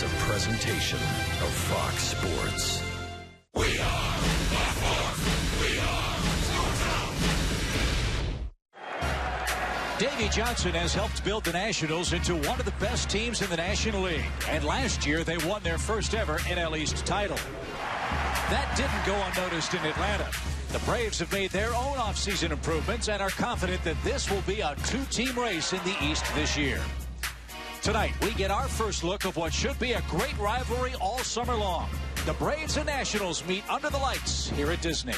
is a presentation of Fox Sports. We are the Fox. We are Davey Johnson has helped build the Nationals into one of the best teams in the National League. And last year, they won their first ever NL East title. That didn't go unnoticed in Atlanta. The Braves have made their own offseason improvements and are confident that this will be a two-team race in the East this year. Tonight, we get our first look of what should be a great rivalry all summer long. The Braves and Nationals meet under the lights here at Disney.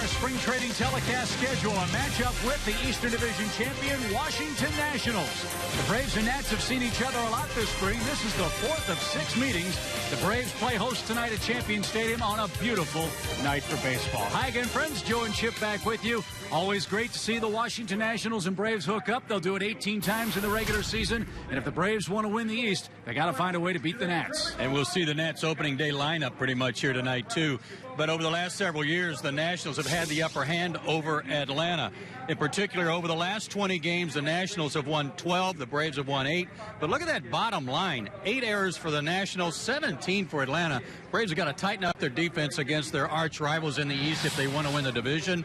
Spring trading telecast schedule, a matchup with the Eastern Division champion Washington Nationals. The Braves and Nats have seen each other a lot this spring. This is the fourth of 6 meetings. The Braves play host tonight at Champion Stadium on a beautiful night for baseball. Hi again, friends. Joe and Chip back with you. Always great to see the Washington Nationals and Braves hook up. They'll do it 18 times in the regular season. And if the Braves want to win the East, they got to find a way to beat the Nats. And we'll see the Nats opening day lineup pretty much here tonight, too. But over the last several years, the Nationals have had the upper hand over Atlanta. In particular, over the last 20 games, the Nationals have won 12. The Braves have won 8. But look at that bottom line. 8 errors for the Nationals, 17 for Atlanta. Braves have got to tighten up their defense against their arch rivals in the East if they want to win the division.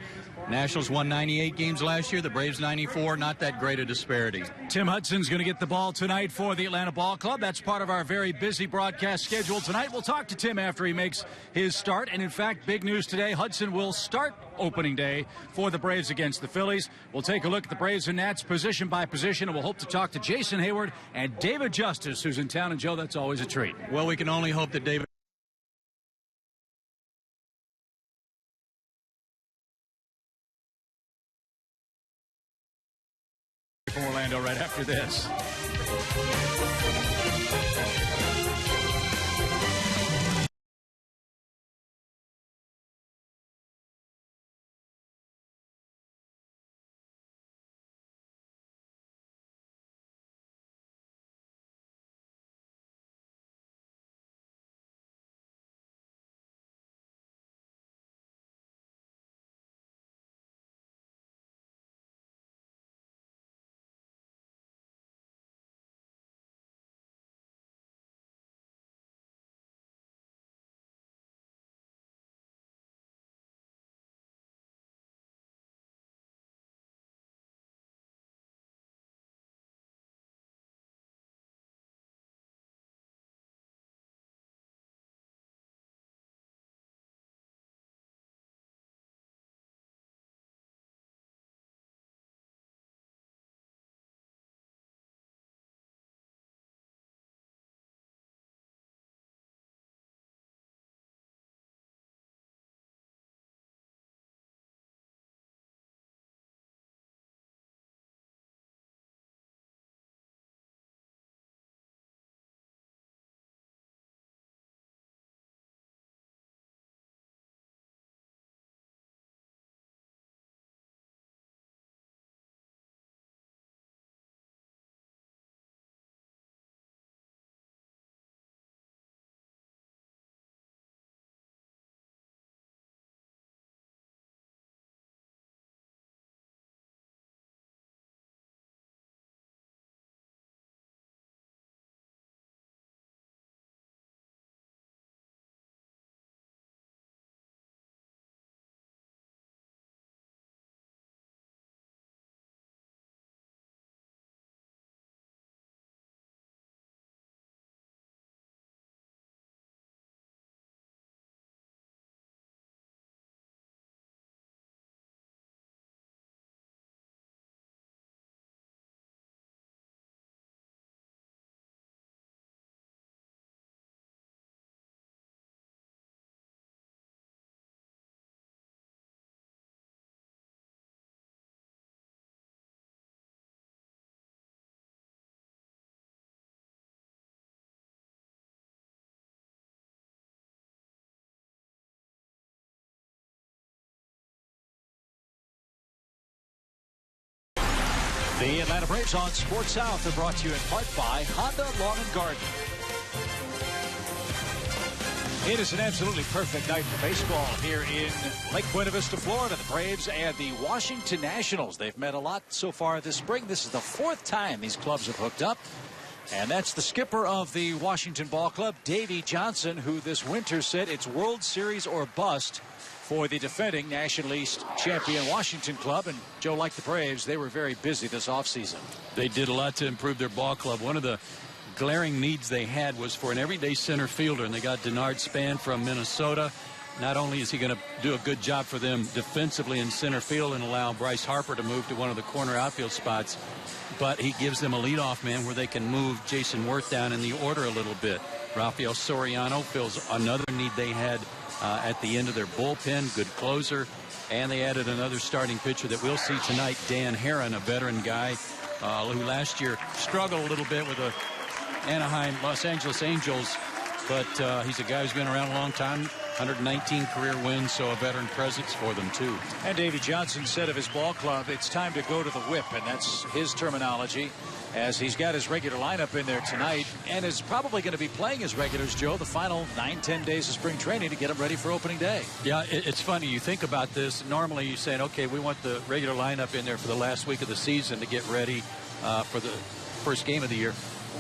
Nationals won 98 games last year. The Braves 94. Not that great a disparity. Tim Hudson's going to get the ball tonight for the Atlanta Ball Club. That's part of our very busy broadcast schedule tonight. We'll talk to Tim after he makes his start. And in fact, big news today, Hudson will start opening day for the Braves against the Phillies. We'll take a look at the Braves and Nats position by position, and we'll hope to talk to Jason Heyward and David Justice, who's in town. And Joe, that's always a treat. Well, we can only hope that David from Orlando right after this. The Atlanta Braves on Sports South are brought to you in part by Honda Lawn and Garden. It is an absolutely perfect night for baseball here in Lake Buena Vista, Florida. The Braves and the Washington Nationals. They've met a lot so far this spring. This is the 4th time these clubs have hooked up. And that's the skipper of the Washington Ball Club, Davey Johnson, who this winter said it's World Series or bust for the defending National East champion Washington club. And Joe, like the Braves, they were very busy this offseason. They did a lot to improve their ball club. One of the glaring needs they had was for an everyday center fielder, and they got Denard Span from Minnesota. Not only is he going to do a good job for them defensively in center field and allow Bryce Harper to move to one of the corner outfield spots, but he gives them a leadoff man where they can move Jason Worth down in the order a little bit. Rafael Soriano fills another need they had at the end of their bullpen. Good closer. And they added another starting pitcher that we'll see tonight, Dan Herron, a veteran guy who last year struggled a little bit with the Anaheim Los Angeles Angels, but he's a guy who's been around a long time. 119 career wins, so a veteran presence for them too. And Davey Johnson said of his ball club, it's time to go to the whip, and that's his terminology, as he's got his regular lineup in there tonight and is probably going to be playing his regulars, Joe, the final 9-10 days of spring training to get them ready for opening day. Yeah, it's funny. You think about this. Normally you're saying, okay, we want the regular lineup in there for the last week of the season to get ready for the first game of the year.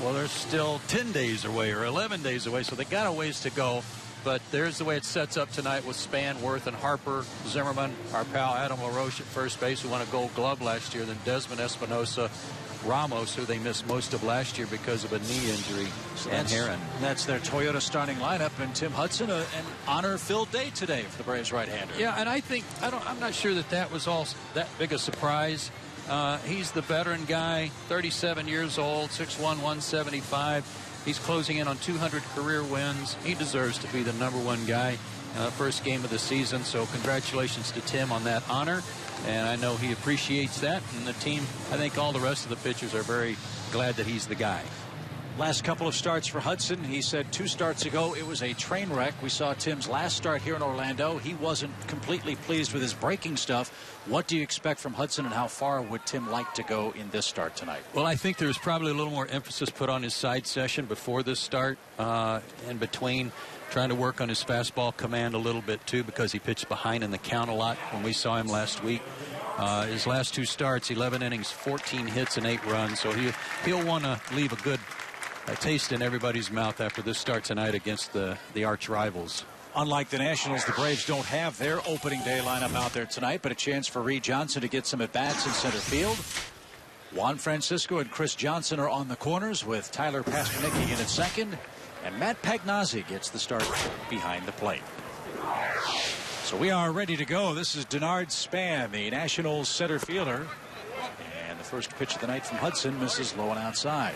Well, they're still 10 days away or 11 days away, so they got a ways to go. But there's the way it sets up tonight with Span, Worth, and Harper. Zimmerman, our pal Adam LaRoche at first base, who won a Gold Glove last year. Then Desmond Espinosa, Ramos, who they missed most of last year because of a knee injury, and Herron. That's their Toyota starting lineup, and Tim Hudson, an honor-filled day today for the Braves right-hander. Yeah, and I'm not sure that was all that big a surprise. He's the veteran guy, 37 years old, 6'1", 175. He's closing in on 200 career wins. He deserves to be the #1 guy. First game of the season, so congratulations to Tim on that honor. And I know he appreciates that. And the team, I think all the rest of the pitchers are very glad that he's the guy. Last couple of starts for Hudson. He said 2 starts ago it was a train wreck. We saw Tim's last start here in Orlando. He wasn't completely pleased with his breaking stuff. What do you expect from Hudson, and how far would Tim like to go in this start tonight? Well, I think there's probably a little more emphasis put on his side session before this start, in between, trying to work on his fastball command a little bit too, because he pitched behind in the count a lot when we saw him last week. His last 2 starts, 11 innings, 14 hits, and 8 runs. So he'll want to leave a good taste in everybody's mouth after this start tonight against the arch rivals. Unlike the Nationals, the Braves don't have their opening day lineup out there tonight, but a chance for Reed Johnson to get some at-bats in center field. Juan Francisco and Chris Johnson are on the corners with Tyler Pastornicki in at second, and Matt Pagnozzi gets the start behind the plate. So we are ready to go. This is Denard Span, the Nationals center fielder, and the first pitch of the night from Hudson misses low and outside.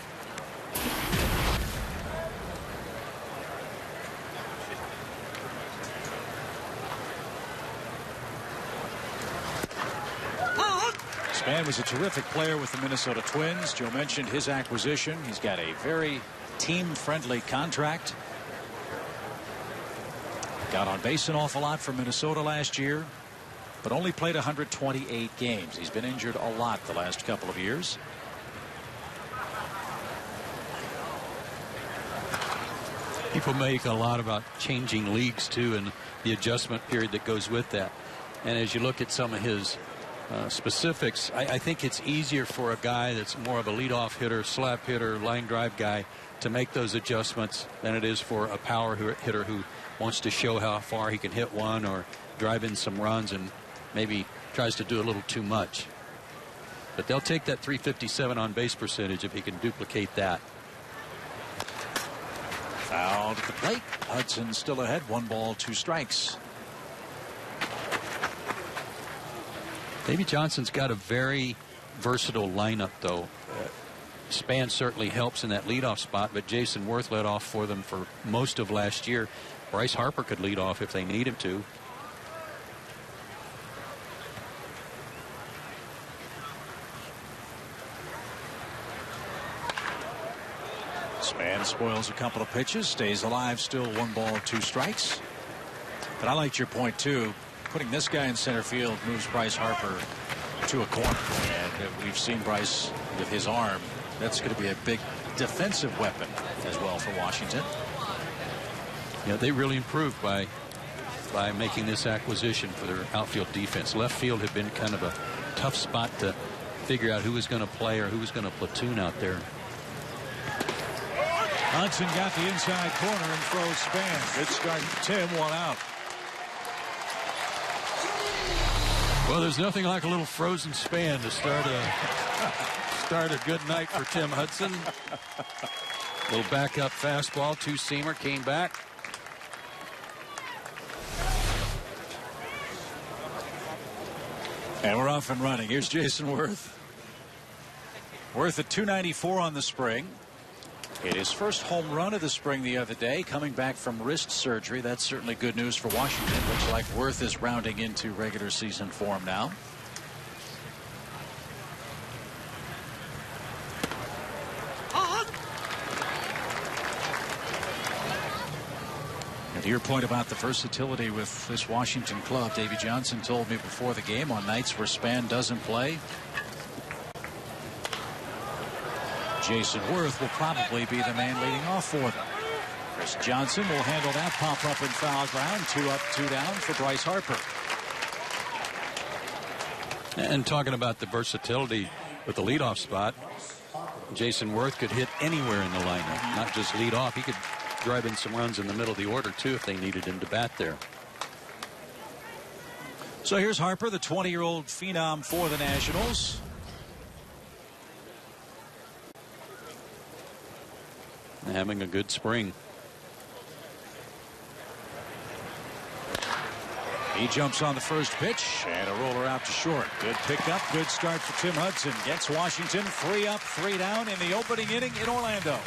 Span was a terrific player with the Minnesota Twins. Joe mentioned his acquisition. He's got a very team-friendly contract. Got on base an awful lot for Minnesota last year, but only played 128 games. He's been injured a lot the last couple of years. People make a lot about changing leagues too, and the adjustment period that goes with that. And as you look at some of his specifics, I think it's easier for a guy that's more of a leadoff hitter, slap hitter, line drive guy to make those adjustments than it is for a power hitter who wants to show how far he can hit one or drive in some runs and maybe tries to do a little too much. But they'll take that 357 on base percentage if he can duplicate that. Fouled at the plate. Hudson still ahead. 1 ball, 2 strikes. Davey Johnson's got a very versatile lineup, though. Span certainly helps in that leadoff spot, but Jason Worth led off for them for most of last year. Bryce Harper could lead off if they need him to. Span spoils a couple of pitches, stays alive, still 1 ball, 2 strikes. But I liked your point too. Putting this guy in center field moves Bryce Harper to a corner. And we've seen Bryce with his arm. That's going to be a big defensive weapon as well for Washington. Yeah, they really improved by making this acquisition for their outfield defense. Left field had been kind of a tough spot to figure out who was going to play or who was going to platoon out there. Hudson got the inside corner and throws Span. Good start for Tim, 1 out. Well, there's nothing like a little frozen Span to start a good night for Tim Hudson. Little backup fastball, two-seamer, came back. And we're off and running. Here's Jason Worth. Worth at 294 on the spring. Hit his first home run of the spring the other day, coming back from wrist surgery. That's certainly good news for Washington. Looks like Worth is rounding into regular season form now. And to your point about the versatility with this Washington club, Davey Johnson told me before the game on nights where Span doesn't play, Jason Worth will probably be the man leading off for them. Chris Johnson will handle that pop up in foul ground. 2 up, 2 down for Bryce Harper. And talking about the versatility with the leadoff spot, Jason Worth could hit anywhere in the lineup, not just lead off. He could drive in some runs in the middle of the order too if they needed him to bat there. So here's Harper, the 20-year-old phenom for the Nationals. Having a good spring. He jumps on the first pitch and a roller out to short. Good pickup, good start for Tim Hudson. Gets Washington 3 up, 3 down in the opening inning in Orlando.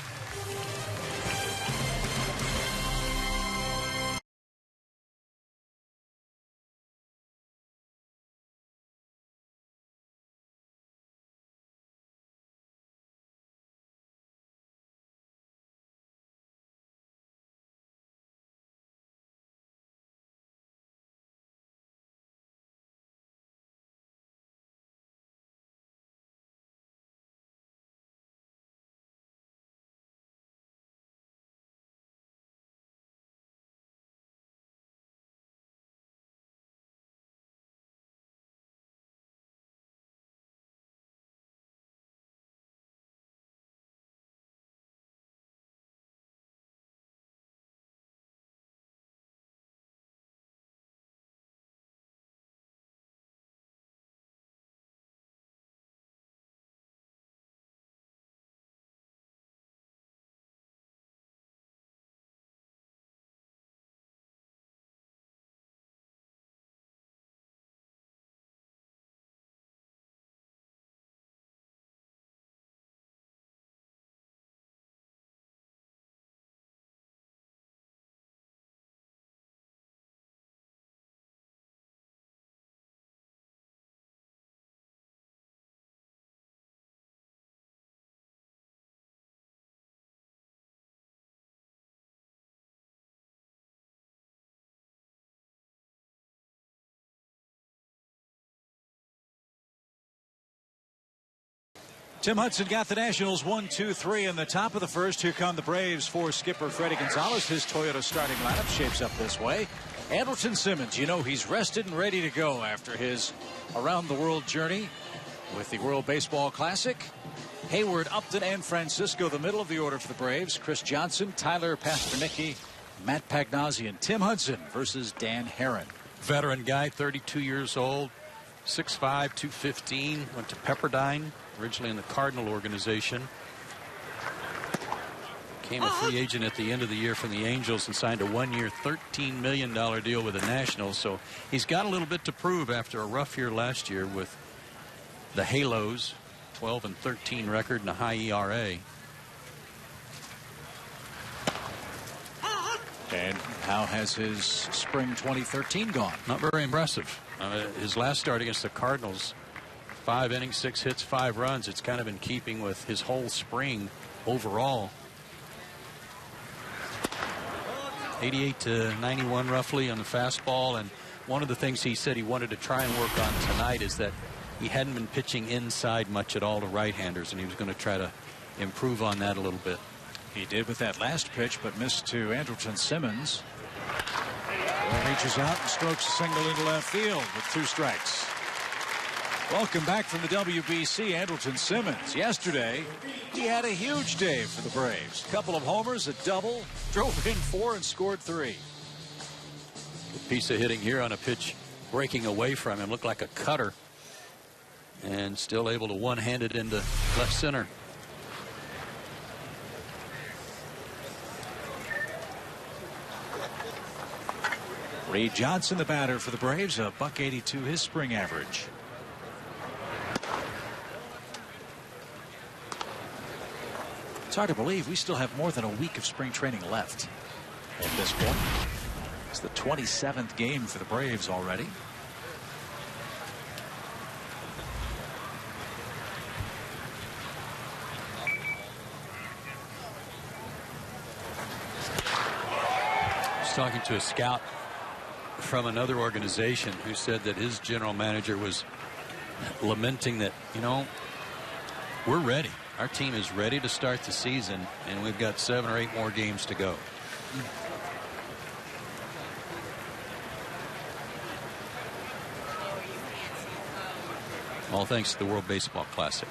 Tim Hudson got the Nationals 1-2-3 in the top of the first. Here come the Braves for skipper Freddie Gonzalez. His Toyota starting lineup shapes up this way. Andrelton Simmons, you know he's rested and ready to go after his around-the-world journey with the World Baseball Classic. Heyward, Upton, and Francisco, the middle of the order for the Braves. Chris Johnson, Tyler Pastornicki, Matt Pagnozzi, and Tim Hudson versus Dan Herron. Veteran guy, 32 years old, 6'5", 215, went to Pepperdine, originally in the Cardinal organization. Became a free agent at the end of the year from the Angels and signed a one-year, $13 million deal with the Nationals. So he's got a little bit to prove after a rough year last year with the Halos, 12-13 record and a high ERA. And how has his spring 2013 gone? Not very impressive. His last start against the Cardinals, 5 innings, 6 hits, 5 runs. It's kind of in keeping with his whole spring overall. 88-91 roughly on the fastball. And one of the things he said he wanted to try and work on tonight is that he hadn't been pitching inside much at all to right-handers, and he was going to try to improve on that a little bit. He did with that last pitch, but missed to Andrelton Simmons. Ball reaches out and strokes a single into left field with 2 strikes. Welcome back from the WBC, Andrelton Simmons. Yesterday, he had a huge day for the Braves. A couple of homers, a double, drove in 4 and scored 3. Good piece of hitting here on a pitch breaking away from him. Looked like a cutter. And still able to one-hand it into left center. Reed Johnson, the batter for the Braves, a .182 his spring average. It's hard to believe we still have more than a week of spring training left at this point. It's the 27th game for the Braves already. I was talking to a scout from another organization who said that his general manager was lamenting that, you know, we're ready. Our team is ready to start the season, and we've got 7 or 8 more games to go. All thanks to the World Baseball Classic.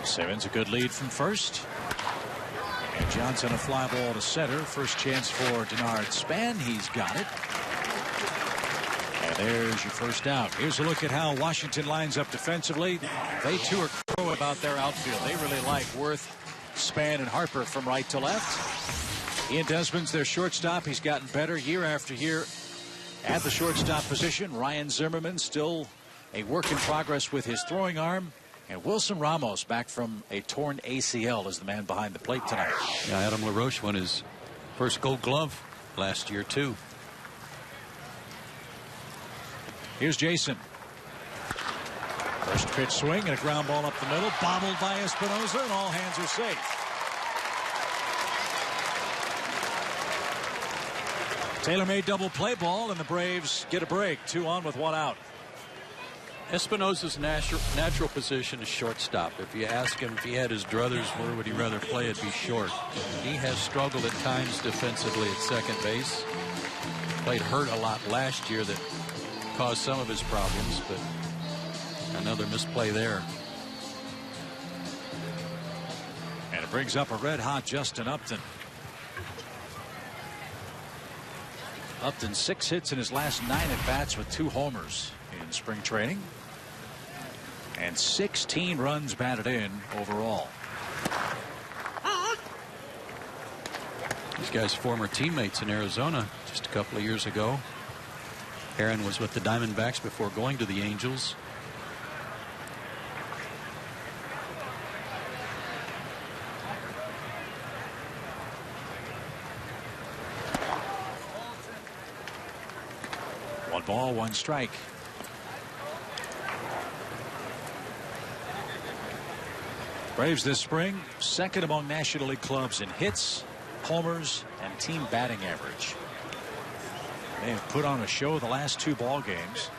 Simmons a good lead from first. And Johnson a fly ball to center. First chance for Denard Span. He's got it. And there's your first out. Here's a look at how Washington lines up defensively. They too are crowing about their outfield. They really like Worth, Span, and Harper from right to left. Ian Desmond's their shortstop. He's gotten better year after year at the shortstop position. Ryan Zimmerman still a work in progress with his throwing arm. And Wilson Ramos back from a torn ACL is the man behind the plate tonight. Yeah, Adam LaRoche won his first Gold Glove last year too. Here's Jason. First pitch swing and a ground ball up the middle, bobbled by Espinosa, and all hands are safe. Taylor-made double play ball, and the Braves get a break. 2 on with 1 out. Espinosa's natural position is shortstop. If you ask him if he had his druthers, where would he rather play? It'd be short. He has struggled at times defensively at second base. Played hurt a lot last year that caused some of his problems, but another misplay there. And it brings up a red-hot Justin Upton. Upton 6 hits in his last 9 at-bats with 2 homers in spring training. And 16 runs batted in overall. These guys former teammates in Arizona just a couple of years ago. Aaron was with the Diamondbacks before going to the Angels. One ball, 1 strike. Braves this spring, second among National League clubs in hits, homers, and team batting average. They have put on a show the last 2 ball games.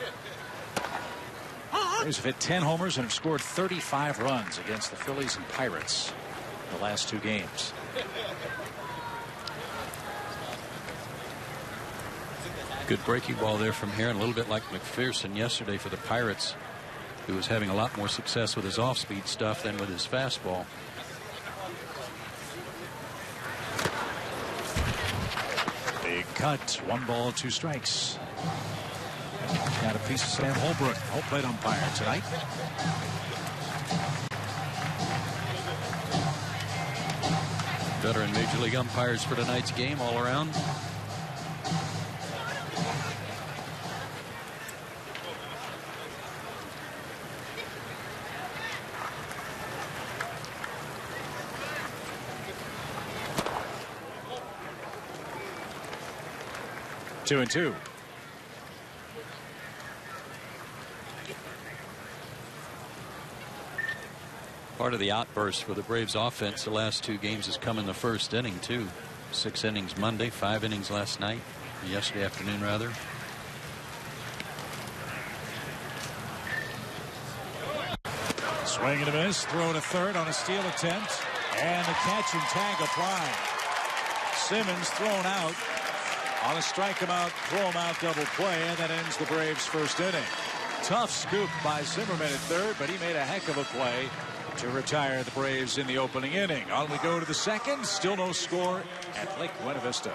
Braves have hit 10 homers and have scored 35 runs against the Phillies and Pirates the last 2 games. Good breaking ball there from Heron, a little bit like McPherson yesterday for the Pirates, who was having a lot more success with his off-speed stuff than with his fastball. Big cut, 1 ball, 2 strikes. Got a piece of Sam Holbrook, home plate umpire tonight. Veteran Major League umpires for tonight's game all around. Two and two. Part of the outburst for the Braves offense the last 2 games has come in the first inning too. 6 innings Monday, 5 innings last night, yesterday afternoon rather. Swing and a miss. Throw to third on a steal attempt. And the catch and tag applied. Simmons thrown out on a strike him out, throw him out double play, and that ends the Braves' first inning. Tough scoop by Zimmerman at third, but he made a heck of a play to retire the Braves in the opening inning. On we go to the second. Still no score at Lake Buena Vista.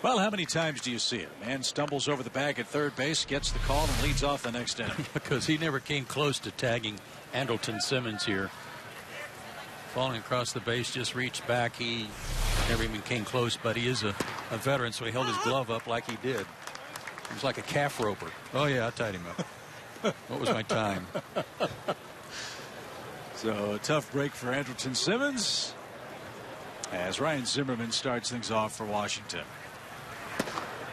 Well, how many times do you see it? Man stumbles over the bag at third base, gets the call, and leads off the next inning. Because he never came close to tagging Andrelton Simmons here. Falling across the base, just reached back. He never even came close, but he is a veteran, so he held his glove up like he did. He was like a calf roper. Oh, yeah, I tied him up. What was my time? So a tough break for Andrelton Simmons as Ryan Zimmerman starts things off for Washington.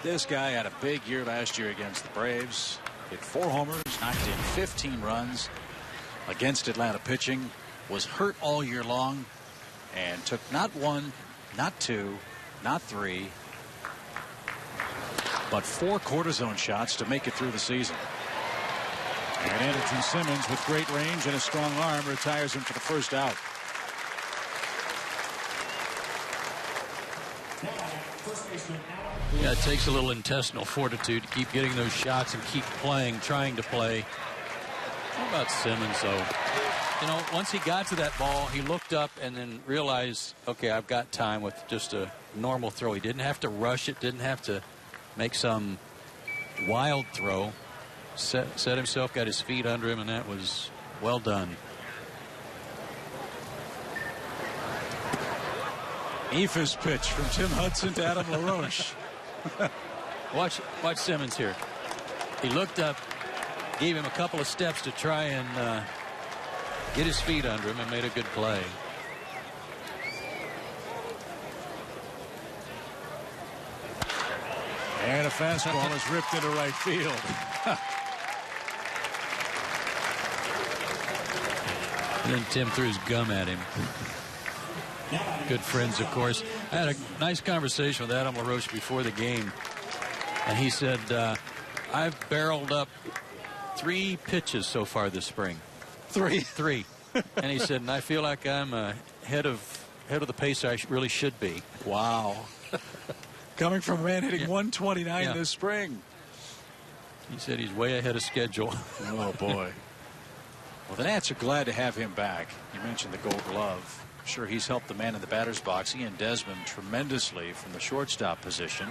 This guy had a big year last year against the Braves. Hit 4 homers, knocked in 15 runs against Atlanta pitching. Was hurt all year long and took not 1, not 2, not 3, but 4 cortisone shots to make it through the season. And Andrelton Simmons, with great range and a strong arm, retires him for the first out. Yeah, it takes a little intestinal fortitude to keep getting those shots and keep playing, trying to play. How about Simmons, though? You know, once he got to that ball, he looked up and then realized, okay, I've got time with just a normal throw. He didn't have to rush it, didn't have to make some wild throw. Set himself, got his feet under him, and that was well done. Eephus pitch from Tim Hudson to Adam LaRoche. Watch Simmons here. He looked up, gave him a couple of steps to try and get his feet under him, and made a good play. And a fastball is ripped into right field. And then Tim threw his gum at him. Good friends, of course. I had a nice conversation with Adam LaRoche before the game, and he said, I've barreled up 3 pitches so far this spring. 3. And he said, and I feel like I'm ahead of the pace I really should be. Wow. Coming from a man hitting 129 this spring. He said he's way ahead of schedule. Oh, boy. Well, the Nats are glad to have him back. You mentioned the Gold Glove. I'm sure he's helped the man in the batter's box, Ian Desmond, tremendously from the shortstop position.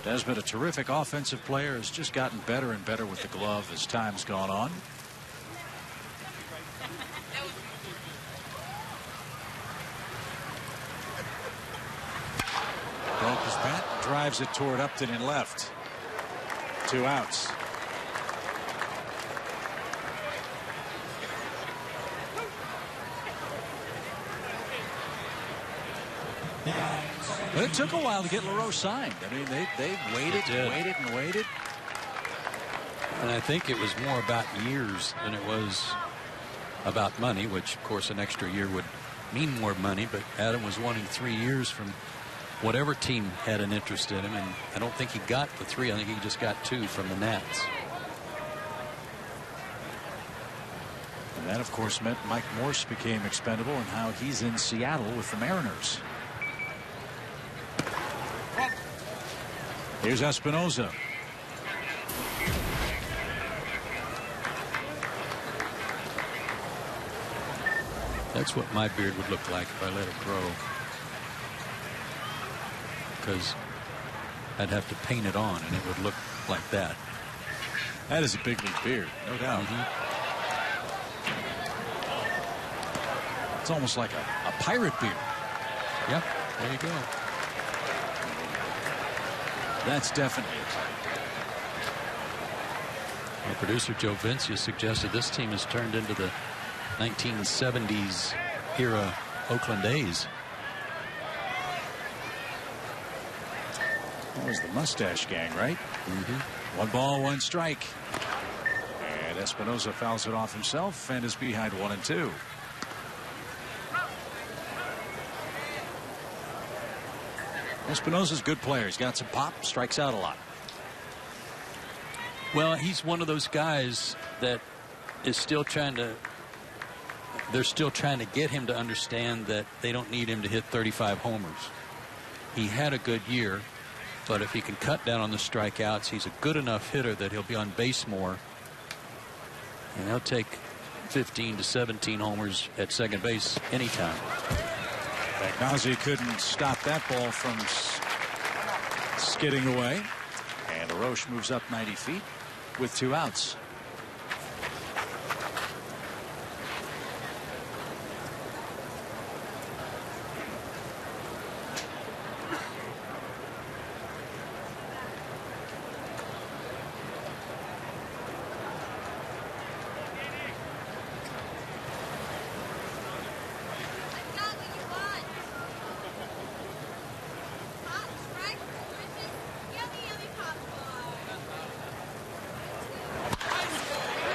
Desmond, a terrific offensive player, has just gotten better and better with the glove as time's gone on. Broke his bat, drives it toward Upton in left. 2 outs. But it took a while to get LaRoche signed. I mean, they waited and waited and waited. And I think it was more about years than it was about money, which, of course, an extra year would mean more money. But Adam was wanting 3 years from whatever team had an interest in him, and I don't think he got the 3. I think he just got 2 from the Nats. And that, of course, meant Mike Morse became expendable, and how he's in Seattle with the Mariners. Here's Espinosa. That's what my beard would look like if I let it grow. Because I'd have to paint it on, and it would look like that. That is a big league beard, no doubt. It's almost like a pirate beard. Yep, there you go. That's definitely it. Well, producer Joe Vincia suggested this team has turned into the 1970s era Oakland A's. That was the Mustache Gang, right? 1 ball, 1 strike. And Espinosa fouls it off himself and is behind 1-2. Espinosa's a good player. He's got some pop, strikes out a lot. Well, he's one of those guys that is still trying to, they're still trying to get him to understand that they don't need him to hit 35 homers. He had a good year, but if he can cut down on the strikeouts, he's a good enough hitter that he'll be on base more. And he'll take 15 to 17 homers at second base anytime. Nazi couldn't stop that ball from skidding away. And LaRoche moves up 90 feet with 2 outs.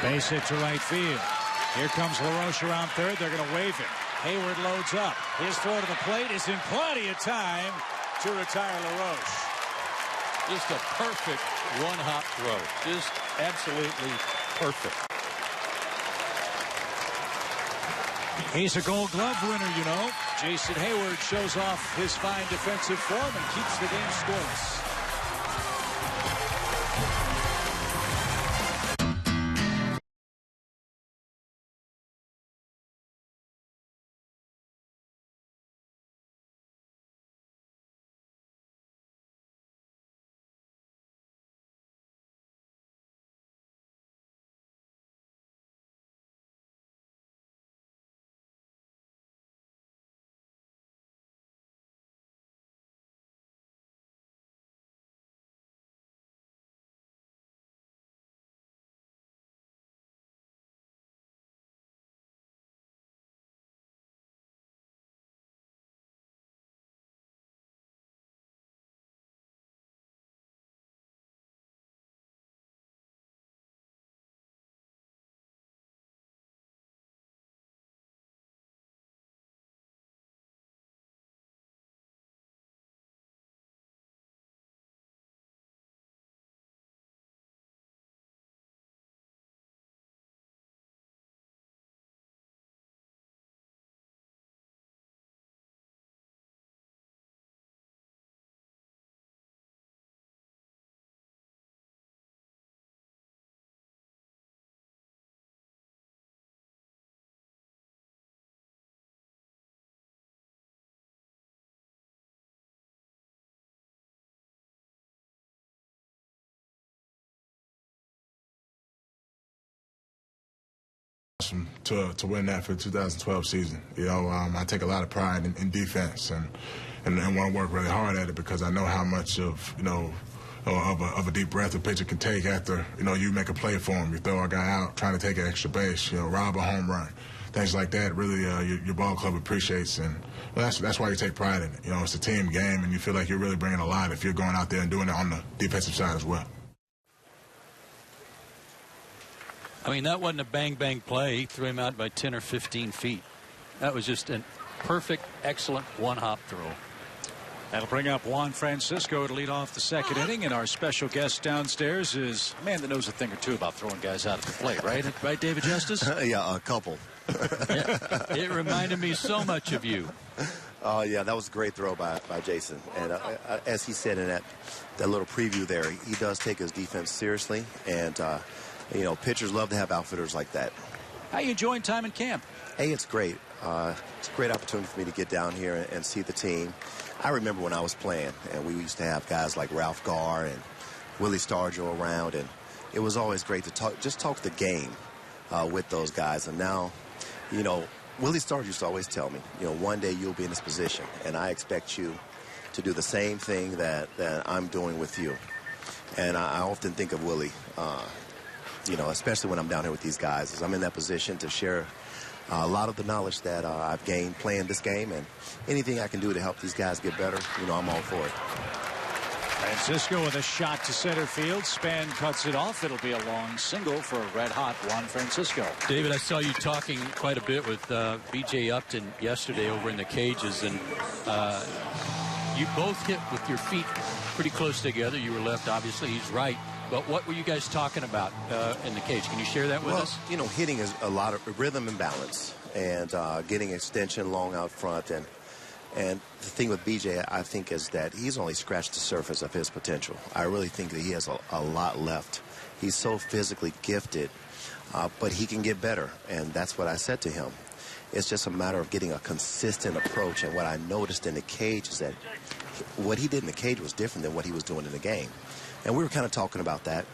Base hit to right field. Here comes LaRoche around third. They're going to wave him. Heyward loads up. His throw to the plate is in plenty of time to retire LaRoche. Just a perfect one-hop throw. Just absolutely perfect. He's a Gold Glove winner, you know. Jason Heyward shows off his fine defensive form and keeps the game scoreless. To win that for the 2012 season. You know, I take a lot of pride in defense and want to work really hard at it because I know how much of, you know, of a deep breath a pitcher can take after, you know, you make a play for him. You throw a guy out trying to take an extra base, you know, rob a home run. things like that, really your ball club appreciates. And that's why you take pride in it. You know, it's a team game, and you feel like you're really bringing a lot if you're going out there and doing it on the defensive side as well. I mean, that wasn't a bang-bang play. He threw him out by 10 or 15 feet. That was just a perfect, excellent one-hop throw. That'll bring up Juan Francisco to lead off the second inning, and our special guest downstairs is a man that knows a thing or two about throwing guys out at the plate, right? Right, David Justice? Yeah, a couple. Yeah, it reminded me so much of you. Oh, yeah, that was a great throw by Jason. And as he said in that little preview there, he does take his defense seriously, and you know, pitchers love to have outfitters like that. How you enjoying time in camp? Hey, it's great. It's a great opportunity for me to get down here and see the team. I remember when I was playing, and we used to have guys like Ralph Garr and Willie Stargell around, and it was always great to talk the game with those guys. And now, you know, Willie Stargell used to always tell me, you know, one day you'll be in this position, and I expect you to do the same thing that I'm doing with you. And I often think of Willie, you know, especially when I'm down here with these guys, as I'm in that position to share a lot of the knowledge that I've gained playing this game, and anything I can do to help these guys get better, you know, I'm all for it. Francisco with a shot to center field. Span cuts it off. It'll be a long single for a red-hot Juan Francisco. David, I saw you talking quite a bit with B.J. Upton yesterday over in the cages, and you both hit with your feet pretty close together. You were left, obviously. He's right. But what were you guys talking about in the cage? Can you share that with us? You know, hitting is a lot of rhythm and balance, and getting extension long out front. And the thing with BJ, I think, is that he's only scratched the surface of his potential. I really think that he has a lot left. He's so physically gifted, but he can get better, and that's what I said to him. It's just a matter of getting a consistent approach, and what I noticed in the cage is that what he did in the cage was different than what he was doing in the game. And we were kind of talking about that.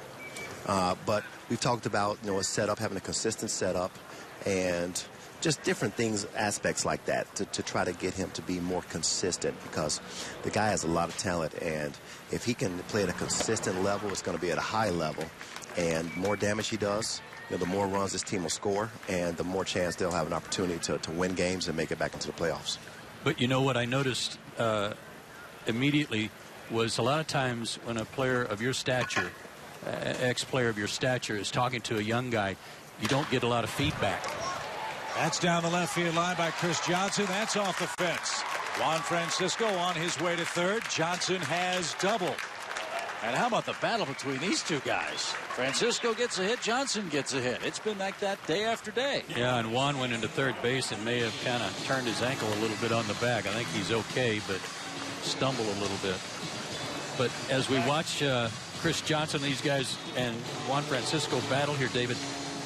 But we've talked about, you know, a setup, having a consistent setup, and just different things, aspects like that, to try to get him to be more consistent, because the guy has a lot of talent, and if he can play at a consistent level, it's going to be at a high level. And the more damage he does, you know, the more runs this team will score, and the more chance they'll have an opportunity to win games and make it back into the playoffs. But you know what I noticed immediately was a lot of times when a player of your stature, ex-player of your stature, is talking to a young guy, you don't get a lot of feedback. That's down the left field line by Chris Johnson. That's off the fence. Juan Francisco on his way to third. Johnson has doubled. And how about the battle between these two guys? Francisco gets a hit, Johnson gets a hit. It's been like that day after day. Yeah, and Juan went into third base and may have kind of turned his ankle a little bit on the back. I think he's okay, but stumbled a little bit. But as we watch Chris Johnson, these guys, and Juan Francisco battle here, David,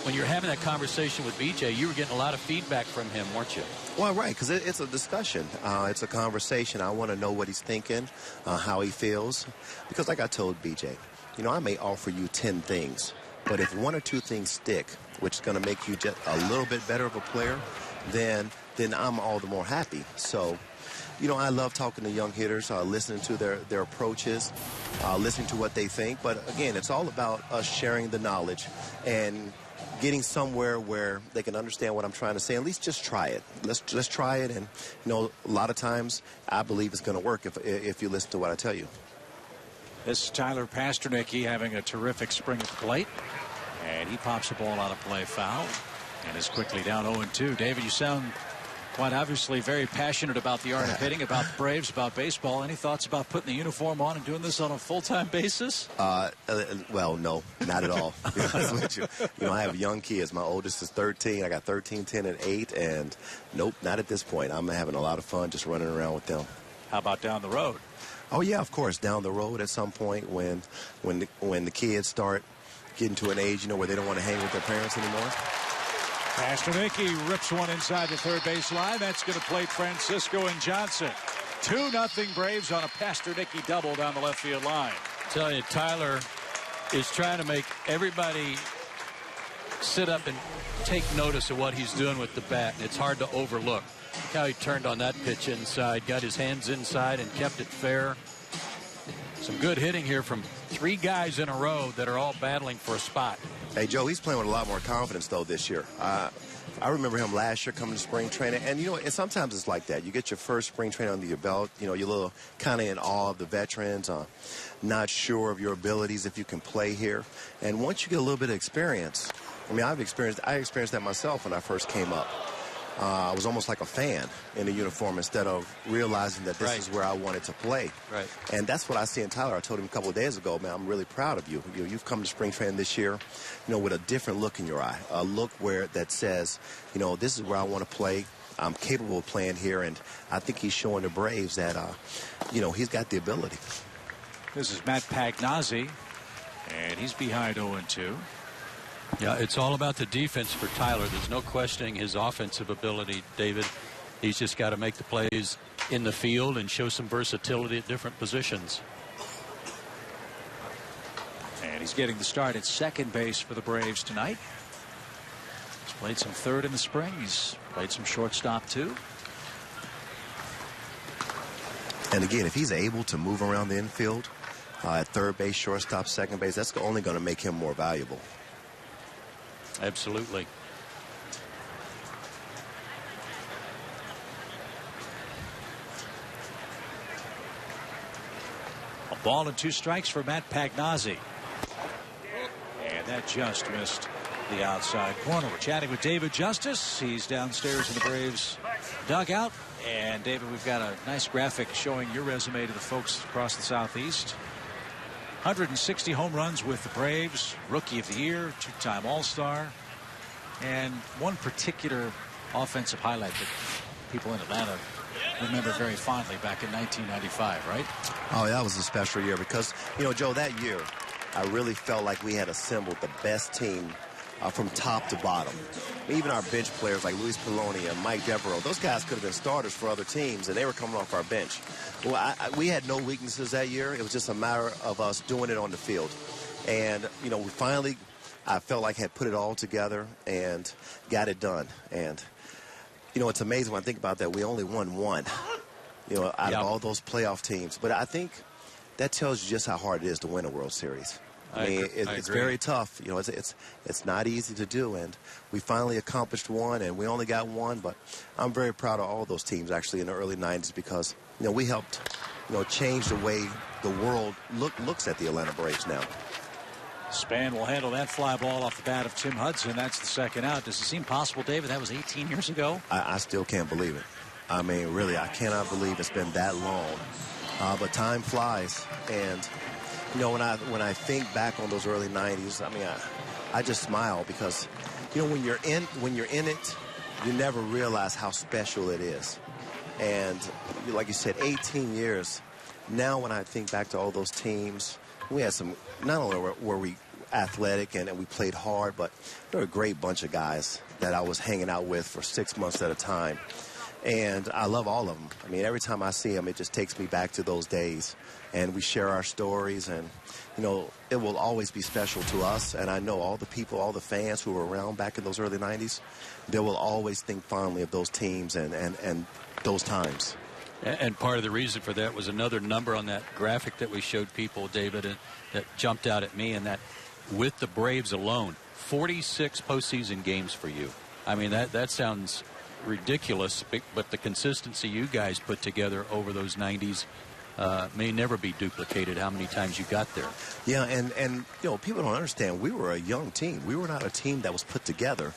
when you're having that conversation with BJ, you were getting a lot of feedback from him, weren't you? Well, right, because it's a discussion. It's a conversation. I want to know what he's thinking, how he feels. Because like I told BJ, you know, I may offer you 10 things, but if one or two things stick, which is going to make you just a little bit better of a player, then I'm all the more happy. So, you know, I love talking to young hitters, listening to their approaches, listening to what they think. But, again, it's all about us sharing the knowledge and getting somewhere where they can understand what I'm trying to say. At least just try it. Let's try it. And, you know, a lot of times I believe it's going to work if you listen to what I tell you. This is Tyler Pasternak having a terrific spring at the plate. And he pops the ball out of play, foul, and is quickly down 0-2. David, you sound quite obviously very passionate about the art of hitting, about the Braves, about baseball. Any thoughts about putting the uniform on and doing this on a full-time basis? Well, no, not at all. To be honest with you. You know, I have young kids. My oldest is 13. I got 13, 10, and 8. And nope, not at this point. I'm having a lot of fun just running around with them. How about down the road? Oh, yeah, of course. Down the road at some point when the kids start getting to an age, you know, where they don't want to hang with their parents anymore. Pasternak rips one inside the third base line. That's going to plate Francisco and Johnson. 2-0 Braves on a Pasternak double down the left field line. I tell you, Tyler is trying to make everybody sit up and take notice of what he's doing with the bat, and it's hard to overlook. Look how he turned on that pitch inside, got his hands inside and kept it fair. Some good hitting here from three guys in a row that are all battling for a spot. Hey, Joe, he's playing with a lot more confidence, though, this year. I remember him last year coming to spring training, and, and sometimes it's like that. You get your first spring training under your belt, you're a little kind of in awe of the veterans, not sure of your abilities if you can play here. And once you get a little bit of experience, I experienced that myself when I first came up. I was almost like a fan in the uniform instead of realizing that this is where I wanted to play. Right. And that's what I see in Tyler. I told him a couple of days ago, man, I'm really proud of you. You've come to spring training this year, with a different look in your eye, a look that says, this is where I want to play. I'm capable of playing here, and I think he's showing the Braves that, he's got the ability. This is Matt Pagnozzi, and he's behind 0-2. Yeah, it's all about the defense for Tyler. There's no questioning his offensive ability, David. He's just got to make the plays in the field and show some versatility at different positions. And he's getting the start at second base for the Braves tonight. He's played some third in the spring. He's played some shortstop, too. And again, if he's able to move around the infield at third base, shortstop, second base, that's only going to make him more valuable. Absolutely. A ball and 2 strikes for Matt Pagnozzi. And that just missed the outside corner. We're chatting with David Justice. He's downstairs in the Braves dugout. And David, we've got a nice graphic showing your resume to the folks across the Southeast. 160 home runs with the Braves, Rookie of the Year, 2-time All-Star, and one particular offensive highlight that people in Atlanta remember very fondly back in 1995, right? Oh, that was a special year because, Joe, that year I really felt like we had assembled the best team from top to bottom. Even our bench players like Luis Poloni and Mike Devereaux, those guys could have been starters for other teams, and they were coming off our bench. Well, we had no weaknesses that year. It was just a matter of us doing it on the field. And, we finally, I felt like had put it all together and got it done. And, it's amazing when I think about that. We only won one, out of all those playoff teams. But I think that tells you just how hard it is to win a World Series. I mean, it's very tough. It's not easy to do, and we finally accomplished one, and we only got one. But I'm very proud of all those teams actually in the early 90s because we helped change the way the world looks at the Atlanta Braves now. Span will handle that fly ball off the bat of Tim Hudson. That's the second out. Does it seem possible, David? That was 18 years ago. I still can't believe it. I mean, really, I cannot believe it's been that long. But time flies, and. When I think back on those early 90s, I just smile because, when you're in it, you never realize how special it is. And like you said, 18 years. Now when I think back to all those teams, we had some, not only were we athletic and we played hard, but there were a great bunch of guys that I was hanging out with for 6 months at a time. And I love all of them. I mean, every time I see them, it just takes me back to those days. And we share our stories, and, it will always be special to us. And I know all the people, all the fans who were around back in those early 90s, they will always think fondly of those teams and those times. And part of the reason for that was another number on that graphic that we showed people, David, and that jumped out at me, and that with the Braves alone, 46 postseason games for you. I mean, that sounds ridiculous, but the consistency you guys put together over those 90s may never be duplicated, how many times you got there. Yeah, and people don't understand. We were a young team. We were not a team that was put together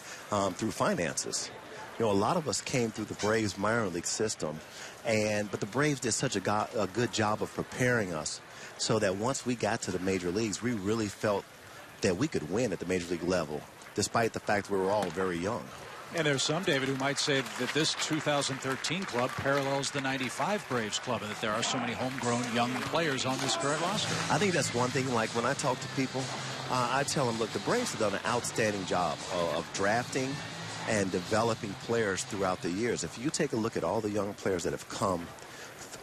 through finances. A lot of us came through the Braves minor league system, but the Braves did such a good job of preparing us so that once we got to the major leagues, we really felt that we could win at the major league level, despite the fact we were all very young. And there's some, David, who might say that this 2013 club parallels the 95 Braves club, and that there are so many homegrown young players on this current roster. I think that's one thing. Like when I talk to people, I tell them, look, the Braves have done an outstanding job of drafting and developing players throughout the years. If you take a look at all the young players that have come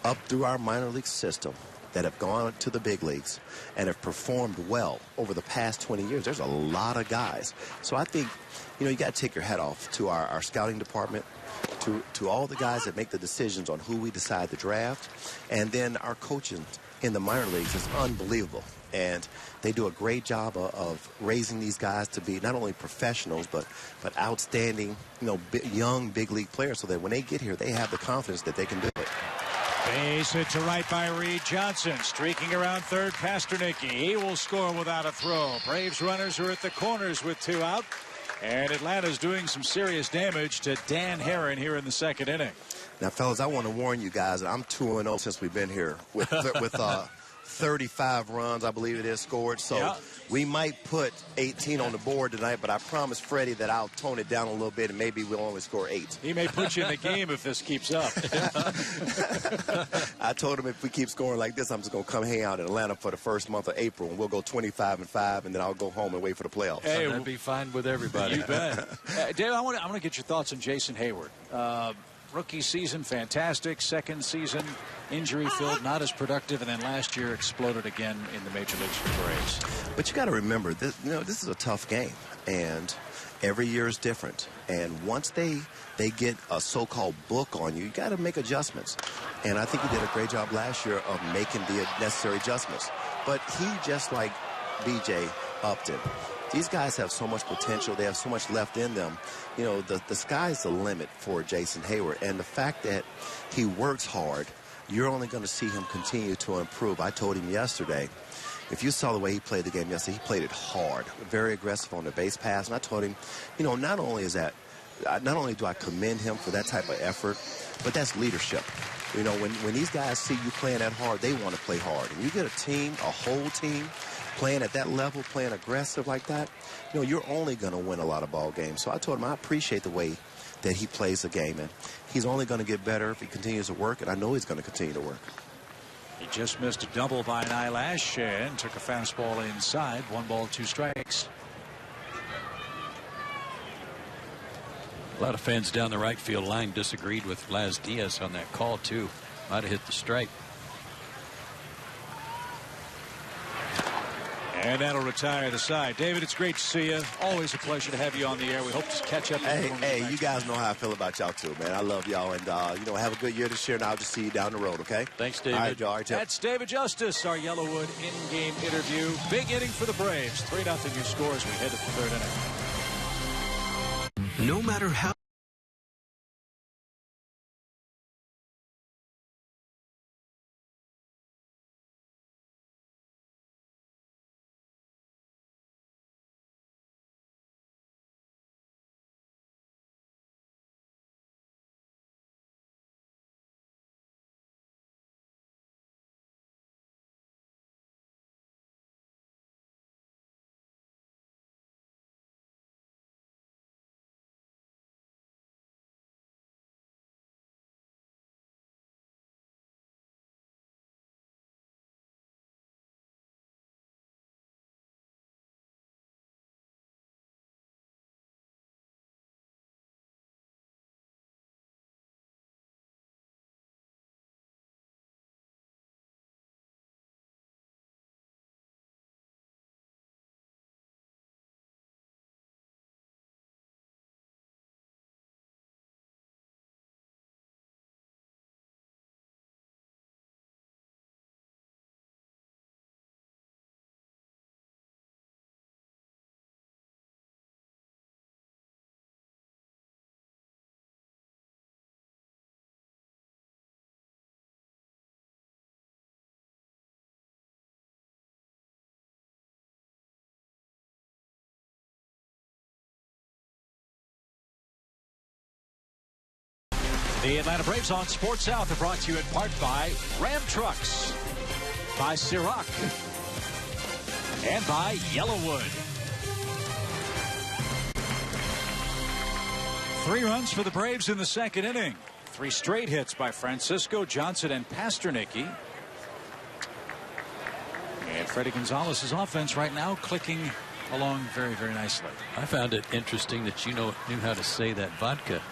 up through our minor league system, that have gone to the big leagues and have performed well over the past 20 years, there's a lot of guys. So I think, you got to take your hat off to our scouting department, to all the guys that make the decisions on who we decide to draft, and then our coaching in the minor leagues is unbelievable. And they do a great job of raising these guys to be not only professionals, but outstanding, young big league players, so that when they get here, they have the confidence that they can do it. Base hit to right by Reed Johnson. Streaking around third, Pasternicki. He will score without a throw. Braves runners are at the corners with 2 out. And Atlanta's doing some serious damage to Dan Herron here in the second inning. Now, fellas, I want to warn you guys that I'm 2-0 since we've been here with 35 runs, I believe it is, scored. So we might put 18 on the board tonight, but I promise Freddie that I'll tone it down a little bit and maybe we'll only score 8. He may put you in the game if this keeps up. I told him if we keep scoring like this, I'm just going to come hang out in Atlanta for the first month of April, and we'll go 25-5, and then I'll go home and wait for the playoffs. Hey, that'd be fine with everybody. You bet. Dave, I want to get your thoughts on Jason Heyward. Rookie season, fantastic. Second season, injury-filled, not as productive, and then last year exploded again in the major leagues for the Braves. But you got to remember, this is a tough game, and every year is different. And once they get a so-called book on you, you got to make adjustments. And I think he did a great job last year of making the necessary adjustments. But he, just like B.J. Upton, these guys have so much potential. They have so much left in them. The sky's the limit for Jason Heyward. And the fact that he works hard, you're only going to see him continue to improve. I told him yesterday, if you saw the way he played the game yesterday, he played it hard, very aggressive on the base pass. And I told him, not only do I commend him for that type of effort, but that's leadership. When these guys see you playing that hard, they want to play hard. And you get a team, a whole team, playing at that level, playing aggressive like that, you're only going to win a lot of ball games. So I told him I appreciate the way that he plays the game, and he's only going to get better if he continues to work, and I know he's going to continue to work. He just missed a double by an eyelash and took a fastball inside. 1 ball, 2 strikes. A lot of fans down the right field line disagreed with Laz Diaz on that call, too. Might have hit the strike. And that'll retire the side. David, it's great to see you. Always a pleasure to have you on the air. We hope to catch up. Hey, you guys know how I feel about y'all too, man. I love y'all, and have a good year this year, and I'll just see you down the road, okay? Thanks, David. All right, y'all. That's David Justice, our Yellowwood in-game interview. Big inning for the Braves. 3-0 your score as we head to the third inning. No matter how The Atlanta Braves on Sports South are brought to you in part by Ram Trucks, by Ciroc, and by Yellowwood. 3 runs for the Braves in the second inning. 3 straight hits by Francisco, Johnson, and Pasternicki. And Freddie Gonzalez's offense right now clicking along very, very nicely. I found it interesting that you knew how to say that vodka.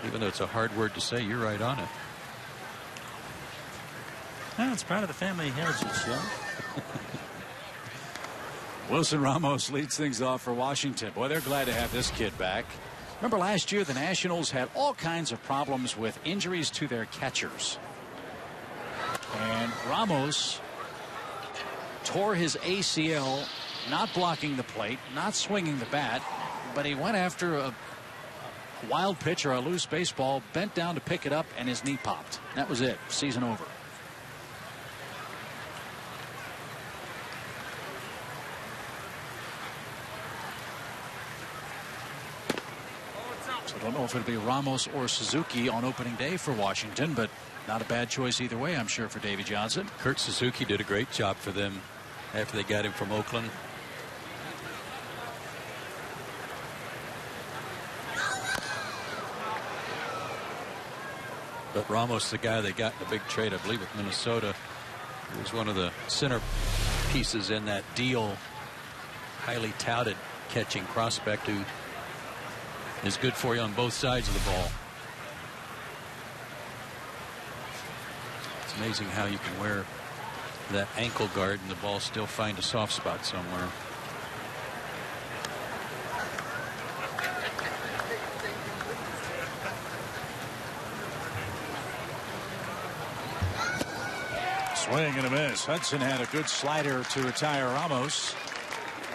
Even though it's a hard word to say, you're right on it. Well, it's part of the family heritage, yeah. Wilson Ramos leads things off for Washington. Boy, they're glad to have this kid back. Remember last year the Nationals had all kinds of problems with injuries to their catchers. And Ramos tore his ACL, not blocking the plate, not swinging the bat, but he went after a wild pitch or a loose baseball, bent down to pick it up, and his knee popped. That was it. Season over. So I don't know if it'll be Ramos or Suzuki on opening day for Washington, but not a bad choice either way, I'm sure, for Davy Johnson. Kurt Suzuki did a great job for them after they got him from Oakland. But Ramos, the guy they got in the big trade, I believe, with Minnesota, he was one of the center pieces in that deal. Highly touted catching prospect who is good for you on both sides of the ball. It's amazing how you can wear that ankle guard and the ball still find a soft spot somewhere. Swing and a miss. Hudson had a good slider to retire Ramos.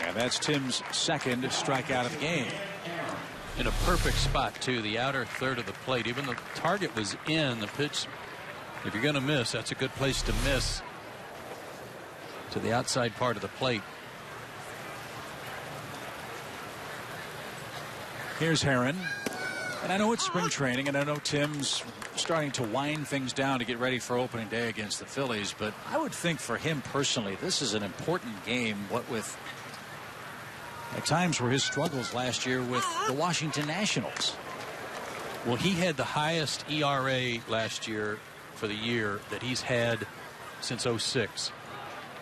And that's Tim's second strikeout of the game. In a perfect spot, too. The outer third of the plate. Even the target was in the pitch. If you're going to miss, that's a good place to miss. To the outside part of the plate. Here's Herron. And I know it's spring training, and I know Tim's starting to wind things down to get ready for opening day against the Phillies, but I would think for him personally, this is an important game, what with at times were his struggles last year with the Washington Nationals. Well, he had the highest ERA last year for the year that he's had since '06.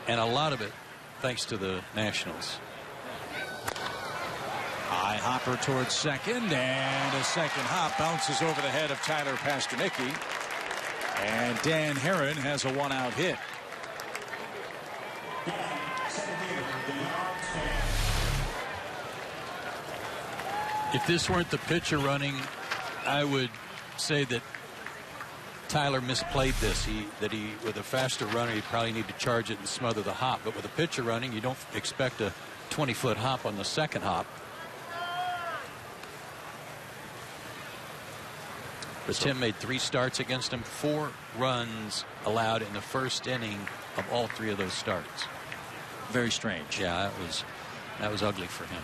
And a lot of it thanks to the Nationals. High hopper towards second, and a second hop bounces over the head of Tyler Pastornicky. And Dan Herron has a one-out hit. If this weren't the pitcher running, I would say that Tyler misplayed this. With a faster runner, you probably need to charge it and smother the hop. But with a pitcher running, you don't expect a 20-foot hop on the second hop. But Tim made 3 starts against him, 4 runs allowed in the first inning of all 3 of those starts. Very strange. Yeah, that was ugly for him.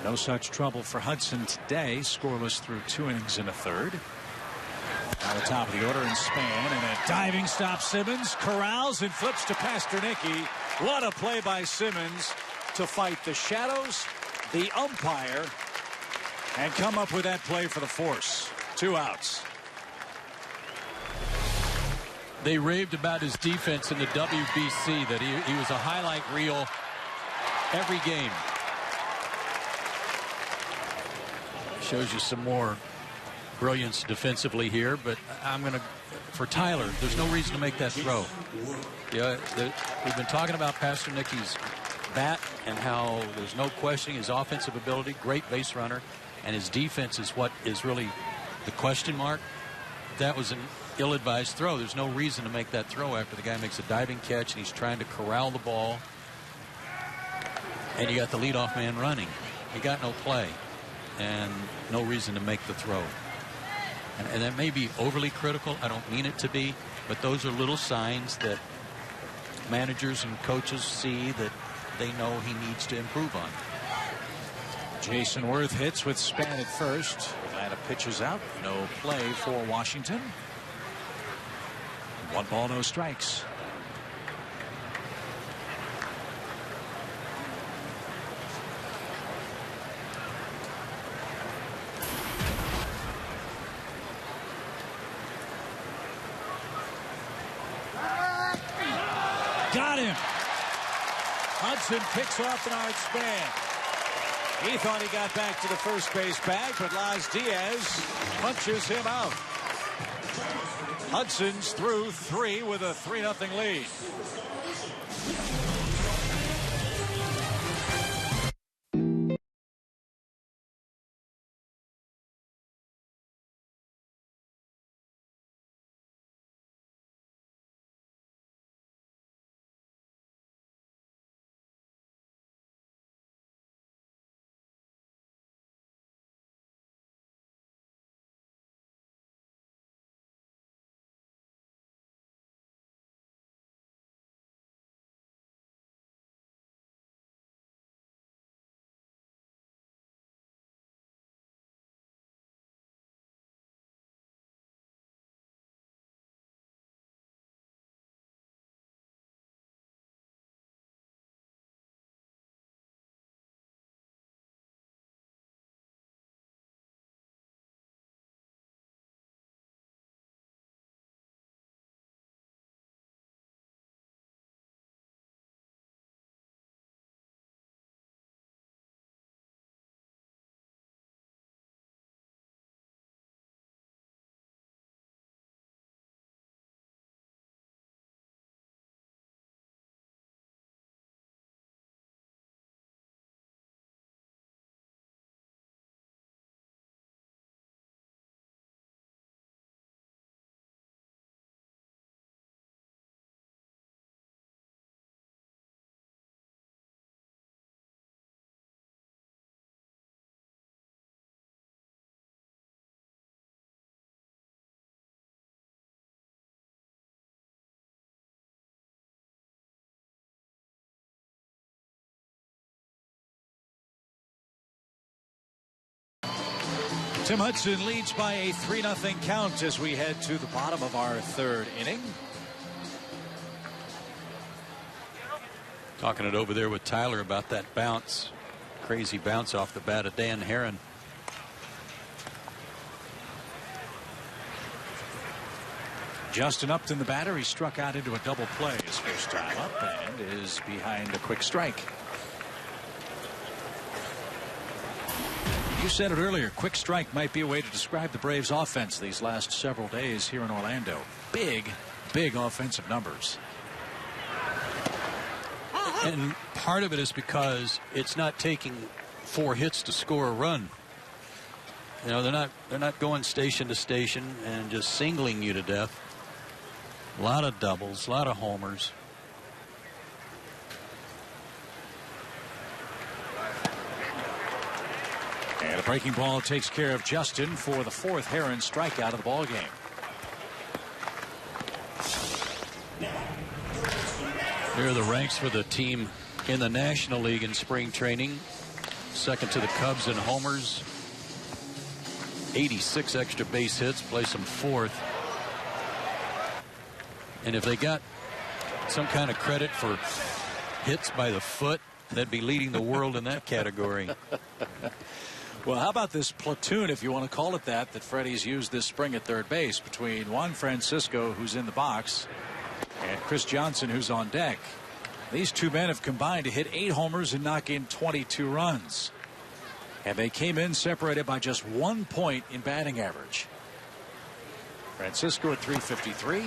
No such trouble for Hudson today. Scoreless through 2 innings and a third. At the top of the order in Span, and a diving stop. Simmons corrals and flips to Pastornicky. What a play by Simmons to fight the shadows, the umpire, and come up with that play for the force. 2 outs. They raved about his defense in the WBC, that he was a highlight reel every game. Shows you some more brilliance defensively here, but for Tyler, there's no reason to make that throw. Yeah, we've been talking about Pastornicky's bat and how there's no questioning his offensive ability, great base runner, and his defense is what is really the question mark. That was an ill-advised throw. There's no reason to make that throw after the guy makes a diving catch and he's trying to corral the ball, and you got the leadoff man running. You got no play and no reason to make the throw. And that may be overly critical. I don't mean it to be, but those are little signs that managers and coaches see that they know he needs to improve on. Jason Worth hits with Span at first. Atlanta pitches out. No play for Washington. 1 ball, no strikes. Got him. Hudson picks off Bernard Span. He thought he got back to the first base bag, but Laz Diaz punches him out. Hudson's through 3 with a 3-0 lead. Tim Hudson leads by a 3-0 count as we head to the bottom of our third inning. Talking it over there with Tyler about that bounce. Crazy bounce off the bat of Dan Herron. Justin Upton, the batter, he struck out into a double play his first time up and is behind a quick strike. You said it earlier, quick strike might be a way to describe the Braves offense these last several days here in Orlando. Big offensive numbers. And part of it is because it's not taking 4 hits to score a run. You know, they're not going station to station and just singling you to death. A lot of doubles, a lot of homers. And a breaking ball takes care of Justin for the 4th Herron strikeout of the ball game. Here are the ranks for the team in the National League in spring training. Second to the Cubs in homers. 86 extra base hits, place them 4th. And if they got some kind of credit for hits by the foot, they'd be leading the world in that category. Well, how about this platoon, if you want to call it that Freddie's used this spring at third base between Juan Francisco, who's in the box, and Chris Johnson, who's on deck. These two men have combined to hit 8 homers and knock in 22 runs. And they came in separated by just 1 point in batting average. Francisco at 353.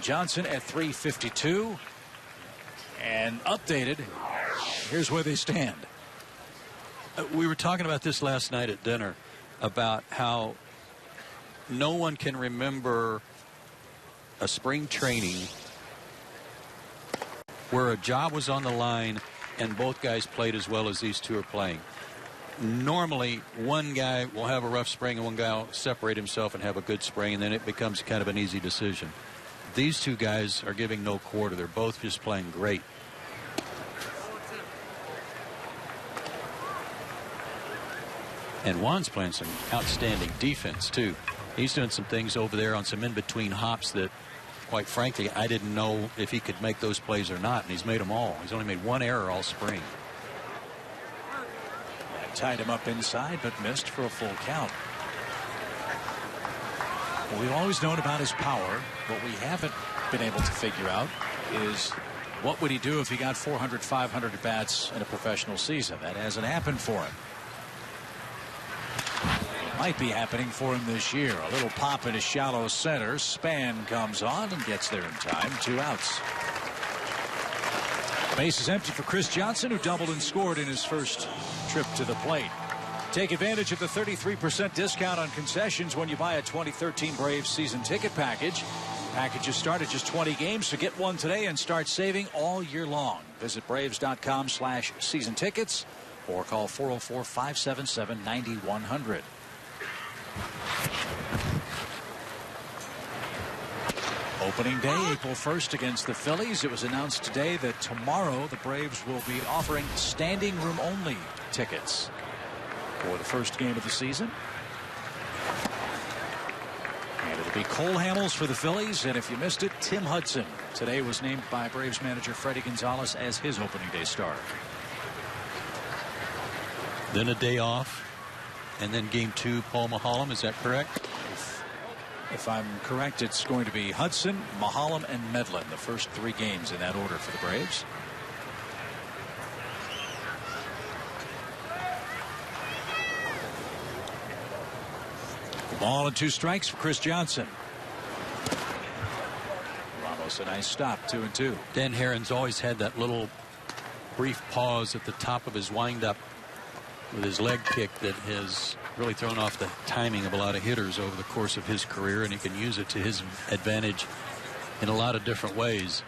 Johnson at 352. And updated, here's where they stand. We were talking about this last night at dinner about how no one can remember a spring training where a job was on the line and both guys played as well as these two are playing. Normally, one guy will have a rough spring and one guy will separate himself and have a good spring, and then it becomes kind of an easy decision. These two guys are giving no quarter. They're both just playing great. And Juan's playing some outstanding defense, too. He's doing some things over there on some in-between hops that, quite frankly, I didn't know if he could make those plays or not, and he's made them all. He's only made 1 error all spring. That tied him up inside, but missed for a full count. Well, we've always known about his power. What we haven't been able to figure out is what would he do if he got 400, 500 at-bats in a professional season. That hasn't happened for him. Might be happening for him this year. A little pop in his shallow center. Span comes on and gets there in time. 2 outs. Base is empty for Chris Johnson, who doubled and scored in his first trip to the plate. Take advantage of the 33% discount on concessions when you buy a 2013 Braves season ticket package. Packages start at just 20 games, so get one today and start saving all year long. Visit Braves.com/season tickets or call 404-577-9100. Opening day, April 1st against the Phillies. It was announced today that tomorrow the Braves will be offering standing room only tickets for the first game of the season. And it'll be Cole Hamels for the Phillies, and if you missed it, Tim Hudson today was named by Braves manager Freddie Gonzalez as his opening day star. Then a day off, and then game 2, Paul Maholm. Is that correct? If I'm correct, it's going to be Hudson, Maholm, and Medlin, the first 3 games in that order for the Braves. Ball and 2 strikes for Chris Johnson. Ramos, a nice stop, 2-2. Dan Herron's always had that little brief pause at the top of his windup with his leg kick that has really thrown off the timing of a lot of hitters over the course of his career, and he can use it to his advantage in a lot of different ways.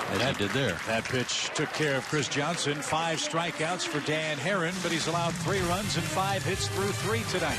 As he did there. That pitch took care of Chris Johnson. 5 strikeouts for Dan Herron, but he's allowed 3 runs and 5 hits through 3 tonight.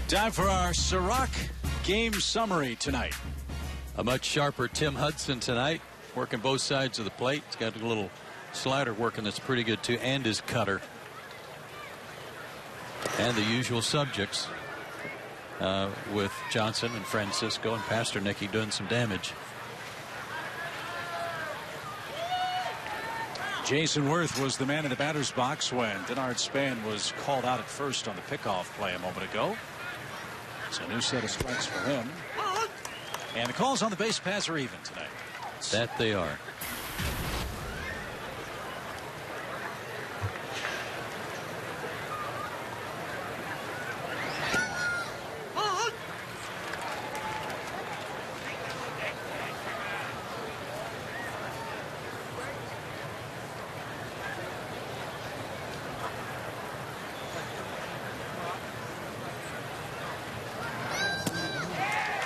Time for our Ciroc game summary tonight. A much sharper Tim Hudson tonight, working both sides of the plate. He's got a little slider working that's pretty good too, and his cutter. And the usual subjects with Johnson and Francisco and Pasternicky doing some damage. Jason Worth was the man in the batter's box when Denard Span was called out at first on the pickoff play a moment ago. It's a new set of strikes for him. And the calls on the base paths are even tonight. That they are.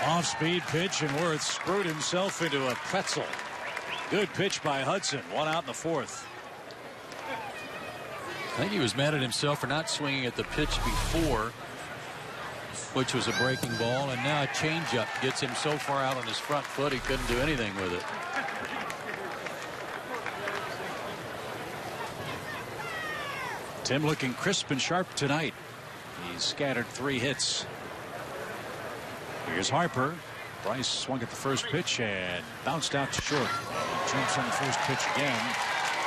Off-speed pitch, and Worth screwed himself into a pretzel. Good pitch by Hudson. One out in the fourth. I think he was mad at himself for not swinging at the pitch before, which was a breaking ball, and now a changeup gets him so far out on his front foot he couldn't do anything with it. Tim looking crisp and sharp tonight. He's scattered 3 hits. Here's Harper. Bryce swung at the first pitch and bounced out to short. Jumps on the first pitch again.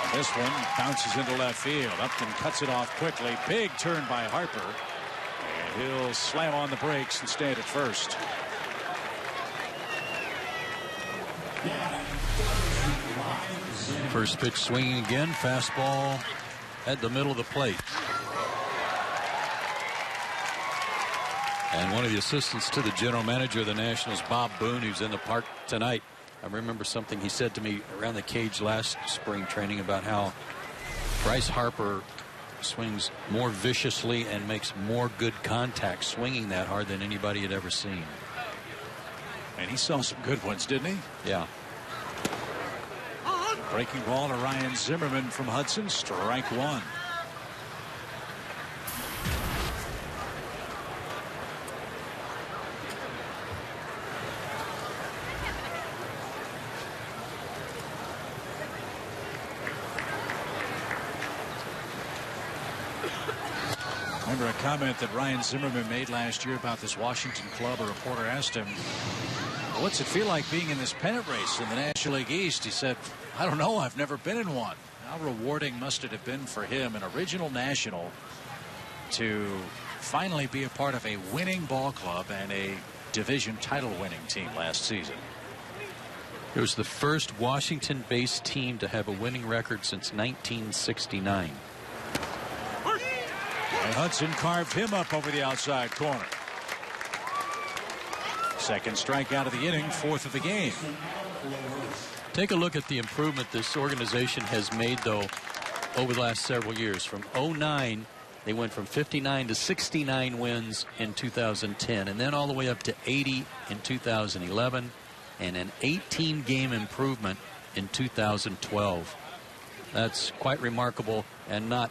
And this one bounces into left field. Upton cuts it off quickly. Big turn by Harper. And he'll slam on the brakes and stand at first. First pitch swinging again. Fastball at the middle of the plate. And one of the assistants to the general manager of the Nationals, Bob Boone, who's in the park tonight. I remember something he said to me around the cage last spring training about how Bryce Harper swings more viciously and makes more good contact swinging that hard than anybody had ever seen. And he saw some good ones, didn't he? Yeah. Breaking ball to Ryan Zimmerman from Hudson. Strike one. Remember a comment that Ryan Zimmerman made last year about this Washington club. A reporter asked him, what's it feel like being in this pennant race in the National League East? He said, I don't know. I've never been in one. How rewarding must it have been for him, an original National, to finally be a part of a winning ball club and a division title winning team last season. It was the first Washington-based team to have a winning record since 1969. And Hudson carved him up over the outside corner. Second strikeout of the inning, 4th of the game. Take a look at the improvement this organization has made, though, over the last several years. From 09, they went from 59 to 69 wins in 2010, and then all the way up to 80 in 2011, and an 18-game improvement in 2012. That's quite remarkable, and not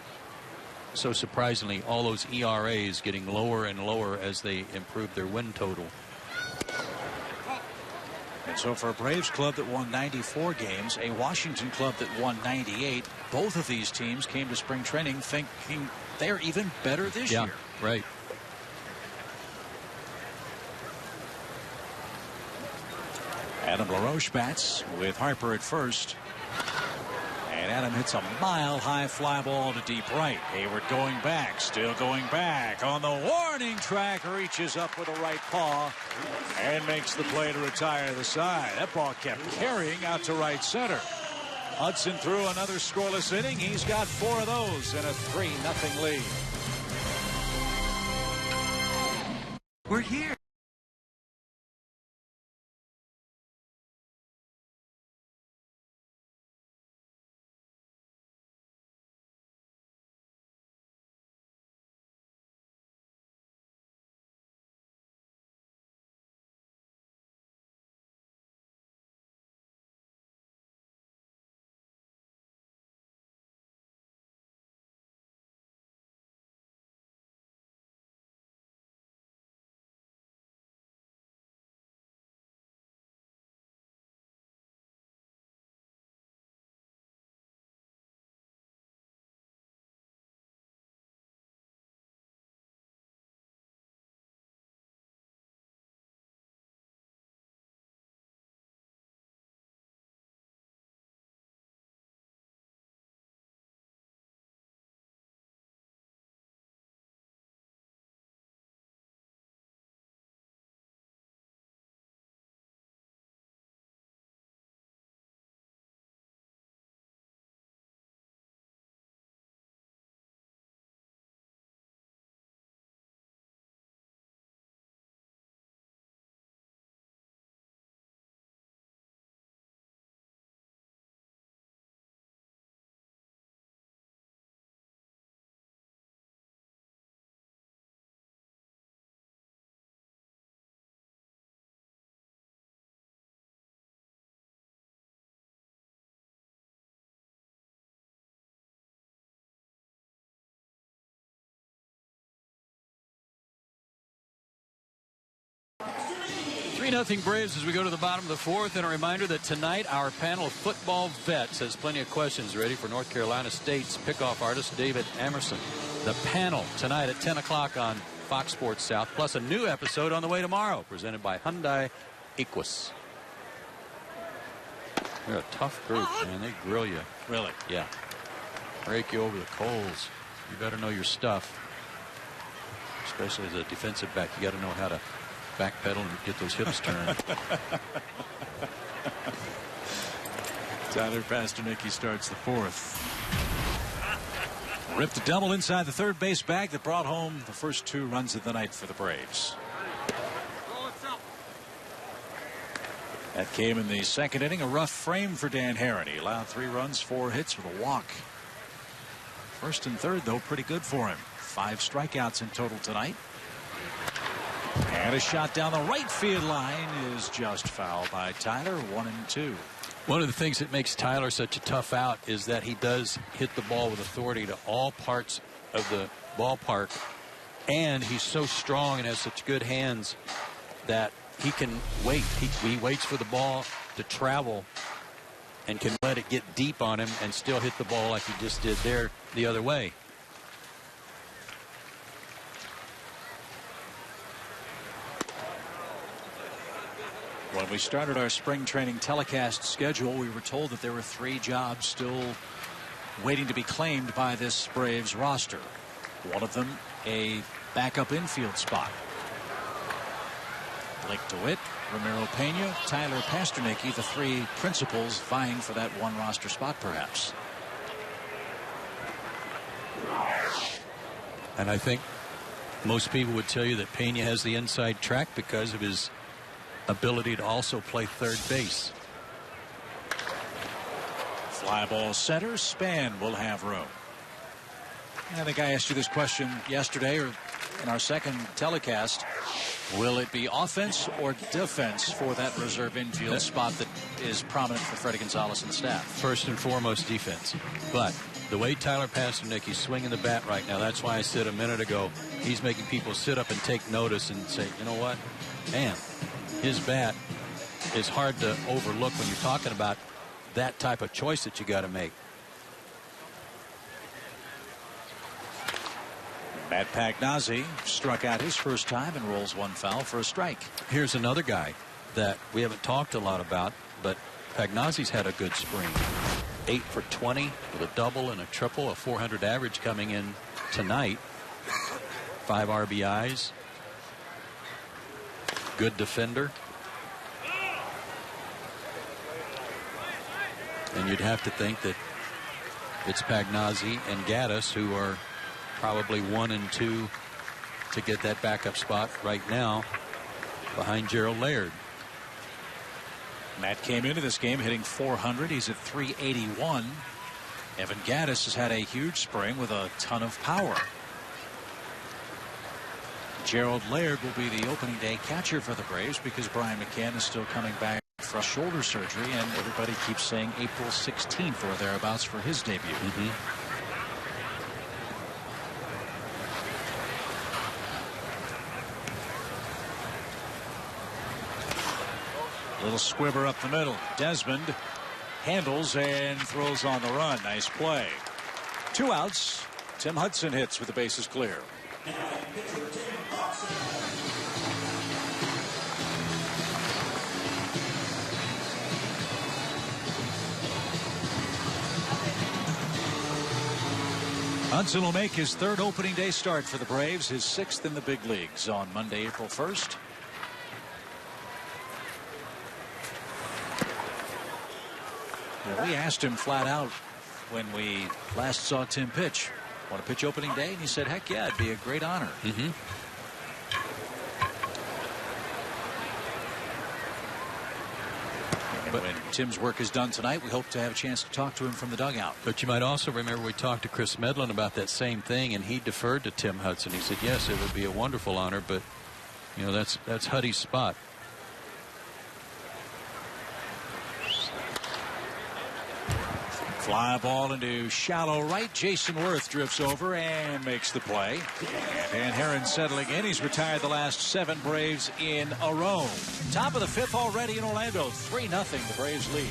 so surprisingly, all those ERAs getting lower and lower as they improve their win total. And so for a Braves club that won 94 games, a Washington club that won 98, both of these teams came to spring training thinking they're even better this year. Right. Adam LaRoche bats with Harper at first. And Adam hits a mile-high fly ball to deep right. Heyward going back, still going back. On the warning track, reaches up with a right paw and makes the play to retire the side. That ball kept carrying out to right center. Hudson threw another scoreless inning. He's got 4 of those in a 3-0 lead. We're here. 3-0 Braves as we go to the bottom of the fourth. And a reminder that tonight our panel of football vets has plenty of questions ready for North Carolina State's pickoff artist David Amerson. The panel tonight at 10 o'clock on Fox Sports South, plus a new episode on the way tomorrow, presented by Hyundai Equus. They're a tough group, man. They grill you. Really? Yeah. Break you over the coals. You better know your stuff. Especially as a defensive back, you got to know how to backpedal and get those hips turned. Tyler Pasternacky starts the fourth. Ripped a double inside the third base bag that brought home the first 2 runs of the night for the Braves. That came in the second inning. A rough frame for Dan Herron. He allowed 3 runs, 4 hits with a walk. First and third, though, pretty good for him. 5 strikeouts in total tonight. And a shot down the right field line is just foul by Tyler. 1-2. One of the things that makes Tyler such a tough out is that he does hit the ball with authority to all parts of the ballpark. And he's so strong and has such good hands that he can wait. He waits for the ball to travel and can let it get deep on him and still hit the ball like he just did there the other way. When we started our spring training telecast schedule, we were told that there were 3 jobs still waiting to be claimed by this Braves roster. One of them, a backup infield spot. Blake DeWitt, Ramiro Pena, Tyler Pasternacky, the 3 principals vying for that one roster spot, perhaps. And I think most people would tell you that Pena has the inside track because of his ability to also play third base. Fly ball center. Span will have room. I think I asked you this question yesterday or in our second telecast. Will it be offense or defense for that reserve infield spot that is prominent for Freddie Gonzalez and the staff? First and foremost, defense. But the way Tyler Pasternacky's swinging the bat right now, that's why I said a minute ago, he's making people sit up and take notice and say, you know what? Man, his bat is hard to overlook when you're talking about that type of choice that you got to make. Matt Pagnozzi struck out his first time and rolls 1 foul for a strike. Here's another guy that we haven't talked a lot about, but Pagnozzi's had a good spring. 8 for 20 with a double and a triple, a 400 average coming in tonight. 5 RBIs. Good defender. And you'd have to think that it's Pagnozzi and Gaddis who are probably 1 and 2 to get that backup spot right now behind Gerald Laird. Matt came into this game hitting 400. He's at 381. Evan Gaddis has had a huge spring with a ton of power. Gerald Laird will be the opening day catcher for the Braves because Brian McCann is still coming back from shoulder surgery, and everybody keeps saying April 16th or thereabouts for his debut. Little squibber up the middle. Desmond handles and throws on the run. Nice play. 2 outs. Tim Hudson hits with the bases clear. Hudson will make his 3rd opening day start for the Braves, his 6th in the big leagues on Monday, April 1st. Well, we asked him flat out when we last saw Tim pitch, want to pitch opening day? And he said, heck yeah, it'd be a great honor. But when Tim's work is done tonight, we hope to have a chance to talk to him from the dugout. But you might also remember we talked to Chris Medlin about that same thing, and he deferred to Tim Hudson. He said, yes, it would be a wonderful honor, but, you know, that's Huddy's spot. Fly ball into shallow right. Jason Worth drifts over and makes the play. And Herron settling in. He's retired the last 7 Braves in a row. Top of the 5th already in Orlando. 3-0 the Braves lead.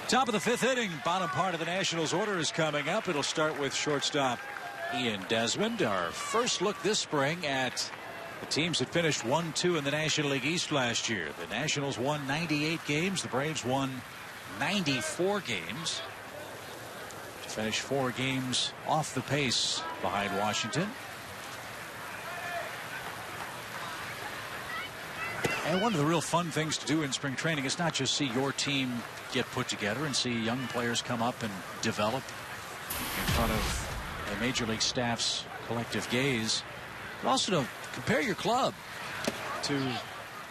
Top of the 5th inning. Bottom part of the Nationals order is coming up. It'll start with shortstop Ian Desmond. Our first look this spring at the teams that finished 1-2 in the National League East last year. The Nationals won 98 games. The Braves won 94 games. To finish 4 games off the pace behind Washington. And one of the real fun things to do in spring training is not just see your team get put together and see young players come up and develop in front of a major league staff's collective gaze, but also to compare your club to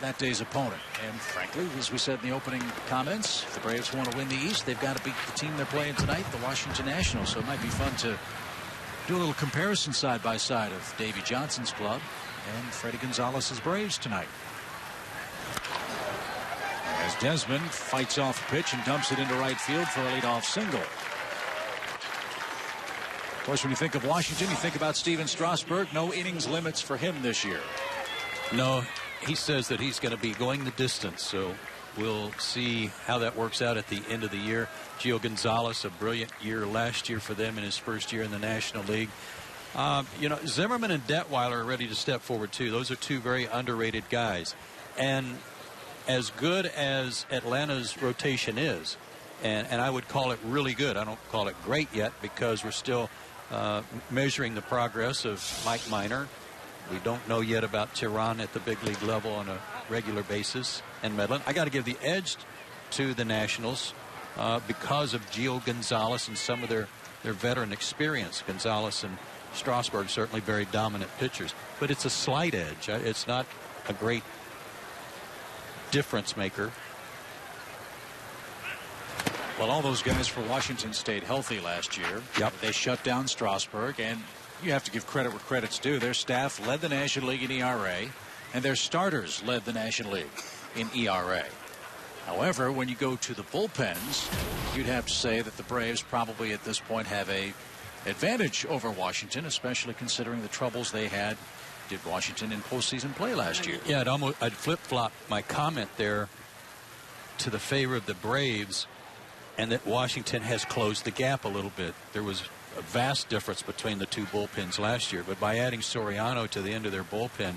that day's opponent. And frankly, as we said in the opening comments, if the Braves want to win the East, they've got to beat the team they're playing tonight, the Washington Nationals. So it might be fun to do a little comparison side by side of Davey Johnson's club and Freddie Gonzalez's Braves tonight. As Desmond fights off a pitch and dumps it into right field for a leadoff single. Of course, when you think of Washington, you think about Steven Strasburg. No innings limits for him this year. No, he says that he's going to be going the distance, so we'll see how that works out at the end of the year. Gio Gonzalez, a brilliant year last year for them in his first year in the National League. You know, Zimmerman and Detweiler are ready to step forward, too. Those are 2 very underrated guys. And as good as Atlanta's rotation is, and I would call it really good. I don't call it great yet because we're still measuring the progress of Mike Minor. We don't know yet about Tehran at the big league level on a regular basis, and Medlin. I got to give the edge to the Nationals because of Gio Gonzalez and some of their veteran experience. Gonzalez and Strasburg certainly very dominant pitchers, but it's a slight edge. It's not a great difference maker. Well, all those guys for Washington stayed healthy last year. Yep. They shut down Strasburg, and you have to give credit where credit's due. Their staff led the National League in ERA, and their starters led the National League in ERA. However, when you go to the bullpens, you'd have to say that the Braves probably at this point have a advantage over Washington, especially considering the troubles they had. Did Washington in postseason play last year? Yeah, I'd flip-flop my comment there to the favor of the Braves, and that Washington has closed the gap a little bit. There was a vast difference between the 2 bullpens last year, but by adding Soriano to the end of their bullpen,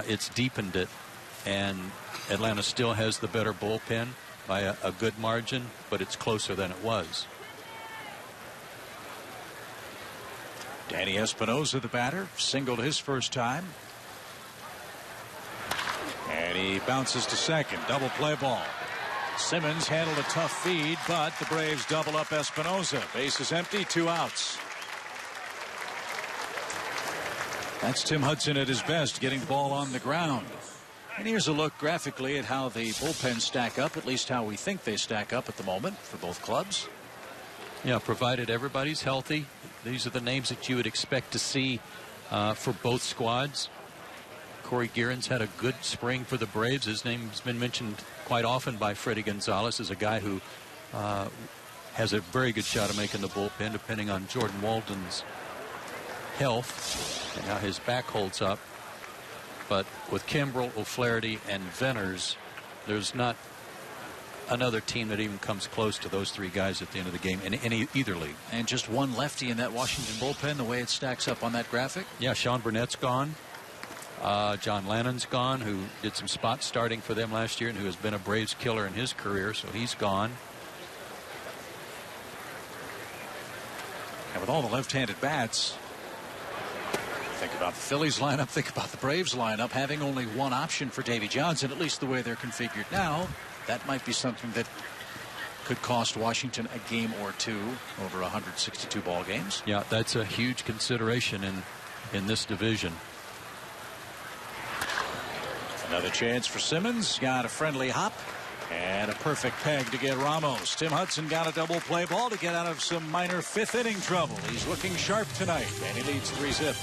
it's deepened it, and Atlanta still has the better bullpen by a good margin, but it's closer than it was. Danny Espinosa, the batter, singled his first time. And he bounces to second. Double play ball. Simmons handled a tough feed, but the Braves double up Espinosa. Base is empty, 2 outs. That's Tim Hudson at his best, getting the ball on the ground. And here's a look graphically at how the bullpens stack up, at least how we think they stack up at the moment for both clubs. Yeah, provided everybody's healthy. These are the names that you would expect to see for both squads. Corey Guerin's had a good spring for the Braves. His name's been mentioned quite often by Freddie Gonzalez as a guy who has a very good shot of making the bullpen, depending on Jordan Walden's health and how his back holds up. But with Kimbrel, O'Flaherty, and Venners, there's not another team that even comes close to those 3 guys at the end of the game in either league. And just one lefty in that Washington bullpen, the way it stacks up on that graphic. Yeah, Sean Burnett's gone. John Lannon's gone, who did some spot starting for them last year and who has been a Braves killer in his career, so he's gone. And with all the left-handed bats, think about the Phillies lineup, think about the Braves lineup, having only one option for Davy Johnson, at least the way they're configured now. That might be something that could cost Washington a game or 2 over 162 ball games. Yeah, that's a huge consideration in this division. Another chance for Simmons. Got a friendly hop and a perfect peg to get Ramos. Tim Hudson got a double play ball to get out of some minor 5th inning trouble. He's looking sharp tonight, and he leads 3-zip.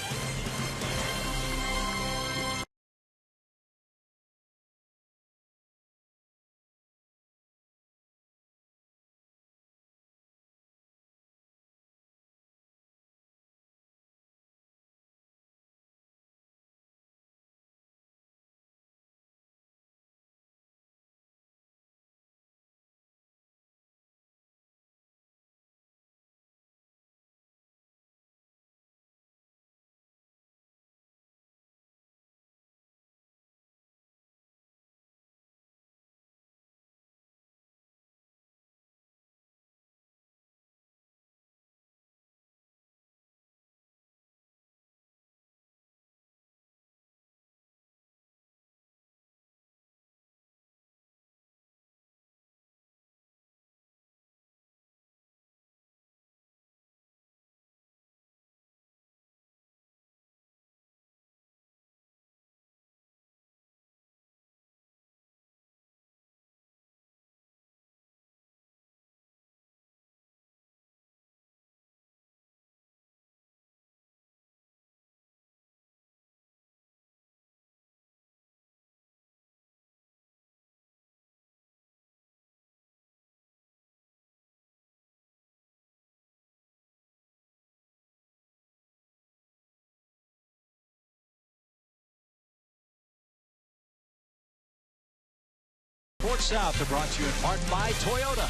Sports South are brought to you in part by Toyota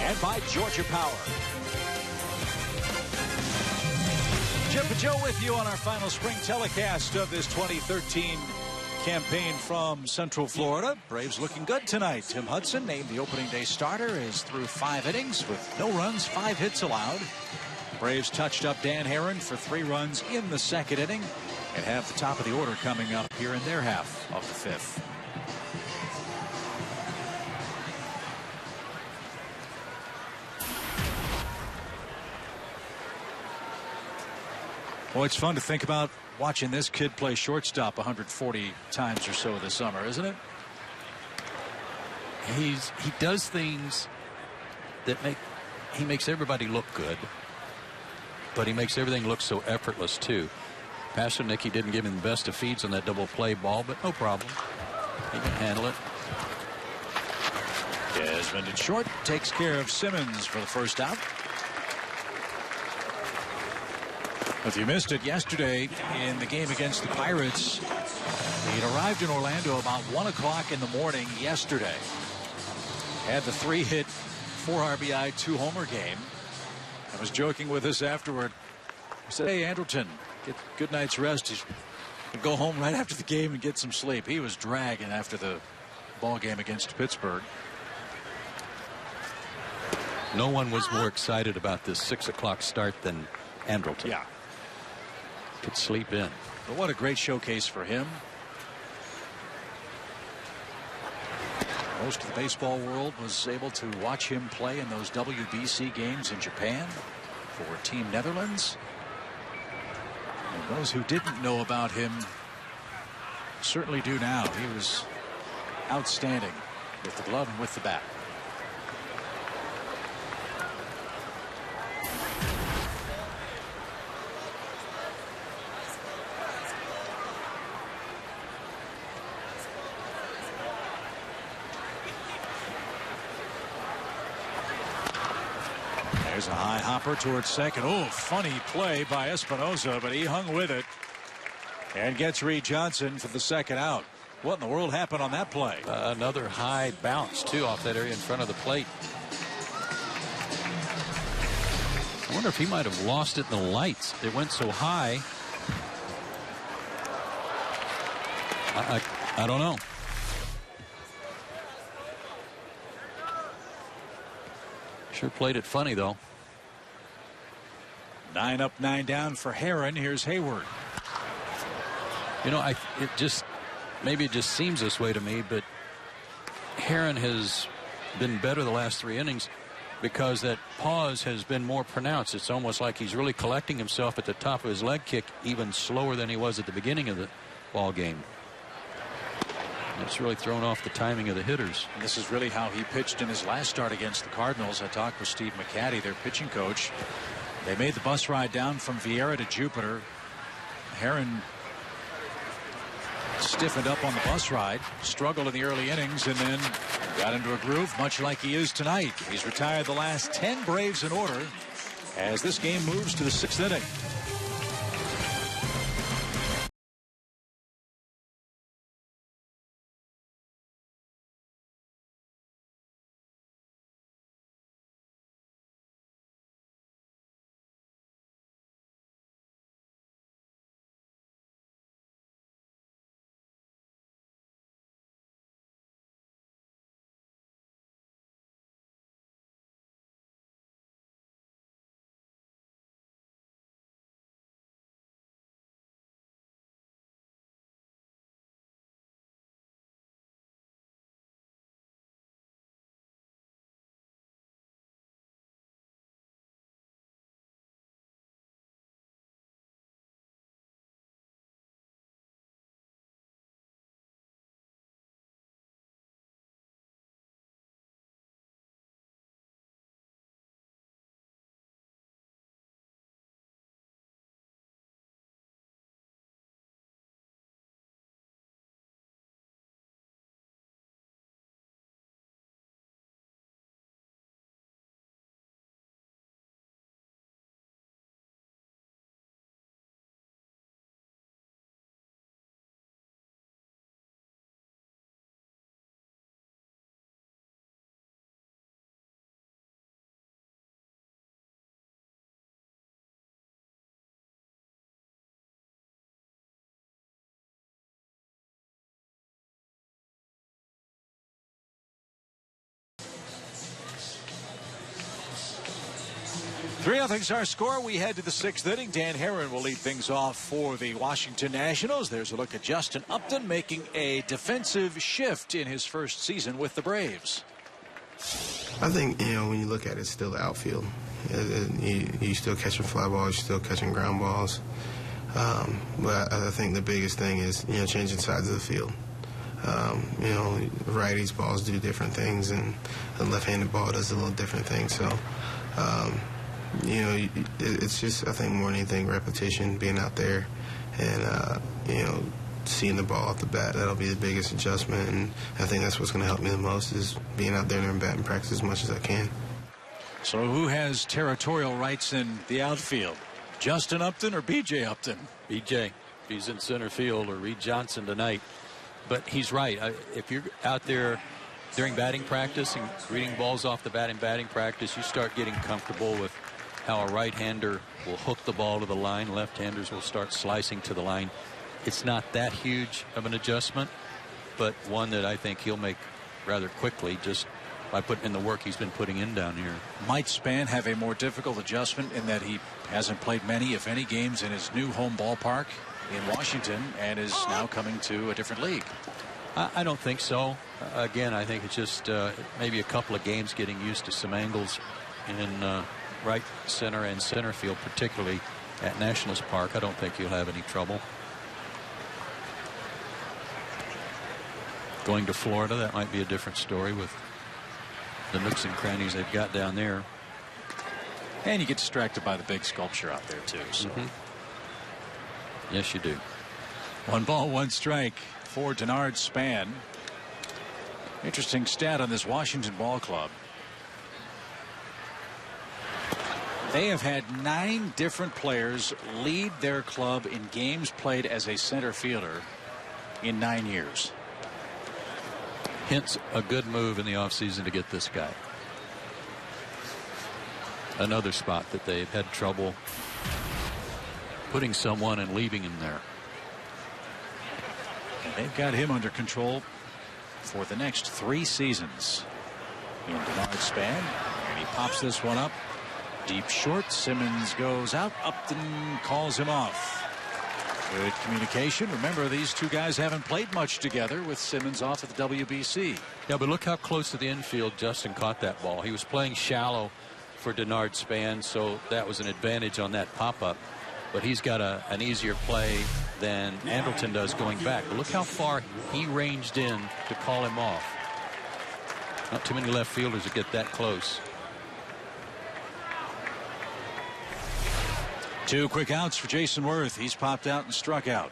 and by Georgia Power. Chip and Joe with you on our final spring telecast of this 2013 campaign from Central Florida. Braves looking good tonight. Tim Hudson, named the opening day starter, is through 5 innings with no runs, 5 hits allowed. Braves touched up Dan Herron for 3 runs in the 2nd inning and have the top of the order coming up here in their half of the 5th. Well, it's fun to think about watching this kid play shortstop 140 times or so this summer, isn't it? He does things that he makes everybody look good, but he makes everything look so effortless too. Pastor Nicky didn't give him the best of feeds on that double play ball, but no problem. He can handle it. Desmond at short takes care of Simmons for the first out. If you missed it yesterday in the game against the Pirates, he'd arrived in Orlando about 1 o'clock in the morning yesterday. Had the 3-hit, 4 RBI, 2 homer game. I was joking with us afterward. I said, hey, Andrelton, get a good night's rest. Go home right after the game and get some sleep. He was dragging after the ball game against Pittsburgh. No one was more excited about this 6 o'clock start than Andrelton. Yeah. Could sleep in. But what a great showcase for him. Most of the baseball world was able to watch him play in those WBC games in Japan for Team Netherlands. And those who didn't know about him certainly do now. He was outstanding with the glove and with the bat. There's a high hopper towards second. Oh, funny play by Espinosa, but he hung with it and gets Reed Johnson for the second out. What in the world happened on that play? Another high bounce, too, off that area in front of the plate. I wonder if he might have lost it in the lights. It went so high. I don't know. Sure played it funny, though. 9 up, 9 down for Heron. Here's Heyward. You know, maybe it just seems this way to me, but Heron has been better the last 3 innings because that pause has been more pronounced. It's almost like he's really collecting himself at the top of his leg kick even slower than he was at the beginning of the ball game. It's really thrown off the timing of the hitters. And this is really how he pitched in his last start against the Cardinals. I talked with Steve McCaddy, their pitching coach. They made the bus ride down from Vieira to Jupiter. Heron stiffened up on the bus ride, struggled in the early innings, and then got into a groove, much like he is tonight. He's retired the last 10 Braves in order as this game moves to the 6th inning. Three nothing's our score. We head to the 6th inning. Dan Heron will lead things off for the Washington Nationals. There's a look at Justin Upton making a defensive shift in his first season with the Braves. I think, when you look at it, it's still the outfield. You're still catching fly balls, you're still catching ground balls. But I think the biggest thing is, changing sides of the field. Righties balls do different things, and the left-handed ball does a little different thing. So, it's just, I think, more than anything, repetition, being out there, and, seeing the ball off the bat. That'll be the biggest adjustment, and I think that's what's going to help me the most is being out there and batting practice as much as I can. So who has territorial rights in the outfield? Justin Upton or B.J. Upton? B.J. He's in center field, or Reed Johnson tonight. But he's right. If you're out there during batting practice and reading balls off the bat in batting practice, you start getting comfortable with how a right-hander will hook the ball to the line. Left-handers will start slicing to the line. It's not that huge of an adjustment, but one that I think he'll make rather quickly just by putting in the work he's been putting in down here. Might Spann have a more difficult adjustment in that he hasn't played many, if any, games in his new home ballpark in Washington and is now coming to a different league? I don't think so. Again, I think it's just maybe a couple of games getting used to some angles in right center and center field, particularly at Nationals Park. I don't think you'll have any trouble. Going to Florida, that might be a different story with the nooks and crannies they've got down there. And you get distracted by the big sculpture out there, too. So. Yes, you do. 1 ball, 1 strike for Denard Span. Interesting stat on this Washington ball club. They have had 9 different players lead their club in games played as a center fielder in 9 years. Hence a good move in the offseason to get this guy. Another spot that they've had trouble putting someone and leaving him there. They've got him under control for the next 3 seasons. In Denard Span, and he pops this one up. Deep short. Simmons goes out. Upton calls him off. Good communication. Remember, these two guys haven't played much together with Simmons off at the WBC. Yeah, but look how close to the infield Justin caught that ball. He was playing shallow for Denard Span, so that was an advantage on that pop-up. But he's got an easier play than Andrelton does going back. But look how far he ranged in to call him off. Not too many left fielders that get that close. 2 quick outs for Jason Worth. He's popped out and struck out.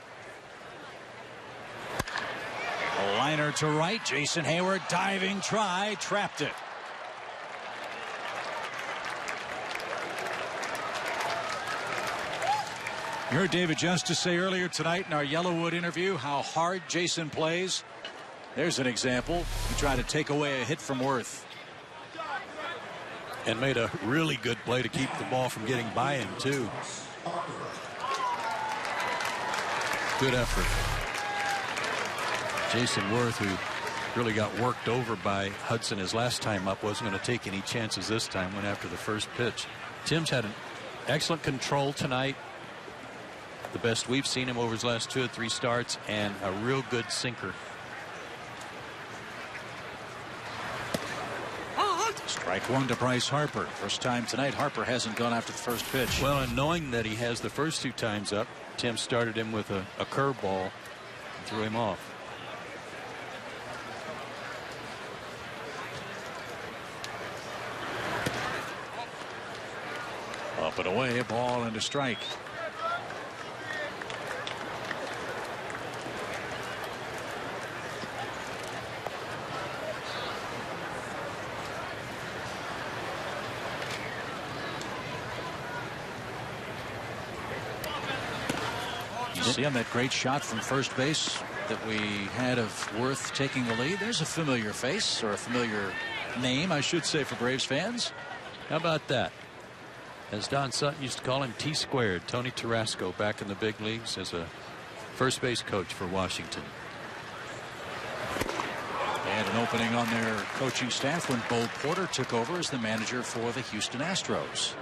A liner to right. Jason Heyward diving try, trapped it. You heard David Justice say earlier tonight in our Yellowwood interview how hard Jason plays. There's an example. He tried to take away a hit from Worth. And made a really good play to keep the ball from getting by him, too. Good effort. Jason Worth, who really got worked over by Hudson his last time up, wasn't going to take any chances this time, went after the first pitch. Tim's had an excellent control tonight. The best we've seen him over his last 2 or 3 starts, and a real good sinker. Strike 1 to Bryce Harper. First time tonight, Harper hasn't gone after the first pitch. Well, and knowing that he has the first 2 times up, Tim started him with a curveball and threw him off. Up and away, a ball and a strike. See on that great shot from first base that we had of Worth taking the lead. There's a familiar face, or a familiar name, I should say, for Braves fans. How about that? As Don Sutton used to call him, T-squared. Tony Tarasco back in the big leagues as a first base coach for Washington. They had an opening on their coaching staff when Bo Porter took over as the manager for the Houston Astros.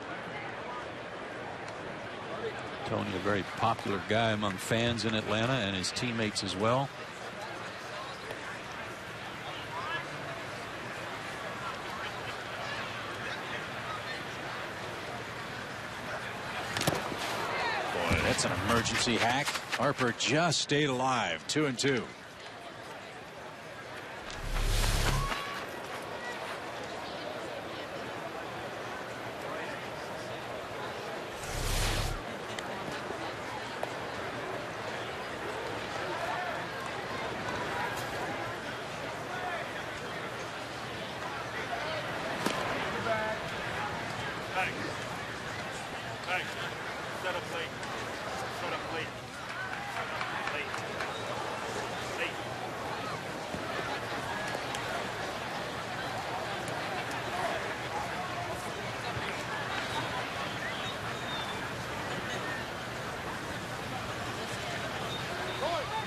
Tony, a very popular guy among fans in Atlanta and his teammates as well. Boy, that's an emergency hack. Harper just stayed alive. 2-2.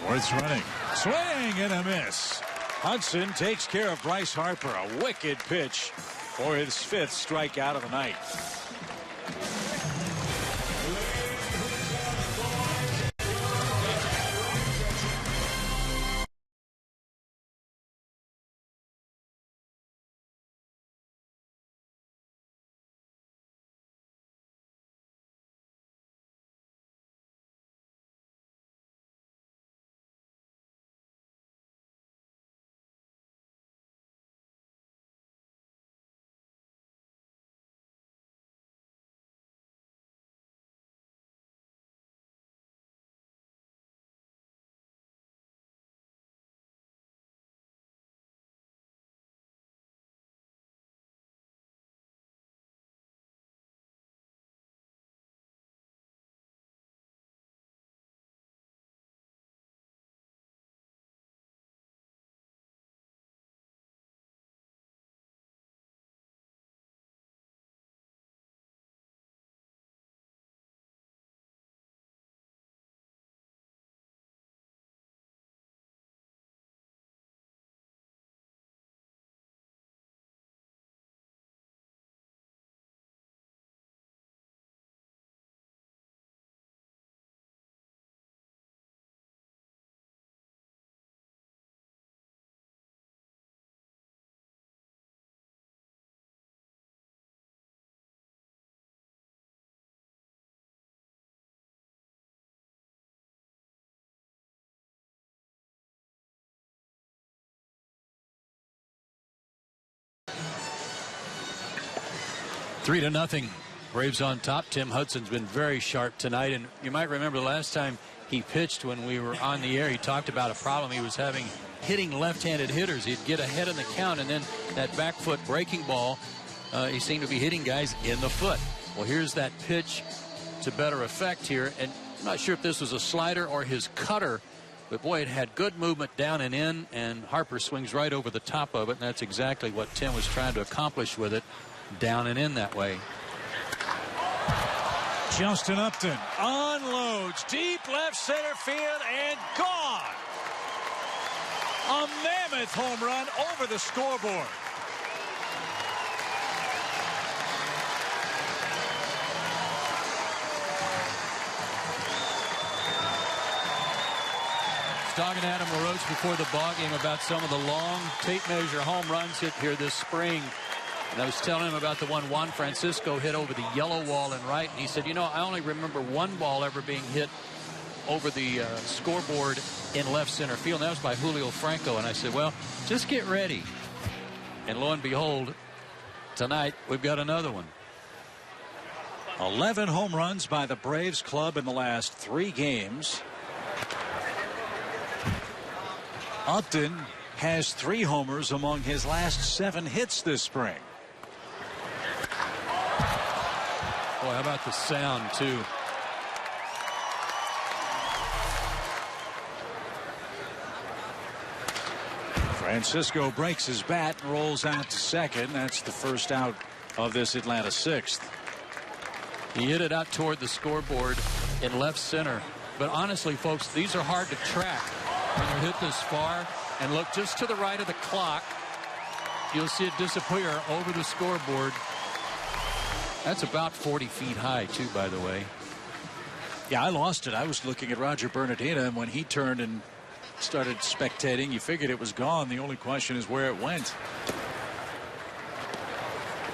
Worth's running. Swing and a miss. Hudson takes care of Bryce Harper. A wicked pitch for his 5th strikeout of the night. 3-0. Braves on top. Tim Hudson's been very sharp tonight, and you might remember the last time he pitched when we were on the air, he talked about a problem he was having hitting left-handed hitters. He'd get ahead in the count, and then that back foot breaking ball, he seemed to be hitting guys in the foot. Well, here's that pitch to better effect here, and I'm not sure if this was a slider or his cutter, but boy, it had good movement down and in, and Harper swings right over the top of it, and that's exactly what Tim was trying to accomplish with it, down and in that way. Justin Upton unloads deep left center field and gone. A mammoth home run over the scoreboard. Talking to Adam LaRoche before the ballgame about some of the long tape measure home runs hit here this spring. And I was telling him about the one Juan Francisco hit over the yellow wall and right. And he said, you know, I only remember one ball ever being hit over the scoreboard in left center field. And that was by Julio Franco. And I said, well, just get ready. And lo and behold, tonight we've got another one. 11 home runs by the Braves club in the last 3 games. Upton has 3 homers among his last 7 hits this spring. Boy, how about the sound, too? Francisco breaks his bat and rolls out to second. That's the first out of this Atlanta 6th. He hit it out toward the scoreboard in left center. But honestly, folks, these are hard to track when you're hit this far. And look just to the right of the clock. You'll see it disappear over the scoreboard. That's about 40 feet high, too, by the way. Yeah, I lost it. I was looking at Roger Bernardina, and when he turned and started spectating, you figured it was gone. The only question is where it went.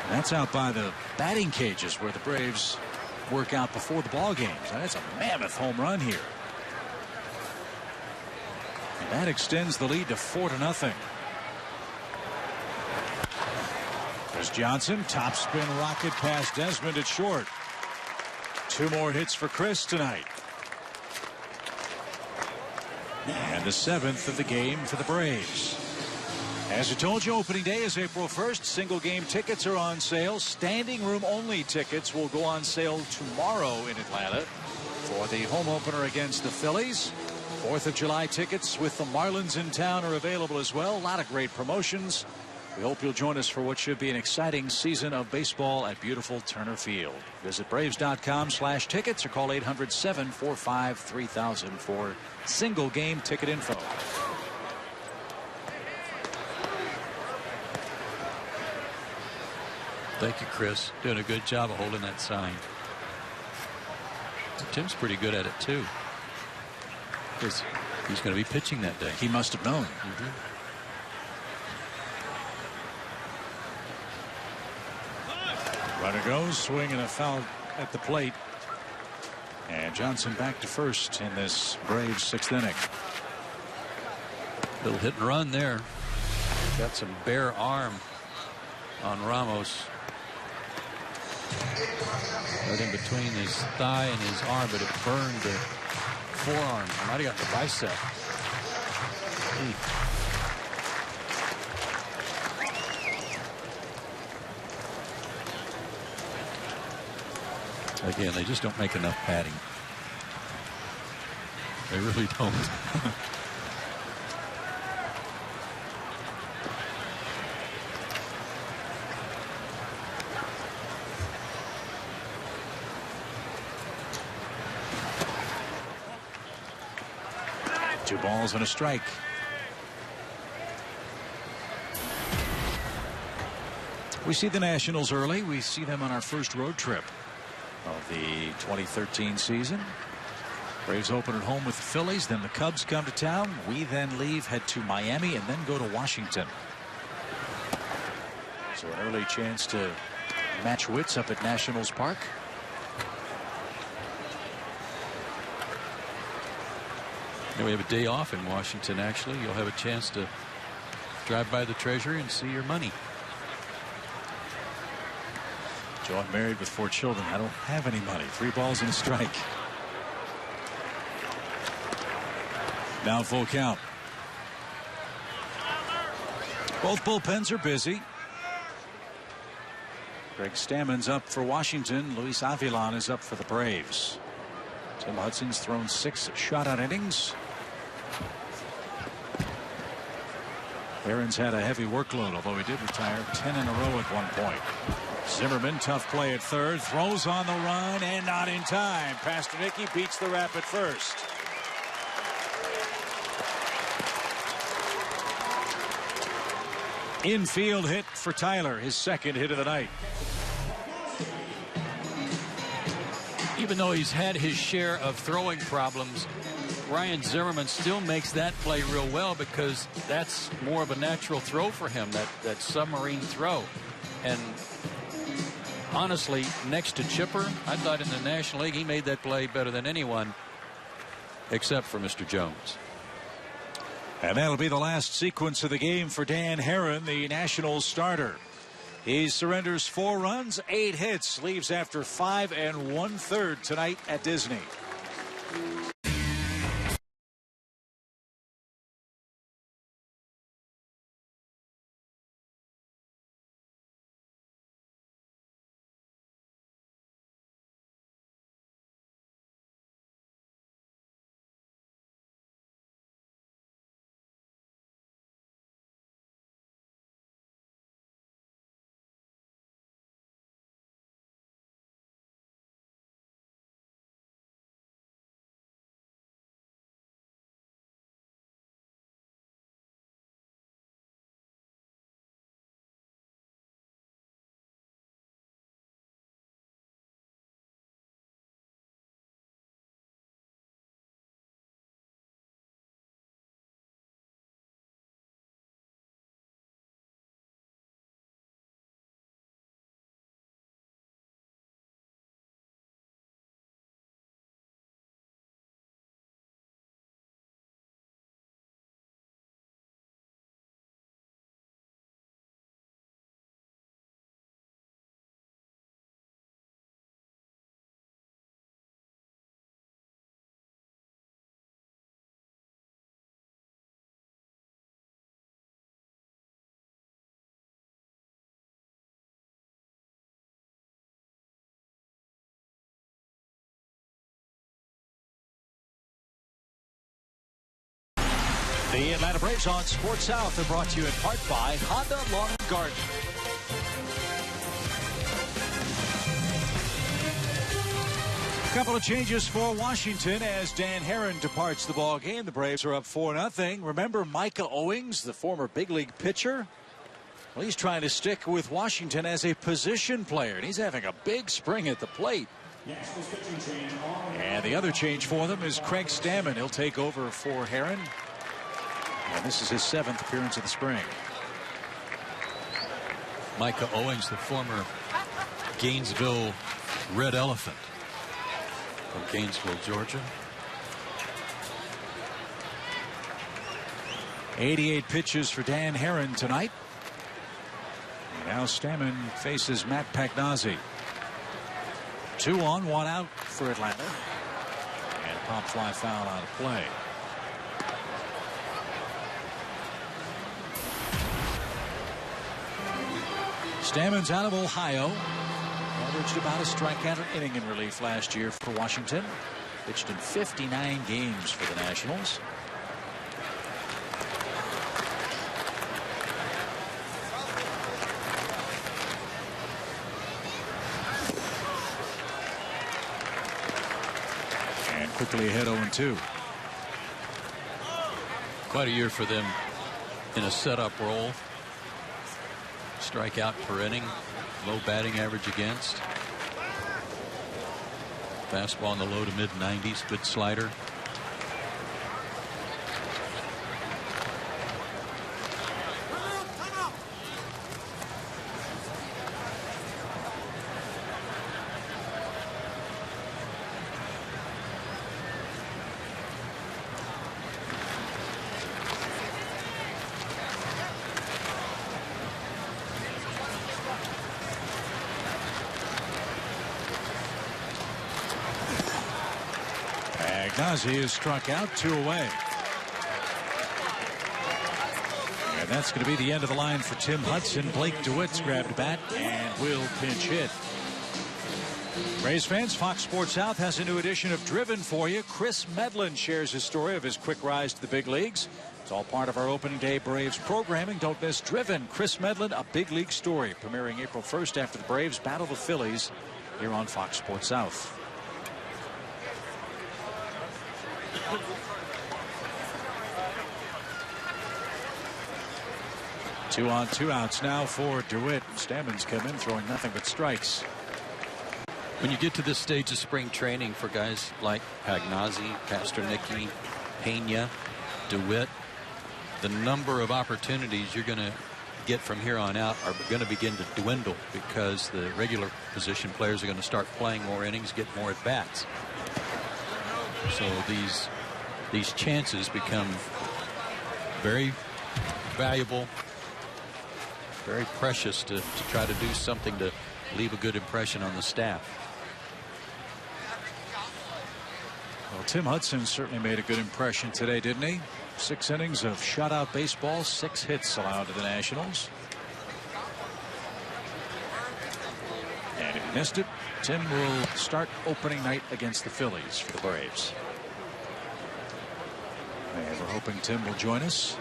That's out by the batting cages where the Braves work out before the ball games. That's a mammoth home run here. And that extends the lead to 4-0. There's Johnson, top spin rocket past Desmond at short. 2 more hits for Chris tonight. And the 7th of the game for the Braves. As I told you, opening day is April 1st. Single game tickets are on sale. Standing room only tickets will go on sale tomorrow in Atlanta for the home opener against the Phillies. 4th of July tickets with the Marlins in town are available as well. A lot of great promotions. We hope you'll join us for what should be an exciting season of baseball at beautiful Turner Field. Visit Braves.com/tickets or call 800-745-3000 for single game ticket info. Thank you, Chris. Doing a good job of holding that sign. Tim's pretty good at it, too. Because he's going to be pitching that day. He must have known. Runner goes, swing and a foul at the plate. And Johnson back to first in this Braves 6th inning. Little hit and run there. Got some bare arm on Ramos. Right in between his thigh and his arm, but it burned the forearm. I might have got the bicep. Again, they just don't make enough padding. They really don't. Two balls and a strike. We see the Nationals early. We see them on our first road trip of the 2013 season. Braves open at home with the Phillies. Then the Cubs come to town. We then leave, head to Miami, and then go to Washington. So an early chance to match wits up at Nationals Park. We have a day off in Washington, actually. You'll have a chance to drive by the Treasury and see your money. John married with 4 children. I don't have any money. 3 balls and a strike. Now full count. Both bullpens are busy. Greg Stammen's up for Washington. Luis Avilan is up for the Braves. Tim Hudson's thrown 6 shutout innings. Aaron's had a heavy workload, although he did retire 10 in a row at one point. Zimmerman, tough play at third, throws on the run and not in time. Pasternicki beats the rap at first. Infield hit for Tyler, his second hit of the night. Even though he's had his share of throwing problems, Ryan Zimmerman still makes that play real well because that's more of a natural throw for him, that submarine throw. And honestly, next to Chipper, I thought in the National League he made that play better than anyone except for Mr. Jones. And that'll be the last sequence of the game for Dan Herron, the Nationals starter. He surrenders 4 runs, 8 hits, leaves after 5 1/3 tonight at Disney. The Atlanta Braves on Sports South are brought to you in part by Honda Lawn and Garden. A couple of changes for Washington as Dan Herron departs the ball game. The Braves are up 4-0. Remember Micah Owings, the former big league pitcher? Well, he's trying to stick with Washington as a position player, and he's having a big spring at the plate. And the other change for them is Craig Stammen. He'll take over for Herron. And this is his 7th appearance of the spring. Micah Owings, the former Gainesville Red Elephant from Gainesville, Georgia. 88 pitches for Dan Herron tonight. And now Stammen faces Matt Pagnozzi. 2 on, 1 out for Atlanta. And pop fly foul out of play. Stammen's out of Ohio. Averaged about a strikeout an inning in relief last year for Washington. Pitched in 59 games for the Nationals. And quickly ahead 0-2. Quite a year for them in a setup role. Strikeout per inning, low batting average against. Fastball in the low to mid 90s, good slider. Pagnazzi is struck out, 2 away. And that's going to be the end of the line for Tim Hudson. Blake DeWitt's grabbed a bat and will pinch hit. Braves fans, Fox Sports South has a new edition of Driven for you. Chris Medlin shares his story of his quick rise to the big leagues. It's all part of our opening day Braves programming. Don't miss Driven. Chris Medlin, a big league story, premiering April 1st after the Braves battle the Phillies here on Fox Sports South. Two on, 2 outs now for DeWitt. Stammen's come in throwing nothing but strikes. When you get to this stage of spring training for guys like Pagnazzi, Pastornicki, Pena, DeWitt, the number of opportunities you're going to get from here on out are going to begin to dwindle because the regular position players are going to start playing more innings, get more at bats. So these chances become very valuable, very precious to try to do something to leave a good impression on the staff. Well, Tim Hudson certainly made a good impression today, didn't he? 6 innings of shutout baseball, 6 hits allowed to the Nationals. And if you missed it, Tim will start opening night against the Phillies for the Braves. And we're hoping Tim will join us.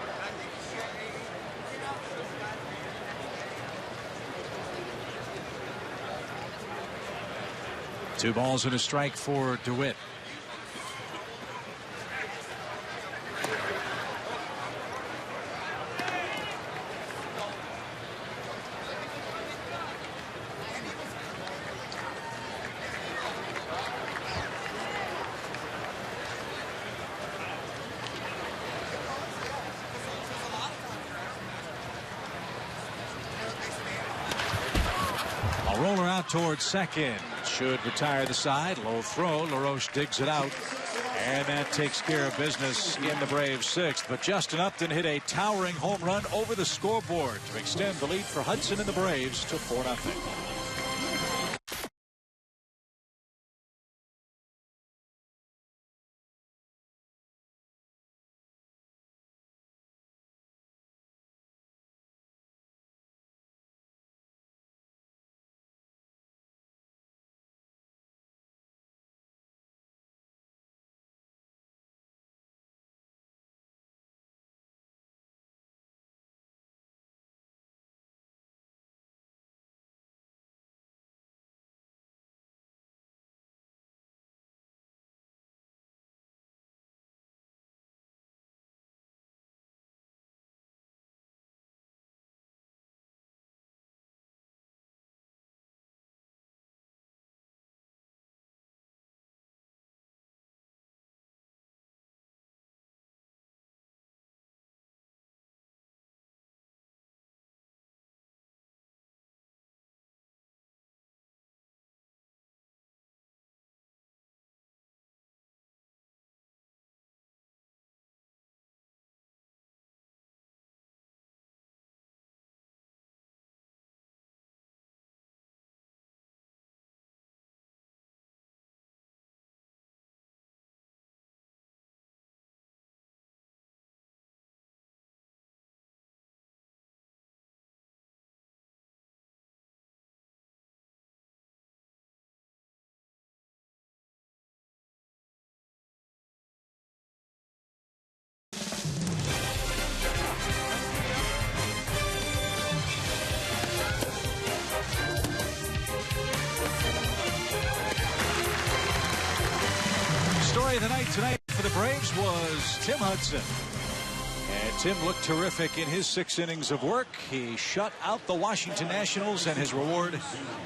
Two balls and a strike for DeWitt. A roller out towards second. Should retire the side. Low throw. LaRoche digs it out. And that takes care of business in the Braves' 6th. But Justin Upton hit a towering home run over the scoreboard to extend the lead for Hudson and the Braves to 4-0. Story of the night tonight for the Braves was Tim Hudson. And Tim looked terrific in his 6 innings of work. He shut out the Washington Nationals, and his reward,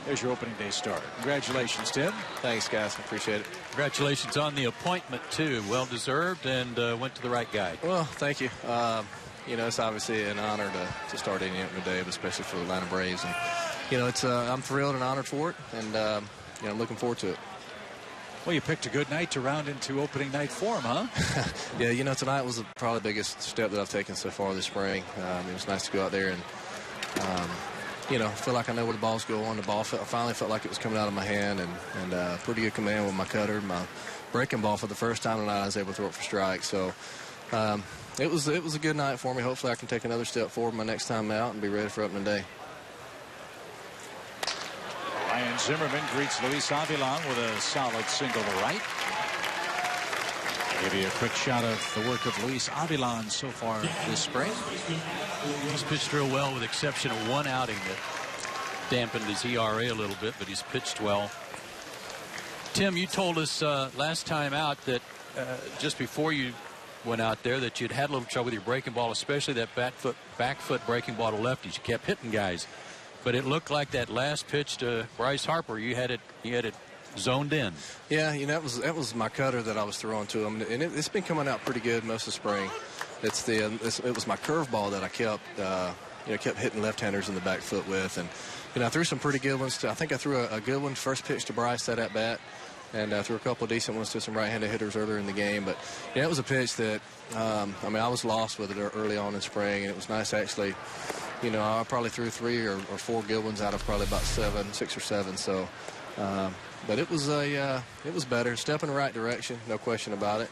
there's your opening day start. Congratulations, Tim. Thanks, guys. Appreciate it. Congratulations on the appointment, too. Well deserved, and went to the right guy. Well, thank you. You know, it's obviously an honor to start any opening day, but especially for the Atlanta Braves. And, you know, it's I'm thrilled and honored for it, and, you know, I'm looking forward to it. Well, you picked a good night to round into opening night form, huh? Yeah, you know, tonight was probably the biggest step that I've taken so far this spring. It was nice to go out there and, you know, feel like I know where the ball's going. The ball finally felt like it was coming out of my hand, and pretty good command with my cutter. My breaking ball for the first time tonight, I was able to throw it for strikes. So it was a good night for me. Hopefully I can take another step forward my next time out and be ready for opening day. Ryan Zimmerman greets Luis Avilan with a solid single to right. Give you a quick shot of the work of Luis Avilan so far this spring. He's pitched real well with the exception of one outing that dampened his ERA a little bit, but he's pitched well. Tim, you told us last time out that just before you went out there that you'd had a little trouble with your breaking ball, especially that back foot breaking ball to lefties. You kept hitting guys. But it looked like that last pitch to Bryce Harper, you had it zoned in. Yeah, you know, that was my cutter that I was throwing to him, and it's been coming out pretty good most of the spring. It was my curveball that I kept hitting left-handers in the back foot with, and you know, I threw some pretty good ones. I think I threw a good one first pitch to Bryce that at bat, and I threw a couple of decent ones to some right-handed hitters earlier in the game. But yeah, it was a pitch that I mean, I was lost with it early on in spring, and it was nice actually. You know, I probably threw 3 or 4 good ones out of probably about 6 or 7. So, but it was better. Step in the right direction, no question about it.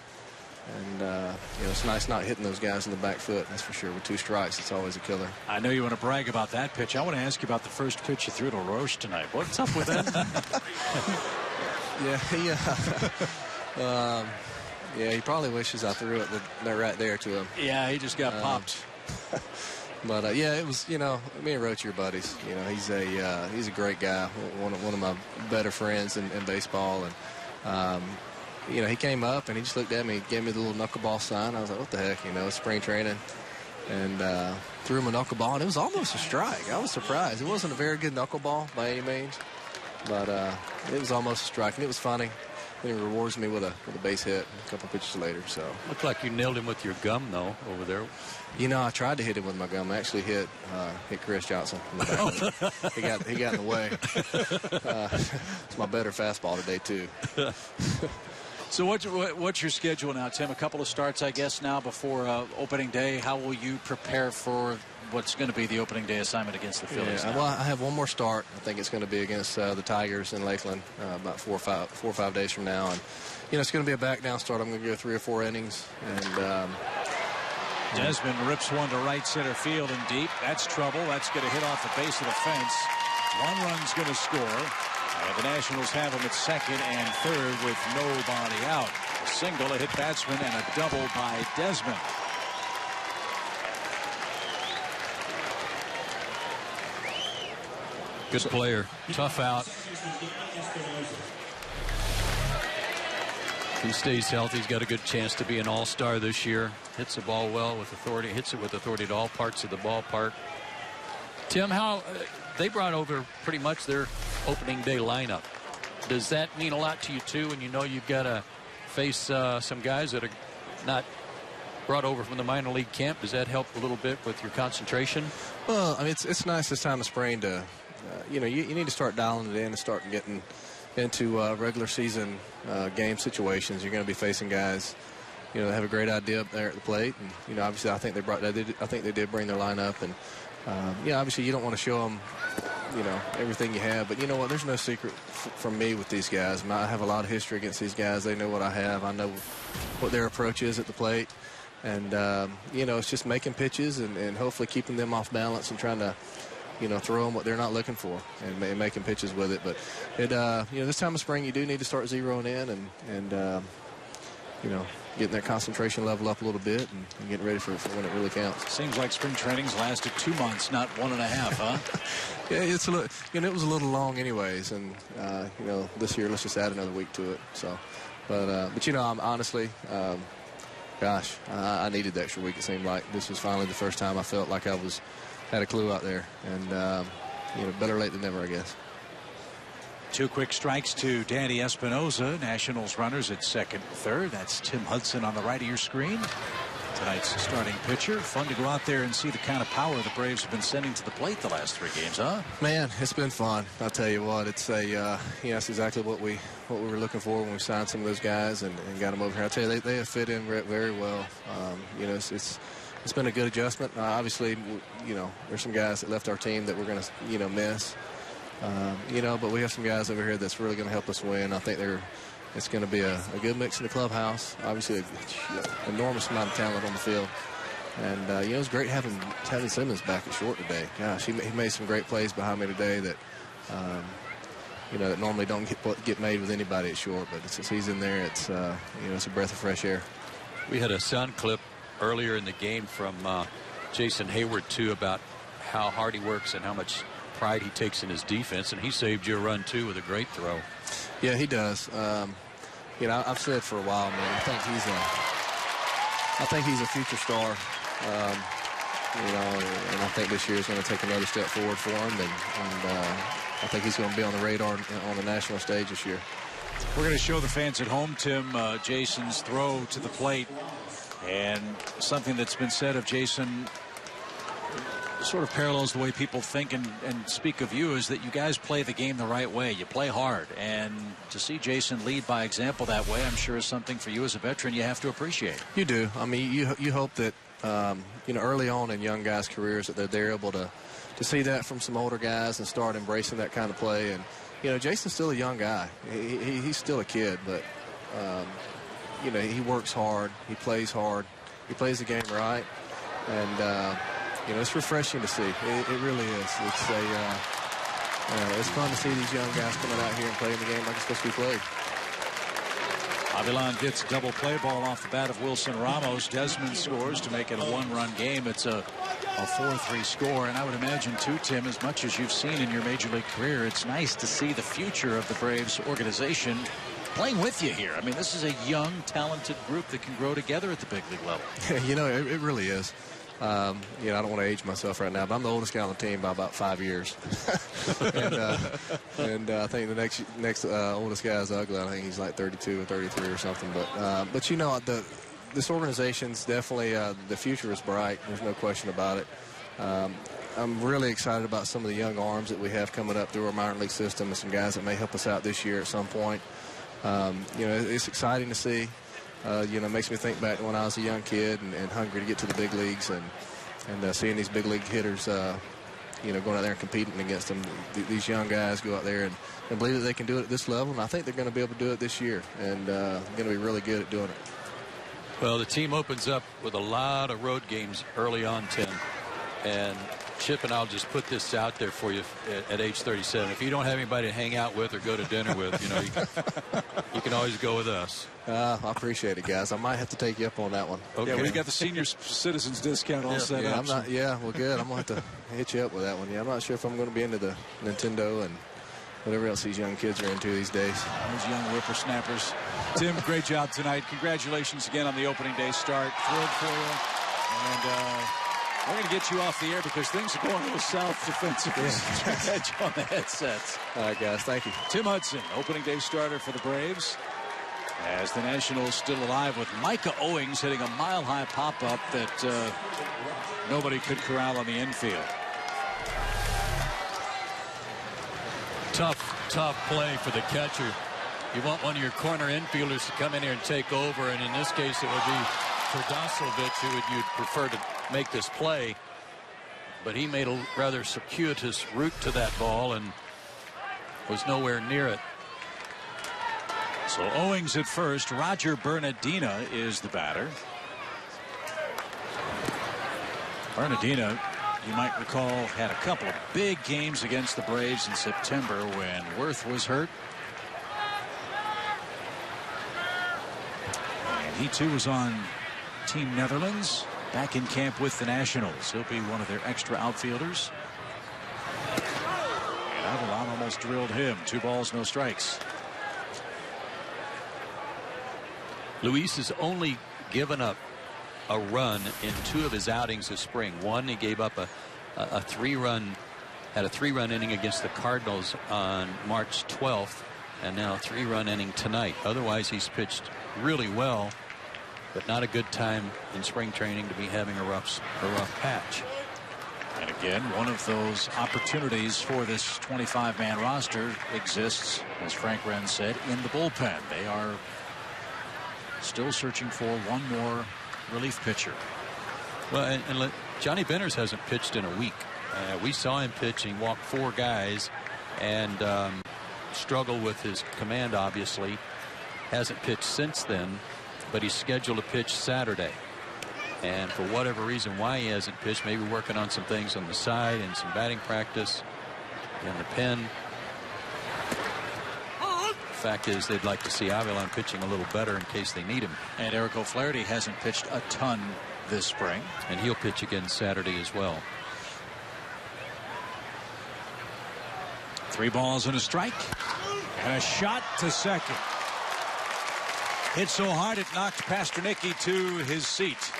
And you know, it's nice not hitting those guys in the back foot. That's for sure. With 2 strikes, it's always a killer. I know you want to brag about that pitch. I want to ask you about the first pitch you threw to Roche tonight. What's up with that? Yeah, he probably wishes I threw it right there to him. Yeah, he just got popped. But yeah, it was, you know, me and Roach are buddies. You know, he's a great guy, one of my better friends in baseball, and you know, he came up and he just looked at me, gave me the little knuckleball sign. I was like, what the heck, you know, it's spring training, and threw him a knuckleball, and it was almost a strike. I was surprised. It wasn't a very good knuckleball by any means, but it was almost a strike, and it was funny. Then he rewards me with a base hit a couple pitches later. So looked like you nailed him with your gum though over there. You know, I tried to hit him with my gum. I actually hit Chris Johnson in the back. he got in the way. It's my better fastball today too. So what's your schedule now, Tim? A couple of starts, I guess, now before opening day. How will you prepare for what's going to be the opening day assignment against the Phillies? Yeah, well, I have one more start. I think it's going to be against the Tigers in Lakeland about 4 or 5 days from now. And, you know, it's going to be a back-down start. I'm going to go 3 or 4 innings. And Desmond rips one to right center field and deep. That's trouble. That's going to hit off the base of the fence. 1 run's going to score. And the Nationals have him at second and third with nobody out. A single, a hit batsman, and a double by Desmond. Good player. Tough out. If he stays healthy, he's got a good chance to be an all-star this year. Hits the ball well with authority. Hits it with authority to all parts of the ballpark. Tim, how they brought over pretty much their opening day lineup. Does that mean a lot to you too? And you know you've got to face some guys that are not brought over from the minor league camp. Does that help a little bit with your concentration? Well, I mean, it's nice this time of spring to, you know, you need to start dialing it in and start getting into regular season game situations. You're going to be facing guys, you know, that have a great idea up there at the plate. And, you know, obviously I think they did bring their lineup. And, yeah, obviously you don't want to show them, you know, everything you have. But you know what? There's no secret from me with these guys. I mean, I have a lot of history against these guys. They know what I have. I know what their approach is at the plate. And, you know, it's just making pitches and hopefully keeping them off balance and trying to, you know, throw them what they're not looking for and making pitches with it. But, it, you know, this time of spring you do need to start zeroing in and you know, getting that concentration level up a little bit and getting ready for when it really counts. Seems like spring training's lasted 2 months, not 1.5, huh? Yeah, it's a little, you know, it was a little long anyways, and you know, this year let's just add another week to it. So, but you know, I'm honestly, gosh, I needed the extra week. It seemed like this was finally the first time I felt like I had a clue out there, and you know, better late than never, I guess. 2 quick strikes to Danny Espinosa. Nationals runners at second and third. That's Tim Hudson on the right of your screen. Tonight's starting pitcher. Fun to go out there and see the kind of power the Braves have been sending to the plate the last 3 games, huh? Man, it's been fun. I'll tell you what. It's a you know, it's exactly what we were looking for when we signed some of those guys and got them over here. I'll tell you, they have fit in very well. You know, it's it's been a good adjustment. Obviously, you know, there's some guys that left our team that we're going to, you know, miss. You know, but we have some guys over here that's really going to help us win. I think it's going to be a good mix in the clubhouse. Obviously, an enormous amount of talent on the field. And, you know, it's great having Simmons back at short today. Gosh, he made some great plays behind me today that, you know, that normally don't get made with anybody at short. But since he's in there, it's, you know, it's a breath of fresh air. We had a sound clip earlier in the game from Jason Heyward, too, about how hard he works and how much pride he takes in his defense. And he saved you a run, too, with a great throw. Yeah, he does. You know, I've said for a while, man, I think he's a future star. You know, and I think this year is going to take another step forward for him, and I think he's going to be on the radar on the national stage this year. We're going to show the fans at home, Tim, Jason's throw to the plate, and something that's been said of Jason sort of parallels the way people think and speak of you, is that you guys play the game the right way. You play hard, and to see Jason lead by example that way, I'm sure is something for you as a veteran you have to appreciate. You do. I mean, you hope that you know, early on in young guys' careers that they're able to see that from some older guys and start embracing that kind of play. And you know, Jason's still a young guy. He's still a kid, but you know, he works hard. He plays hard. He plays the game right, and you know, it's refreshing to see. It really is. It's fun to see these young guys coming out here and playing the game like it's supposed to be played. Avilan gets a double play ball off the bat of Wilson Ramos. Desmond scores to make it a one-run game. It's a 4-3 score. And I would imagine, too, Tim, as much as you've seen in your Major League career, it's nice to see the future of the Braves organization playing with you here. I mean, this is a young, talented group that can grow together at the big league level. You know, it really is. You know, I don't want to age myself right now, but I'm the oldest guy on the team by about 5 years. and I think the next oldest guy is Ugly. I think he's like 32 or 33 or something. But you know, this organization's definitely the future is bright. There's no question about it. I'm really excited about some of the young arms that we have coming up through our minor league system, and some guys that may help us out this year at some point. You know, it's exciting to see. You know, it makes me think back to when I was a young kid and hungry to get to the big leagues, and seeing these big league hitters, you know, going out there and competing against them. These young guys go out there and believe that they can do it at this level, and I think they're going to be able to do it this year, and going to be really good at doing it. Well, the team opens up with a lot of road games early on, Tim, and Chip and I'll just put this out there for you at age 37. If you don't have anybody to hang out with or go to dinner with, you know, you can always go with us. I appreciate it, guys. I might have to take you up on that one. Okay. Yeah, we've got the senior citizens discount all set up. Well, good. I'm going to have to hit you up with that one. Yeah, I'm not sure if I'm going to be into the Nintendo and whatever else these young kids are into these days. Those young whippersnappers. Tim, great job tonight. Congratulations again on the opening day start. Thrilled for you. And we're going to get you off the air because things are going a little south defensively. Edge on the headsets. All right, guys. Thank you. Tim Hudson, opening day starter for the Braves. As the Nationals still alive with Micah Owings hitting a mile-high pop-up that nobody could corral on the infield. Tough play for the catcher. You want one of your corner infielders to come in here and take over, and in this case it would be Tvrdosevic who you'd prefer to make this play, but he made a rather circuitous route to that ball and was nowhere near it. So Owings at first. Roger Bernardina is the batter. Bernardina, you might recall, had a couple of big games against the Braves in September when Worth was hurt. And he too was on Team Netherlands, back in camp with the Nationals. He'll be one of their extra outfielders. And Avilan almost drilled him. 2 balls, no strikes. Luis has only given up a run in 2 of his outings this spring. One, he gave up a 3-run, had a 3-run inning against the Cardinals on March 12th, and now a 3-run inning tonight. Otherwise, he's pitched really well, but not a good time in spring training to be having a rough patch. And again, one of those opportunities for this 25-man roster exists, as Frank Wren said, in the bullpen. They are still searching for one more relief pitcher. Well, Johnny Benners hasn't pitched in a week. We saw him pitching, walk 4 guys, and struggle with his command, obviously. Hasn't pitched since then, but he's scheduled to pitch Saturday. And for whatever reason why he hasn't pitched, maybe working on some things on the side and some batting practice in the pen. Fact is, they'd like to see Avilan pitching a little better in case they need him. And Eric O'Flaherty hasn't pitched a ton this spring. And he'll pitch again Saturday as well. 3 balls and a strike. And a shot to second. Hit so hard it knocked Pasternicki to his seat.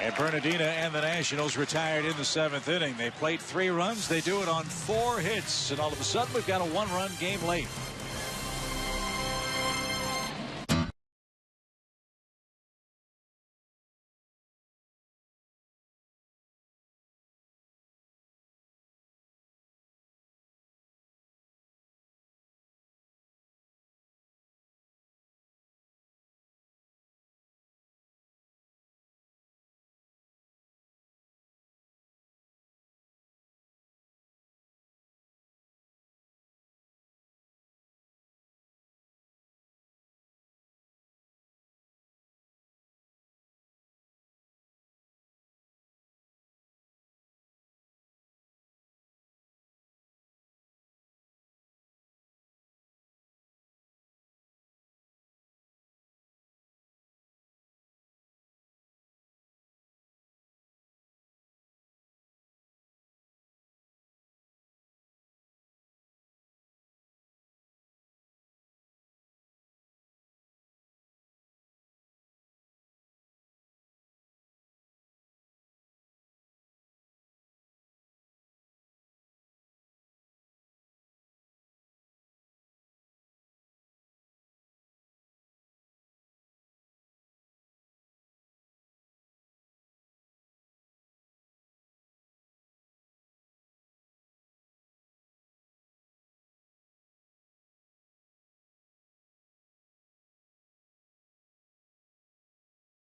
And Bernardina and the Nationals retired in the 7th inning. They played 3 runs. They do it on 4 hits. And all of a sudden, we've got a 1-run game late.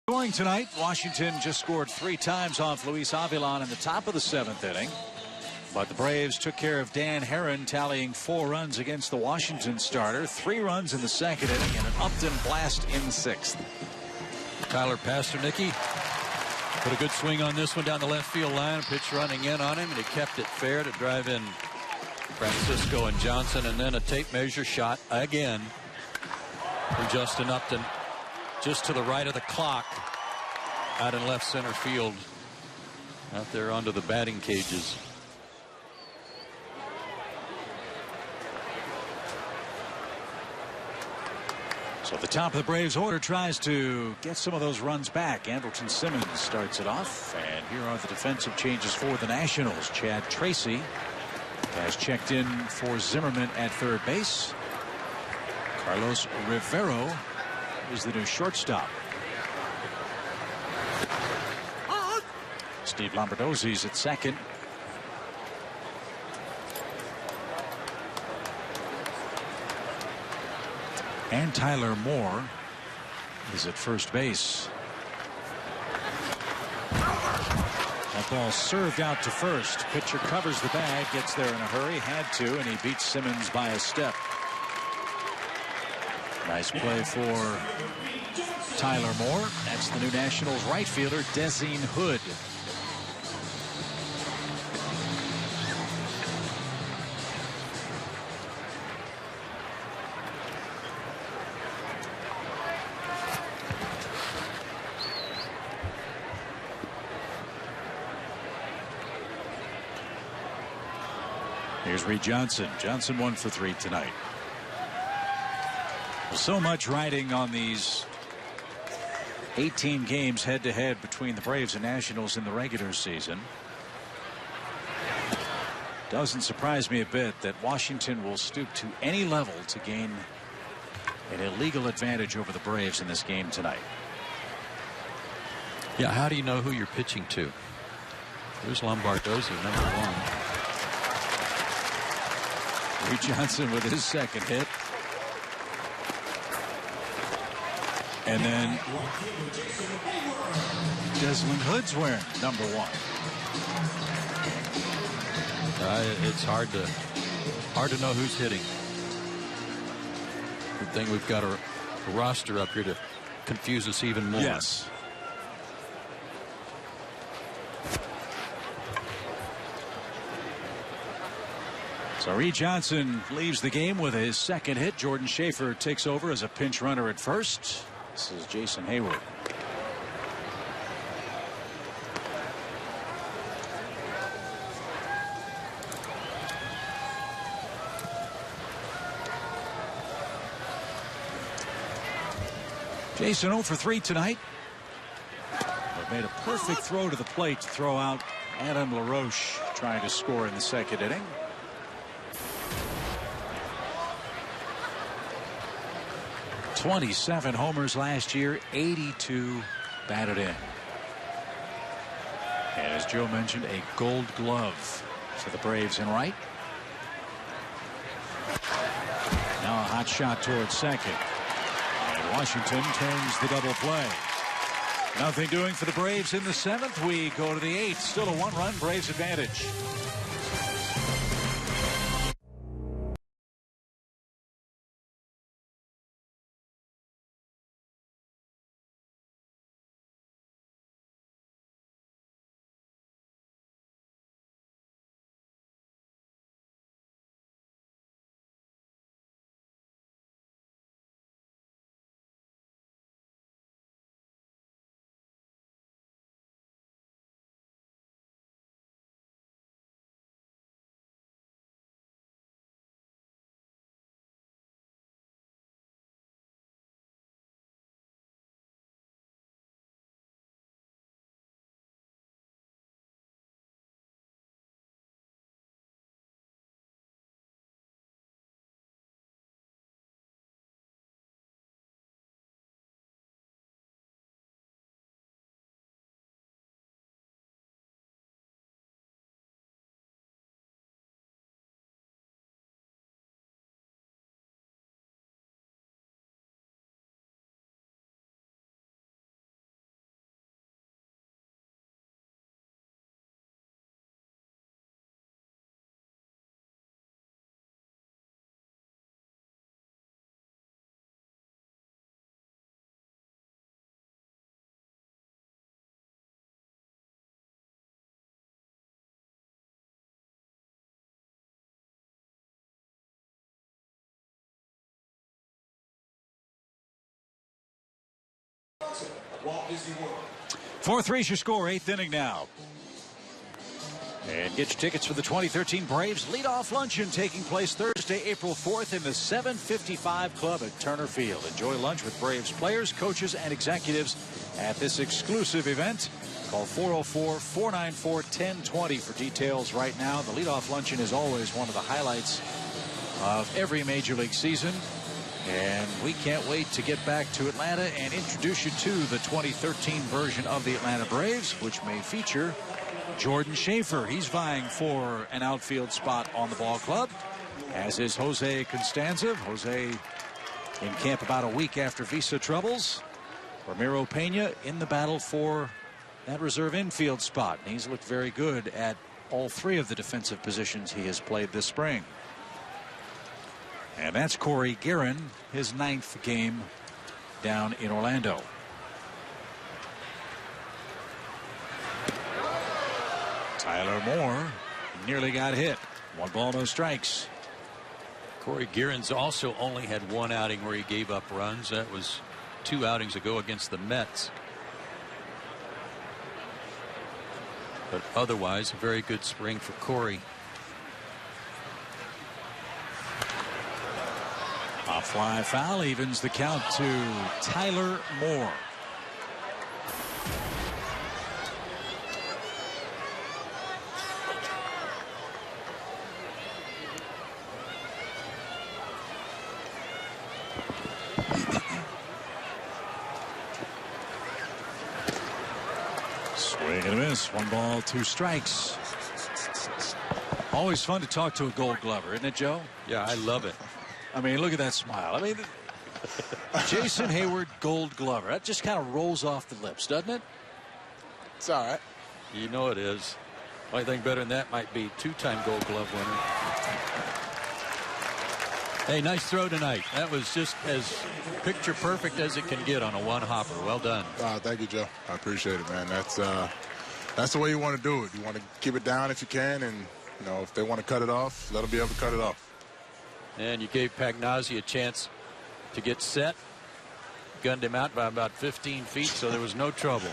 Scoring tonight, Washington just scored 3 times off Luis Avilan in the top of the 7th inning. But the Braves took care of Dan Herron, tallying 4 runs against the Washington starter, 3 runs in the 2nd inning, and an Upton blast in the 6th. Tyler Pasternicki put a good swing on this one down the left field line. Pitch running in on him, and he kept it fair to drive in Francisco and Johnson, and then a tape measure shot again from Justin Upton, just to the right of the clock, out in left center field, out there under the batting cages. So the top of the Braves order tries to get some of those runs back. Andrelton Simmons starts it off, and here are the defensive changes for the Nationals. Chad Tracy has checked in for Zimmerman at third base. Carlos Rivero is the new shortstop. Steve Lombardozzi's at second. And Tyler Moore is at first base. That ball served out to first. Pitcher covers the bag, gets there in a hurry, had to, and he beats Simmons by a step. Nice play for Tyler Moore. That's the new Nationals right fielder, Desine Hood. Here's Reed Johnson. Johnson 1 for 3 tonight. So much riding on these 18 games head-to-head between the Braves and Nationals in the regular season. Doesn't surprise me a bit that Washington will stoop to any level to gain an illegal advantage over the Braves in this game tonight. Yeah, how do you know who you're pitching to? There's Lombardozzi, number 1. Reed Johnson with his second hit. And then Desmond Hood's wearing number 1. It's hard to know who's hitting. Good thing we've got a roster up here to confuse us even more. Yes. So Reed Johnson leaves the game with his second hit. Jordan Schaefer takes over as a pinch runner at first. This is Jason Heyward. Jason 0 for 3 tonight. But made a perfect throw to the plate to throw out Adam LaRoche trying to score in the second inning. "27 homers last year, 82 batted in." And as Joe mentioned, a Gold Glove for the Braves in right. Now a hot shot towards second. And Washington turns the double play. Nothing doing for the Braves in the 7th. We go to the 8th. Still a 1-run Braves advantage. Fourth is your score, 8th inning now. And get your tickets for the 2013 Braves leadoff luncheon taking place Thursday, April 4th in the 755 Club at Turner Field. Enjoy lunch with Braves players, coaches, and executives at this exclusive event. Call 404-494-1020 for details right now. The leadoff luncheon is always one of the highlights of every Major League season. And we can't wait to get back to Atlanta and introduce you to the 2013 version of the Atlanta Braves, which may feature Jordan Schaefer. He's vying for an outfield spot on the ball club, as is Jose Constanza. Jose in camp about a week after visa troubles. Ramiro Pena in the battle for that reserve infield spot. And he's looked very good at all 3 of the defensive positions he has played this spring. And that's Corey Guerin, his 9th game down in Orlando. Tyler Moore nearly got hit. 1 ball, no strikes. Corey Guerin's also only had 1 outing where he gave up runs. That was 2 outings ago against the Mets. But otherwise, a very good spring for Corey. A fly foul evens the count to Tyler Moore. Swing and a miss. 1 ball, 2 strikes. Always fun to talk to a Gold Glover, isn't it, Joe? Yeah, I love it. I mean, look at that smile. I mean, Jason Heyward, Gold Glover. That just kind of rolls off the lips, doesn't it? It's all right. You know it is. Only thing better than that might be two-time Gold Glove winner. Hey, nice throw tonight. That was just as picture perfect as it can get on a one-hopper. Well done. Thank you, Joe. I appreciate it, man. That's the way you want to do it. You want to keep it down if you can, and you know, if they want to cut it off, let them be able to cut it off. And you gave Pagnazzi a chance to get set. Gunned him out by about 15 feet, so there was no trouble.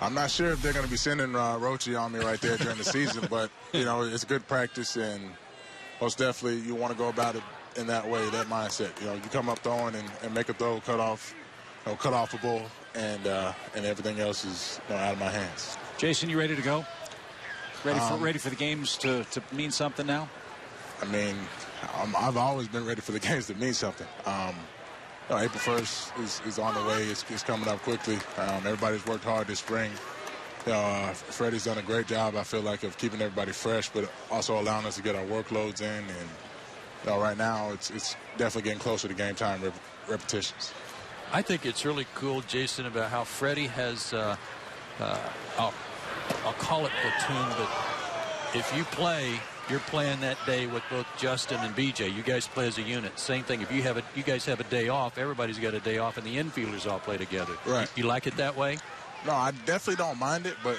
I'm not sure if they're going to be sending Rochi on me right there during the season, but you know, it's good practice, and most definitely you want to go about it in that way, that mindset. You know, you come up throwing and make a throw, cut off a ball, and everything else is, you know, out of my hands. Jason, you ready to go? Ready for the games to mean something now? I mean, I've always been ready for the games to mean something. You know, April 1st is on the way. It's coming up quickly. Everybody's worked hard this spring. You know, Freddie's done a great job, I feel like, of keeping everybody fresh, but also allowing us to get our workloads in. And you know, right now, it's definitely getting closer to game time repetitions. I think it's really cool, Jason, about how Freddie has, I'll call it platoon, but if you play, you're playing that day with both Justin and BJ. You guys play as a unit. Same thing. If you guys have a day off, everybody's got a day off, and the infielders all play together. Right. You like it that way? No, I definitely don't mind it, but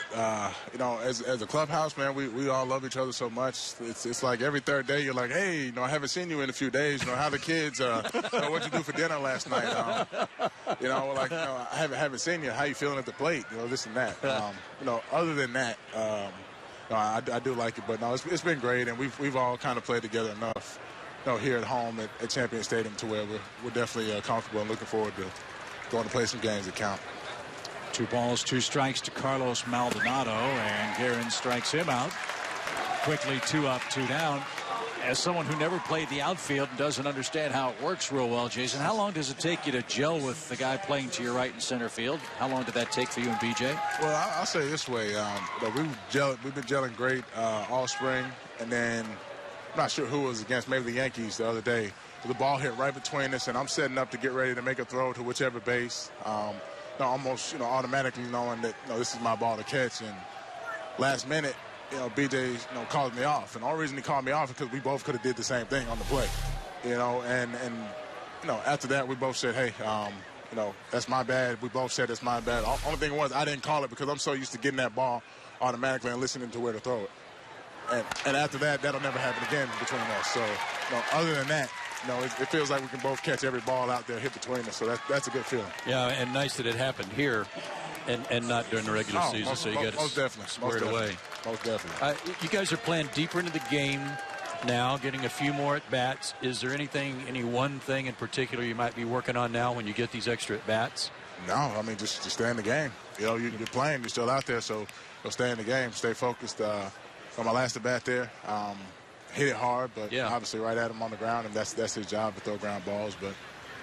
you know, as a clubhouse, man, we all love each other so much. It's like every third day you're like, hey, you know, I haven't seen you in a few days. You know, how the kids? You know, what'd you do for dinner last night? You know, like, you know, I haven't seen you. How you feeling at the plate? You know, this and that. You know, other than that, no, I do like it, but no, it's been great, and we've all kind of played together enough, you know, here at home at Champion Stadium to where we're definitely comfortable and looking forward to going to play some games that count. 2 balls, 2 strikes to Carlos Maldonado, and Guerin strikes him out. Quickly 2 up, 2 down. As someone who never played the outfield and doesn't understand how it works real well, Jason, how long does it take you to gel with the guy playing to your right in center field? How long did that take for you and BJ? Well, I'll say this way. We've been gelling great all spring, and then I'm not sure who was against, maybe the Yankees the other day. The ball hit right between us, and I'm setting up to get ready to make a throw to whichever base. Almost, you know, automatically knowing that, you know, this is my ball to catch. And last minute, you know, BJ, you know, called me off. And the only reason he called me off is because we both could have did the same thing on the play. You know, and you know, after that, we both said, hey, you know, that's my bad. We both said it's my bad. Only thing was I didn't call it because I'm so used to getting that ball automatically and listening to where to throw it. And after that, that'll never happen again between us. So, you know, other than that, you know, it feels like we can both catch every ball out there hit between us. So that's a good feeling. Yeah, and nice that it happened here and not during the regular season. So you got to square it away. Most definitely. You guys are playing deeper into the game now, getting a few more at-bats. Is there any one thing in particular you might be working on now when you get these extra at-bats? No, I mean, just stay in the game. You know, you're playing, you're still out there, so stay in the game, stay focused. On my last at-bat there, hit it hard, but obviously right at him on the ground, and that's his job to throw ground balls. But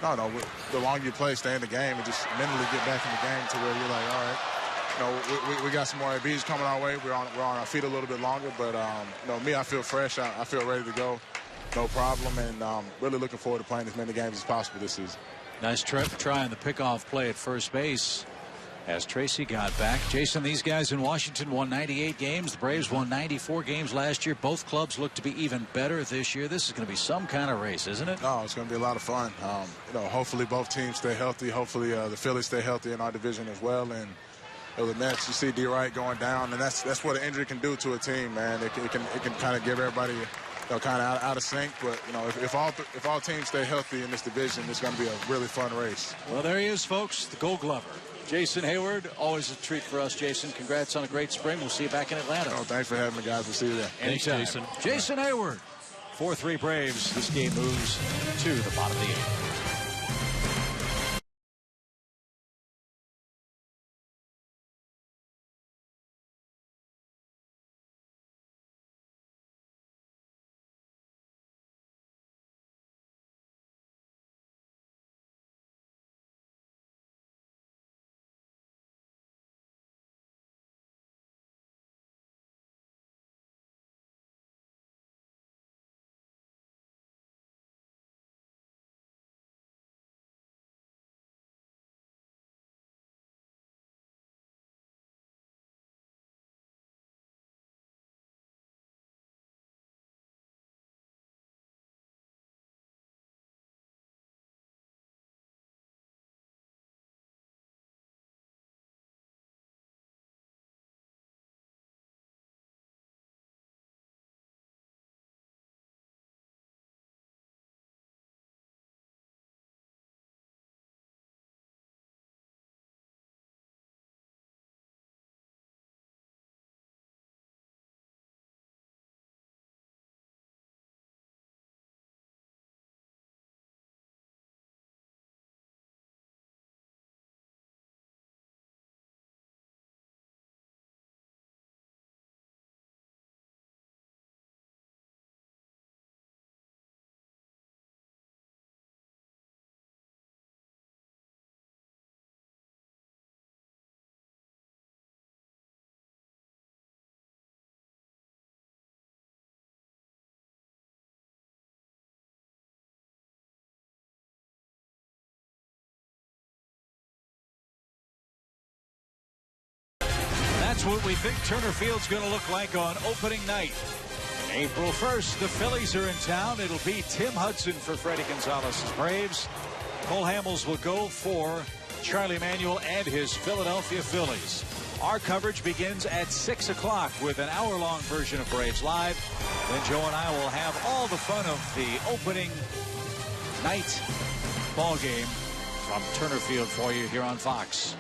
no, the longer you play, stay in the game, and just mentally get back in the game to where you're like, all right, you know, we got some more ABs coming our way. We're on our feet a little bit longer, but you know, me, I feel fresh. I feel ready to go, no problem, and really looking forward to playing as many games as possible this season. Nice try on the pickoff play at first base as Tracy got back. Jason, these guys in Washington won 98 games. The Braves won 94 games last year. Both clubs look to be even better this year. This is going to be some kind of race, isn't it? No, it's going to be a lot of fun. You know, hopefully both teams stay healthy. Hopefully the Phillies stay healthy in our division as well. And you know, the Mets, you see D. Wright going down, and that's what an injury can do to a team, man. It can kind of give everybody, you know, kind of out of sync. But you know, if all teams stay healthy in this division, it's going to be a really fun race. Well, there he is, folks, the Gold Glover, Jason Heyward. Always a treat for us, Jason. Congrats on a great spring. We'll see you back in Atlanta. Oh, thanks for having me, guys. We'll see you there. Anytime. Thanks, Jason. Jason Heyward. 4-3 Braves. This game moves to the bottom of the 8th. That's what we think Turner Field's going to look like on opening night. April 1st, the Phillies are in town. It'll be Tim Hudson for Freddie Gonzalez's Braves. Cole Hamels will go for Charlie Manuel and his Philadelphia Phillies. Our coverage begins at 6 o'clock with an hour-long version of Braves Live. Then Joe and I will have all the fun of the opening night ball game from Turner Field for you here on Fox.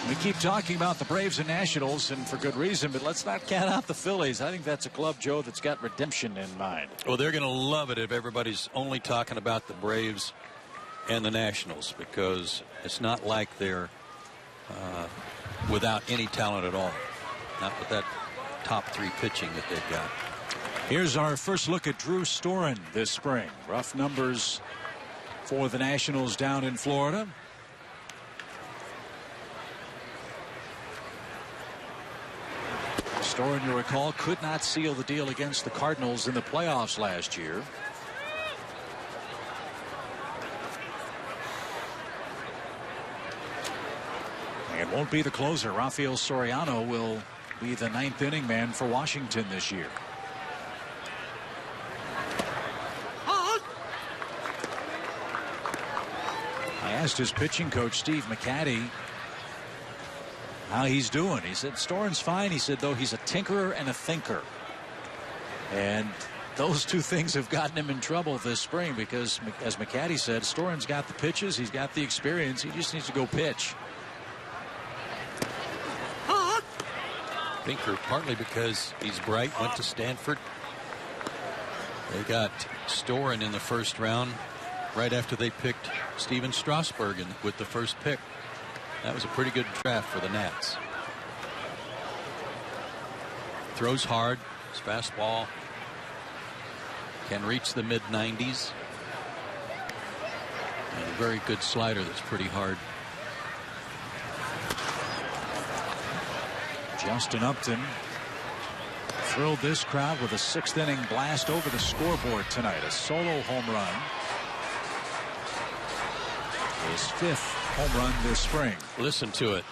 We keep talking about the Braves and Nationals, and for good reason, but let's not count out the Phillies. I think that's a club, Joe, that's got redemption in mind. Well, they're going to love it if everybody's only talking about the Braves and the Nationals, because it's not like they're without any talent at all. Not with that top three pitching that they've got. Here's our first look at Drew Storen this spring. Rough numbers for the Nationals down in Florida. Storen, you recall, could not seal the deal against the Cardinals in the playoffs last year. And won't be the closer. Rafael Soriano will be the ninth inning man for Washington this year. I asked his pitching coach, Steve McCaddy, how he's doing. He said Storen's fine. He said, though, he's a tinkerer and a thinker. And those two things have gotten him in trouble this spring because, as McCaddy said, Storen's got the pitches. He's got the experience. He just needs to go pitch. Thinker, partly because he's bright, went to Stanford. They got Storen in the first round right after they picked Steven Strasburg with the first pick. That was a pretty good draft for the Nats. Throws hard. His fastball can reach the mid-90s. And a very good slider that's pretty hard. Justin Upton thrilled this crowd with a sixth inning blast over the scoreboard tonight. A solo home run. His fifth home run this spring. Listen to it.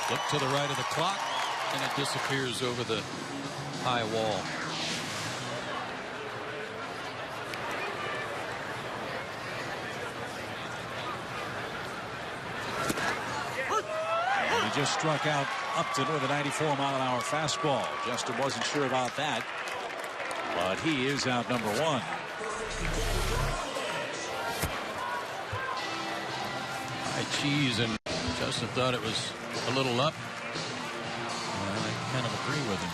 Look to the right of the clock, and it disappears over the high wall. And he just struck out Upton with a 94-mile-an-hour fastball. Justin wasn't sure about that, but he is out number one. High cheese, and Justin thought it was a little up. Well, I kind of agree with him.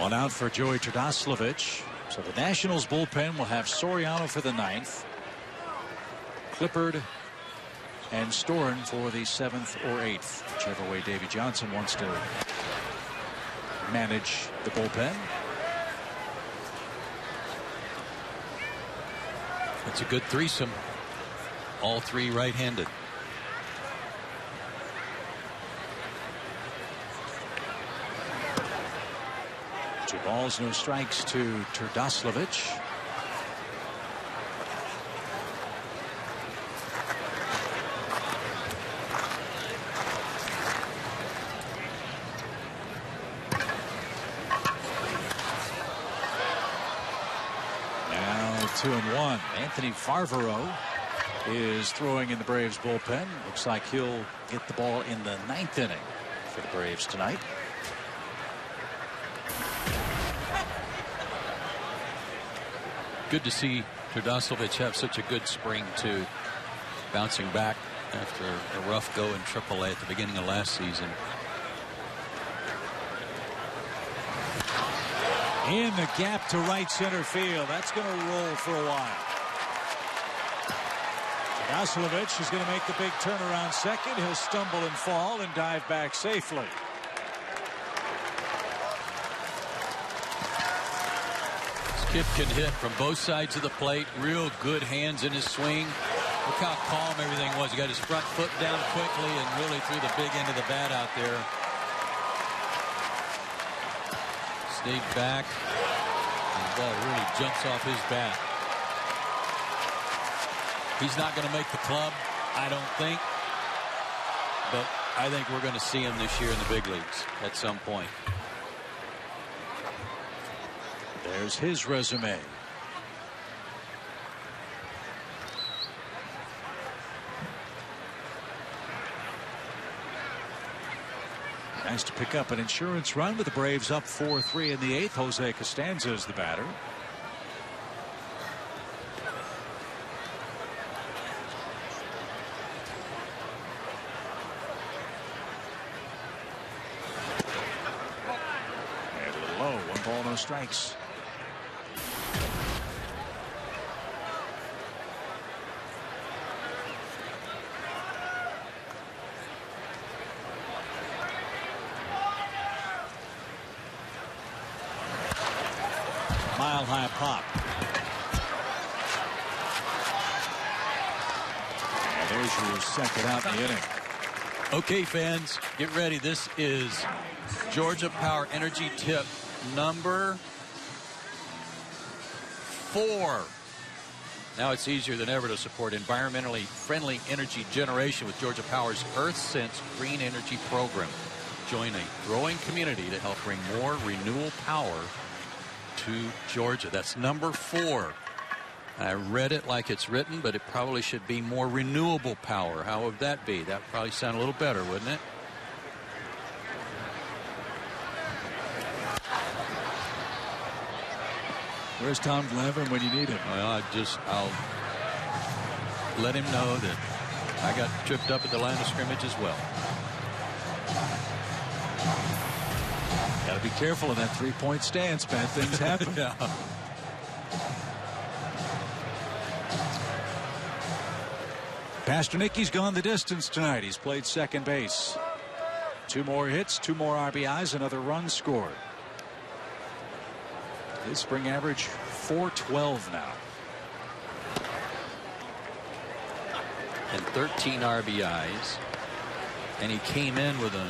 One out for Joey Trdoslavich. So the Nationals bullpen will have Soriano for the ninth, Clippard and Storen for the seventh or eighth, whichever way Davey Johnson wants to manage the bullpen. It's a good threesome. All three right-handed. 2 balls, no strikes to Trdoslavich. Now 2-1. Anthony Farvaro is throwing in the Braves bullpen. Looks like he'll get the ball in the ninth inning for the Braves tonight. Good to see Trdoslavich have such a good spring, too. Bouncing back after a rough go in AAA at the beginning of last season. In the gap to right center field. That's going to roll for a while. Trdoslavich is going to make the big turn around second. He'll stumble and fall and dive back safely. Skip can hit from both sides of the plate. Real good hands in his swing. Look how calm everything was. He got his front foot down quickly and really threw the big end of the bat out there. Stayed back. The ball really jumps off his bat. He's not going to make the club, I don't think. But I think we're going to see him this year in the big leagues at some point. There's his resume. Nice to pick up an insurance run with the Braves up 4-3 in the 8th. Jose Costanza is the batter. And a little low. 1 ball, no strikes. Mile-high pop. And there's your second out in the inning. Okay, fans, get ready. This is Georgia Power Energy tip number 4. Now it's easier than ever to support environmentally friendly energy generation with Georgia Power's EarthSense Green Energy program. Join a growing community to help bring more renewable power to Georgia. That's number 4. I read it like it's written, but it probably should be more renewable power. How would that be? That would probably sound a little better, wouldn't it? Where's Tom Glavine when you need him? Well, I'll let him know that I got tripped up at the line of scrimmage as well. Got to be careful in that 3-point stance. Bad things happen. Yeah. Pasternicki's gone the distance tonight. He's played second base. 2 more hits, 2 more RBIs, another run scored. His spring average 412 now. And 13 RBIs. And he came in with a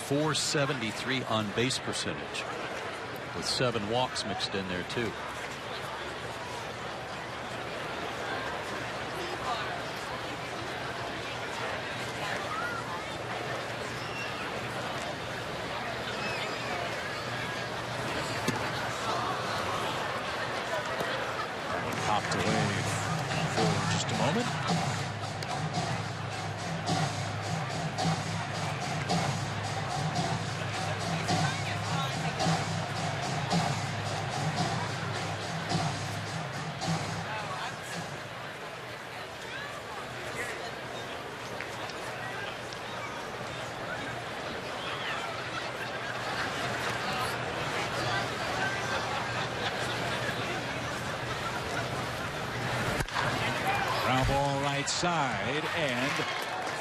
.473 on base percentage with 7 walks mixed in there too. Popped away for just a moment. Ground ball right side, and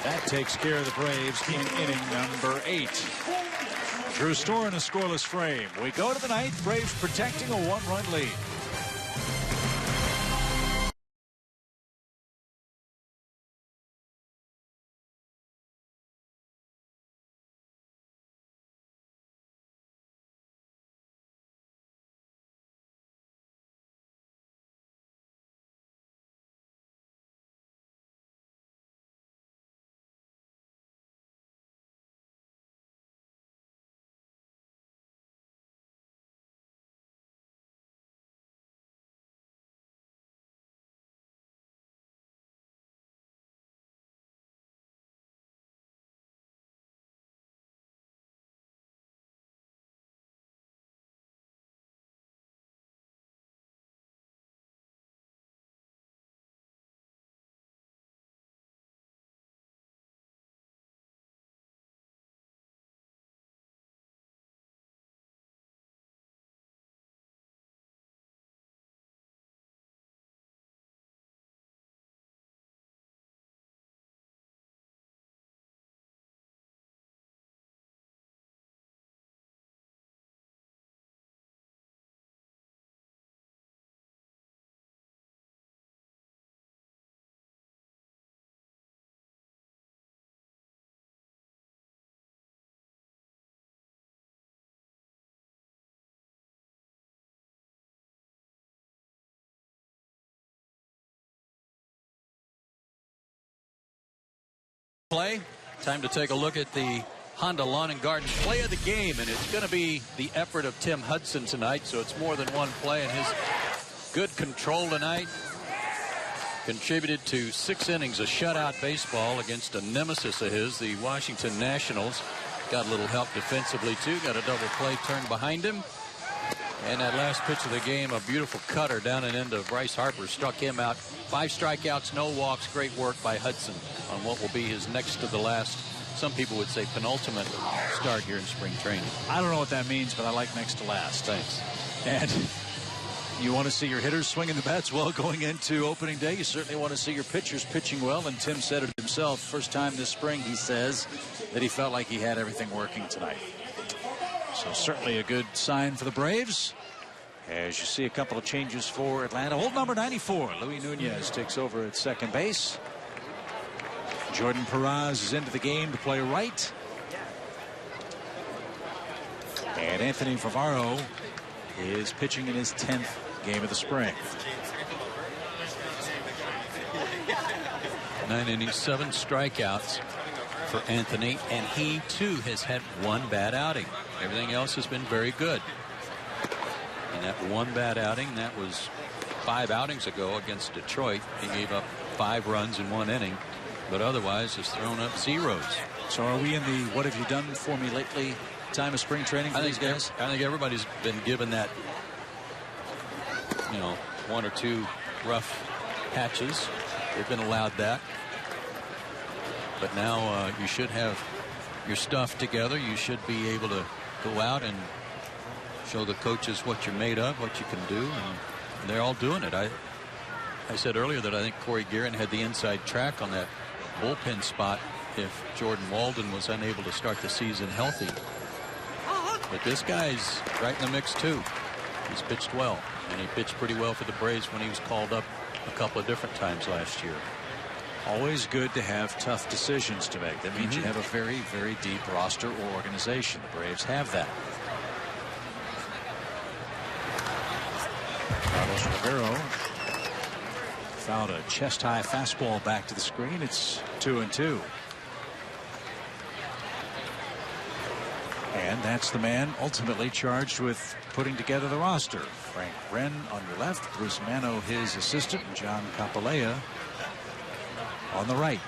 that takes care of the Braves in inning number 8. Drew Storer in a scoreless frame. We go to the 9th. Braves protecting a 1-run lead. Play. Time to take a look at the Honda Lawn and Garden play of the game, and it's going to be the effort of Tim Hudson tonight, so it's more than one play, and his good control tonight contributed to 6 innings of shutout baseball against a nemesis of his, the Washington Nationals. Got a little help defensively too, got a double play turned behind him, and that last pitch of the game, a beautiful cutter down and into Bryce Harper, struck him out. 5 strikeouts, no walks. Great work by Hudson on what will be his next to the last, some people would say penultimate start here in spring training. I don't know what that means, but I like next to last. Thanks. And you want to see your hitters swinging the bats well going into opening day. You certainly want to see your pitchers pitching well. And Tim said it himself. First time this spring, he says, that he felt like he had everything working tonight. So certainly a good sign for the Braves. As you see a couple of changes for Atlanta. Old number 94, Luis Nunez, takes over at second base. Jordan Perez is into the game to play right. And Anthony Favaro is pitching in his 10th game of the spring. 9 innings, 7 strikeouts for Anthony, and he too has had 1 bad outing. Everything else has been very good. And that 1 bad outing, that was 5 outings ago against Detroit. He gave up 5 runs in 1 inning, but otherwise has thrown up zeros. So are we in the what have you done for me lately time of spring training for these guys? I think everybody's been given that, 1 or 2 rough patches. They've been allowed that. But now you should have your stuff together. You should be able to go out and show the coaches what you're made of, what you can do, and they're all doing it. I said earlier that I think Corey Guerin had the inside track on that bullpen spot if Jordan Walden was unable to start the season healthy. But this guy's right in the mix too. He's pitched well, and he pitched pretty well for the Braves when he was called up a couple of different times last year. Always good to have tough decisions to make. That means you have a very, very deep roster or organization. The Braves have that. Carlos Rivero fouled a chest-high fastball back to the screen. It's 2-2. And that's the man ultimately charged with putting together the roster. Frank Wren on your left, Bruce Mano his assistant, and John Capalea on the right.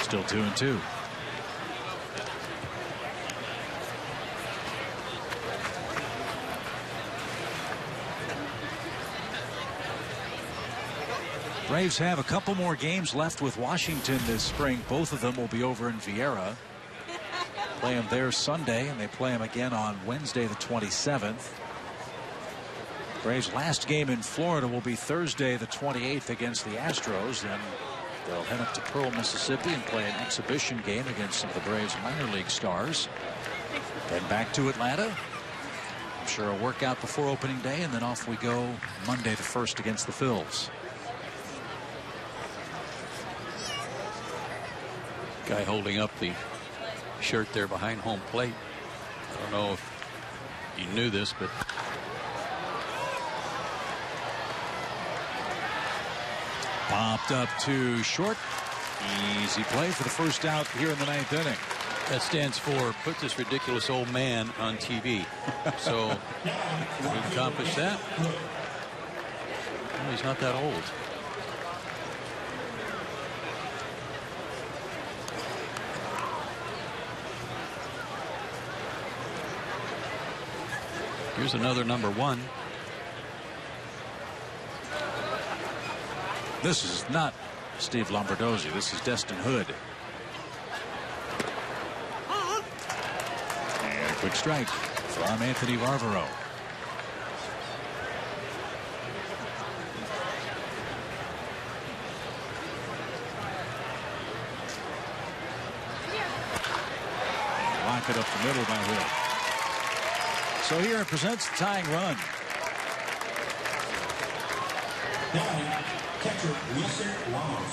Still 2-2. Braves have a couple more games left with Washington this spring. Both of them will be over in Vieira. Play them there Sunday, and they play them again on Wednesday the 27th. Braves' last game in Florida will be Thursday the 28th against the Astros. Then they'll head up to Pearl, Mississippi and play an exhibition game against some of the Braves' minor league stars. Then back to Atlanta. I'm sure a workout before opening day, and then off we go Monday the 1st against the Phils. Guy holding up the shirt there behind home plate. I don't know if you knew this, but popped up to short. Easy play for the first out here in the 9th inning. That stands for put this ridiculous old man on TV. So we accomplished that. Well, he's not that old. Here's another number 1. This is not Steve Lombardozzi. This is Destin Hood. And a quick strike from Anthony Barbaro. Lock it up the middle by Hood. So here it presents the tying run.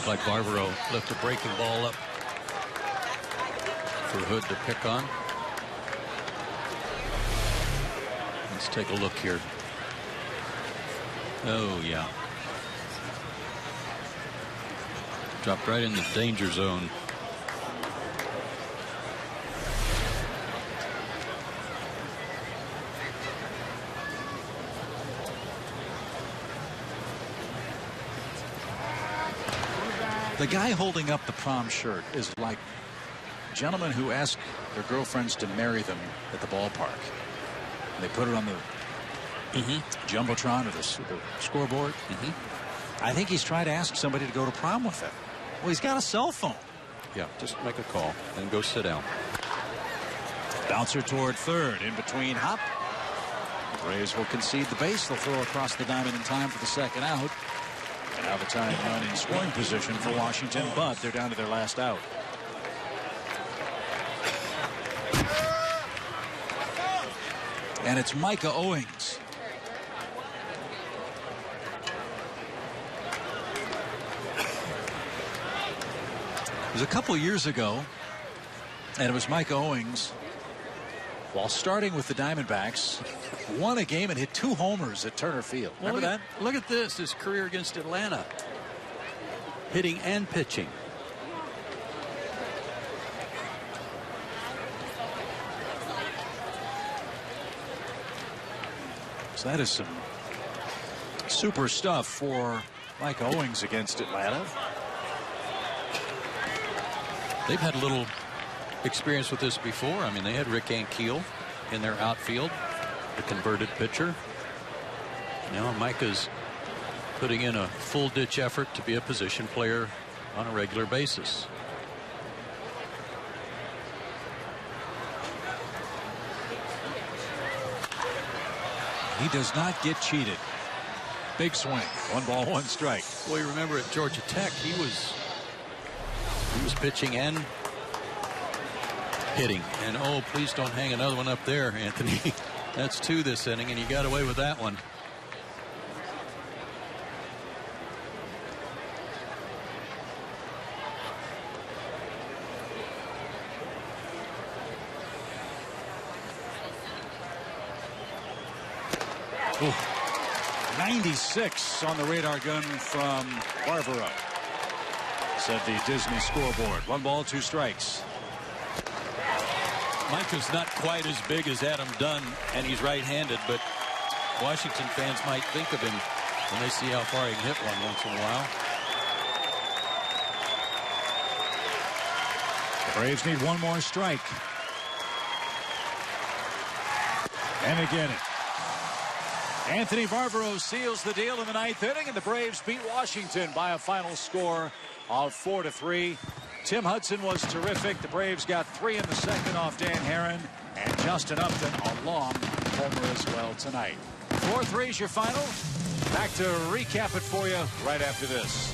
Like Barbaro left a breaking ball up for Hood to pick on. Let's take a look here. Oh, yeah. Dropped right in the danger zone. The guy holding up the prom shirt is like gentlemen who ask their girlfriends to marry them at the ballpark. And they put it on the jumbotron or the scoreboard. I think he's trying to ask somebody to go to prom with him. Well, he's got a cell phone. Yeah, just make a call and go sit down. Bouncer toward third, in between hop. The Braves will concede the base. They'll throw across the diamond in time for the second out. And now the tying run in scoring position for Washington, but they're down to their last out. And it's Micah Owings. It was a couple years ago, and it was Micah Owings, while starting with the Diamondbacks, won a game and hit 2 homers at Turner Field. Remember that? Look at this, his career against Atlanta. Hitting and pitching. So that is some super stuff for Mike Owings against Atlanta. They've had a little experience with this before. I mean, they had Rick Ankiel in their outfield, the converted pitcher. Now Micah's putting in a full ditch effort to be a position player on a regular basis. He does not get cheated. Big swing. 1 ball, 1 strike. Well, you remember at Georgia Tech, he was pitching and hitting. And oh, please don't hang another one up there, Anthony. That's 2 this inning, and you got away with that one. Ooh. 96 on the radar gun from Barbaro. Said the Disney scoreboard. 1 ball, 2 strikes. Micah's not quite as big as Adam Dunn, and he's right-handed, but Washington fans might think of him when they see how far he can hit one once in a while. The Braves need 1 more strike. And they get it. Anthony Barbaro seals the deal in the 9th inning, and the Braves beat Washington by a final score of 4-3. Tim Hudson was terrific. The Braves got 3 in the second off Dan Herron, and Justin Upton a long homer as well tonight. 4-3 is your final. Back to recap it for you right after this.